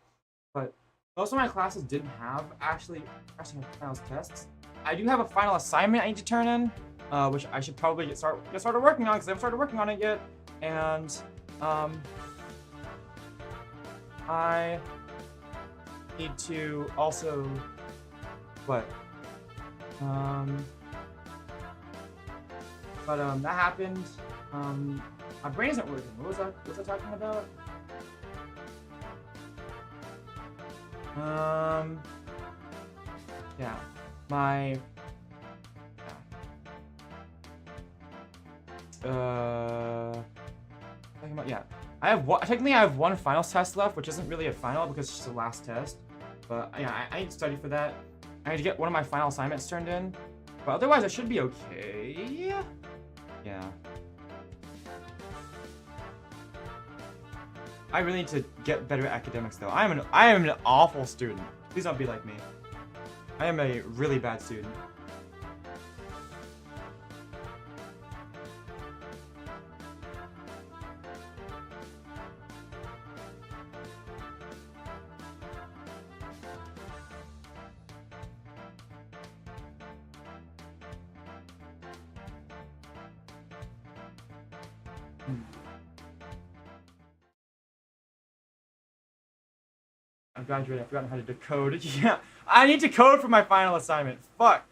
but most of my classes didn't have actually have finals tests. I do have a final assignment I need to turn in, which I should probably get started working on because I haven't started working on it yet, and I need to also that happened. My brain isn't working. What was I talking about? Yeah. Yeah. Technically I have one finals test left, which isn't really a final because it's just the last test. But yeah, I need to study for that. I need to get one of my final assignments turned in. But otherwise I should be okay. Yeah. I really need to get better at academics though. I am an awful student. Please don't be like me. I am a really bad student. I'm graduating. I've forgotten how to decode. Yeah, I need to code for my final assignment. Fuck.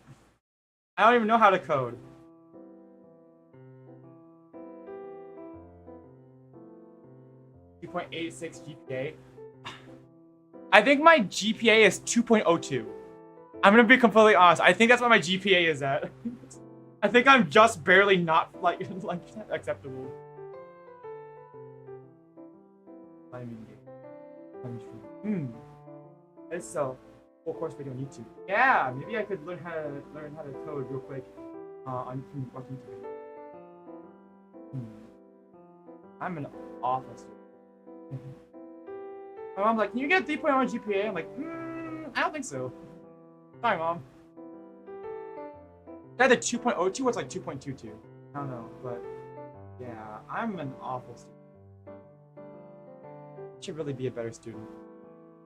I don't even know how to code. 2.86 GPA. I think my GPA is 2.02. I'm gonna be completely honest. I think that's what my GPA is at. I think I'm just barely not like acceptable. It's so full course video on YouTube. Yeah, maybe I could learn how to code real quick on watching YouTube. I'm an awful student. My mom's like, can you get a 3.1 GPA? I'm like, I don't think so. Sorry, Mom. It's either 2.02 or it's like 2.22. I don't know, but yeah, I'm an awful student. I should really be a better student.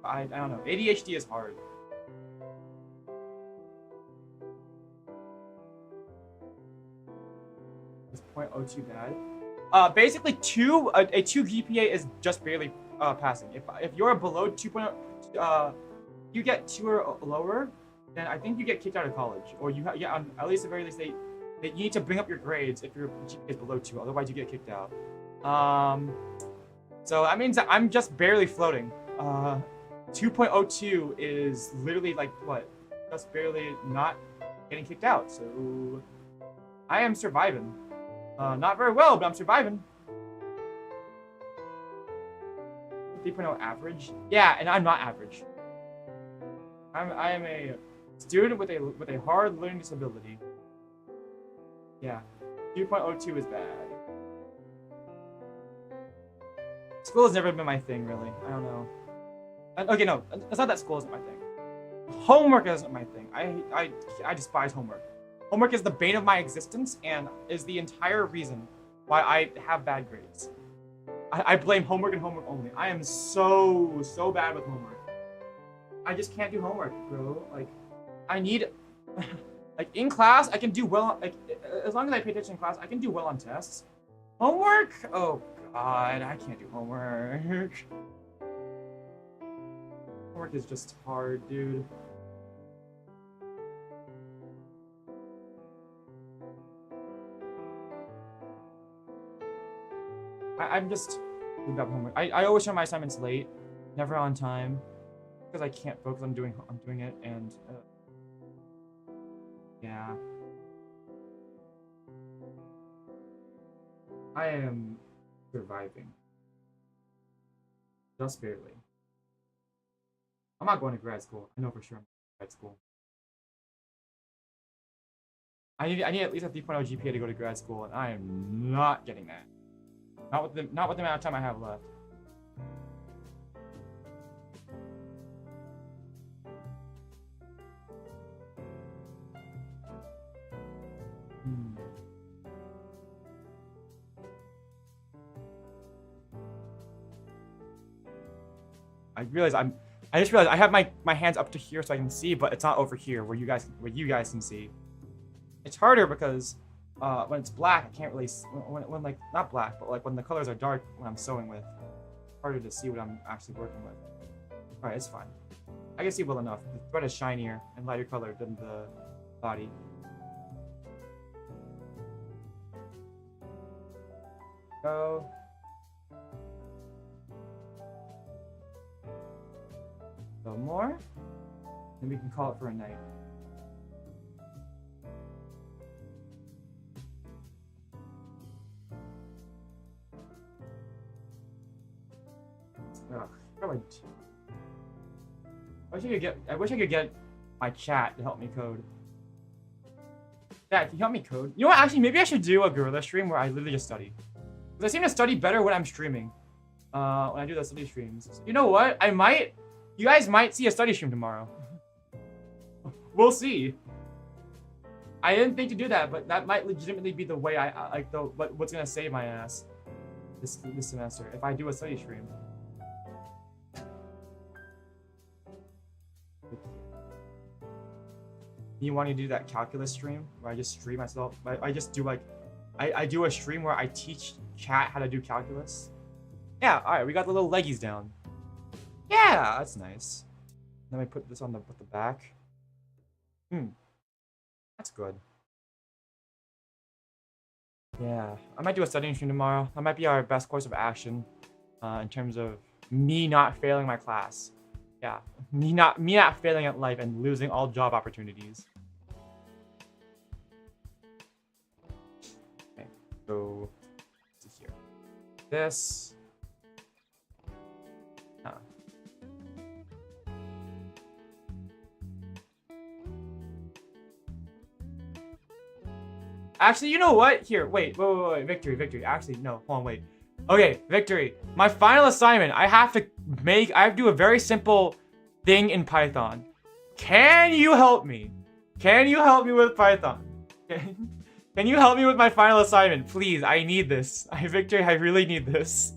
I don't know. ADHD is hard. Is 0.02 bad? Basically, a 2 GPA is just barely passing. If you're below 2.0, you get 2 or lower, then I think you get kicked out of college, or you at least at the very least you need to bring up your grades if your GPA is below 2, otherwise you get kicked out. So that means that I'm just barely floating. 2.02 is literally like what? Just barely not getting kicked out. So I am surviving. Not very well, but I'm surviving. 3.0 average? Yeah, and I'm not average. I am a student with a hard learning disability. Yeah, 2.02 is bad. School has never been my thing, really. I don't know. Okay, no, it's not that school isn't my thing. Homework isn't my thing. I despise homework. Homework is the bane of my existence and is the entire reason why I have bad grades. I blame homework and homework only. I am so bad with homework. I just can't do homework, bro. Like, I need, like in class, I can do well. Like, as long as I pay attention in class, I can do well on tests. Homework? Oh God, I can't do homework. Homework is just hard, dude. I'm just really bad with homework. I always turn my assignments late, never on time, because I can't focus on doing it, and yeah. I am surviving. Just barely. I'm not going to grad school. I know for sure I'm going to grad school. I need at least a 3.0 GPA to go to grad school, and I am not getting that. Not with the amount of time I have left. I just realized I have my hands up to here so I can see, but it's not over here where you guys can see. It's harder because when it's black, I can't really when like not black, but like when the colors are dark when I'm sewing with, it's harder to see what I'm actually working with. All right, it's fine. I can see well enough. The thread is shinier and lighter colored than the body. Go. A little more, and we can call it for a night. Ugh, I wish I could get my chat to help me code. Chat, can you help me code? You know what? Actually, maybe I should do a gorilla stream where I literally just study. Because I seem to study better when I'm streaming. When I do the study streams. So you know what? You guys might see a study stream tomorrow. We'll see. I didn't think to do that, but that might legitimately be the way what's gonna save my ass this semester if I do a study stream. You want to do that calculus stream where I just stream myself? I just do like, I do a stream where I teach chat how to do calculus. Yeah, all right, we got the little leggies down. Yeah, that's nice. Then I put this on the back. That's good. Yeah, I might do a studying stream tomorrow. That might be our best course of action. in terms of me not failing my class. Yeah, me not failing at life and losing all job opportunities. Okay, so here. This. Actually, you know what? Here, wait, Victory. Actually, no, hold on, wait. Okay, Victory. My final assignment, I have to do a very simple thing in Python. Can you help me? Can you help me with Python? Can you help me with my final assignment? Please, I need this. Victory, I really need this.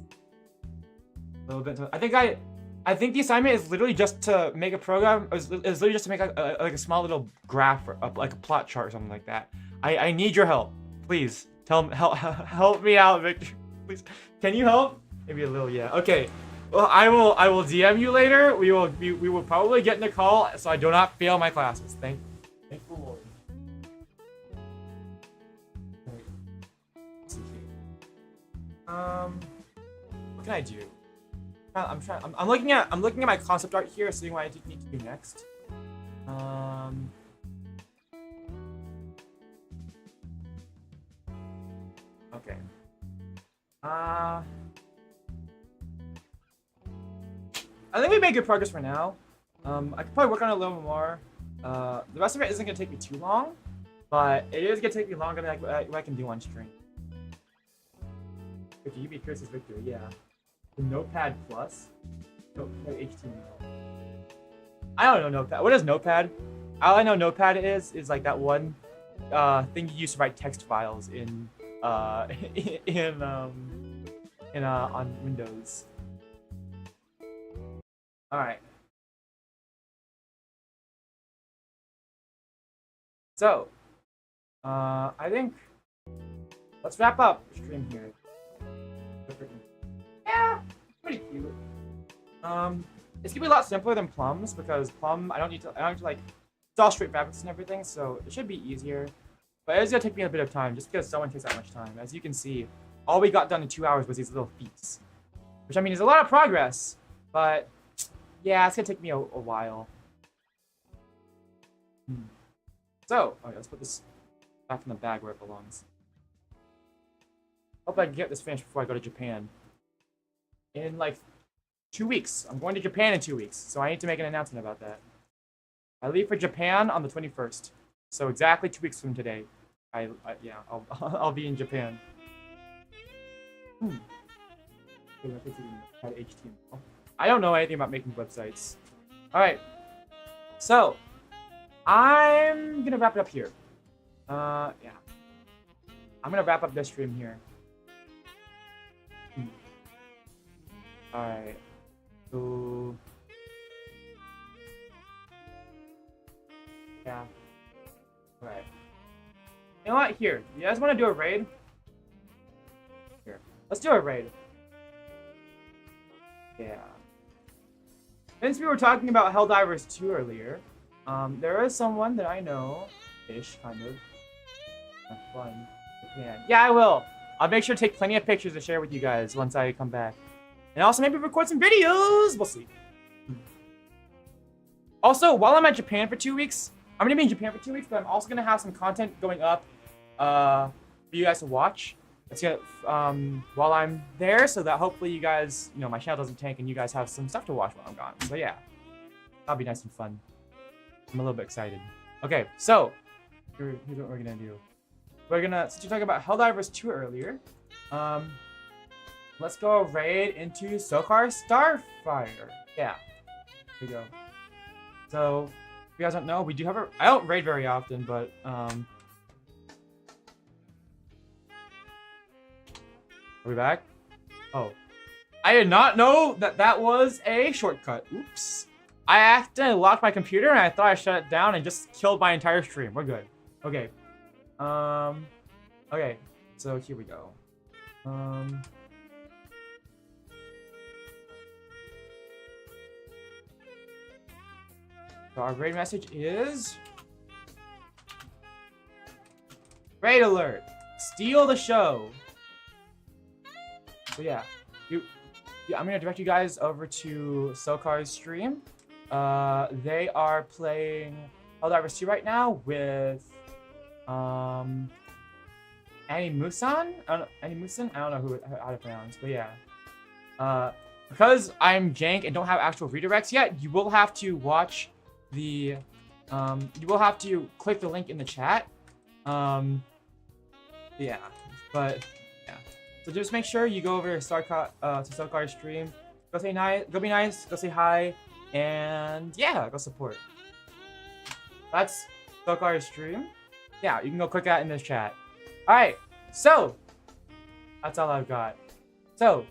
A little bit. I think the assignment is literally just to make a program. Is literally just to make like a small little graph or like a plot chart or something like that. I need your help. Please help me out, Victor. Please. Can you help? Maybe a little, yeah. Okay. Well, I will DM you later. We will probably get in a call so I do not fail my classes. Thank the Lord. What can I do? I'm looking at my concept art here, seeing what I need to do next. Okay. I think we made good progress for now. I could probably work on it a little more. The rest of it isn't gonna take me too long, but it is gonna take me longer than what I can do on stream. If you beat Kurtis' victory, yeah. The Notepad Plus? Notepad HTML. I don't know Notepad. What is Notepad? All I know Notepad is like that one thing you use to write text files in on Windows. All right. So, I think let's wrap up the stream here. Yeah, pretty cute. It's gonna be a lot simpler than Plum's because Plum I don't need to like it's all straight fabrics and everything, so it should be easier. But it's gonna take me a bit of time just because someone takes that much time. As you can see, all we got done in 2 hours was these little feats, which I mean is a lot of progress, but yeah, it's gonna take me a while. So, okay, let's put this back in the bag where it belongs. Hope I can get this finished before I go to Japan. In like 2 weeks. I'm going to Japan in 2 weeks, so I need to make an announcement about that. I leave for Japan on the 21st, so exactly 2 weeks from today. I'll be in Japan. I don't know anything about making websites. All right, so I'm gonna wrap it up here. Yeah, I'm gonna wrap up this stream here. Alright. So yeah. Alright. You know what? Here. You guys wanna do a raid? Here. Let's do a raid. Yeah. Since we were talking about Helldivers 2 earlier, there is someone that I know-ish, kind of. Fun. Yeah, I will. I'll make sure to take plenty of pictures to share with you guys once I come back. And also maybe record some videos. We'll see. Also, while I'm at Japan for 2 weeks, I'm going to be in Japan for 2 weeks, but I'm also going to have some content going up for you guys to watch. It's gonna, while I'm there, so that hopefully you guys, my channel doesn't tank and you guys have some stuff to watch while I'm gone. So yeah, that'll be nice and fun. I'm a little bit excited. Okay, so here's what we're going to do. We're going to, since you're talking about Helldivers 2 earlier, let's go raid into Sokar Starfire. Yeah, here we go. So, if you guys don't know, we do have I don't raid very often, but, are we back? Oh. I did not know that that was a shortcut. Oops. I accidentally locked my computer and I thought I shut it down and just killed my entire stream. We're good. Okay. Okay. So, here we go. So our raid message is raid alert. Steal the show. So yeah, I'm gonna direct you guys over to Sokar's stream. They are playing Helldivers 2 right now with Annie Musan. Annie Musan. I don't know how to pronounce, but yeah. Because I'm jank and don't have actual redirects yet, you will have to watch the. You will have to click the link in the chat. Yeah, but yeah. So just make sure you go over to Sokar's stream. Go say nice. Go be nice. Go say hi. And yeah, go support. That's Sokar's stream. Yeah, you can go click that in this chat. Alright, so that's all I've got. So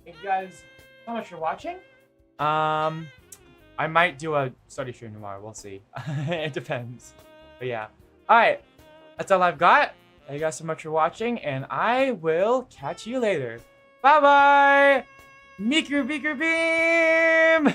thank you guys so much for watching. I might do a study stream tomorrow, we'll see. It depends. But yeah. Alright, that's all I've got. Thank you guys so much for watching, and I will catch you later. Bye bye! Miku Beaker Beam!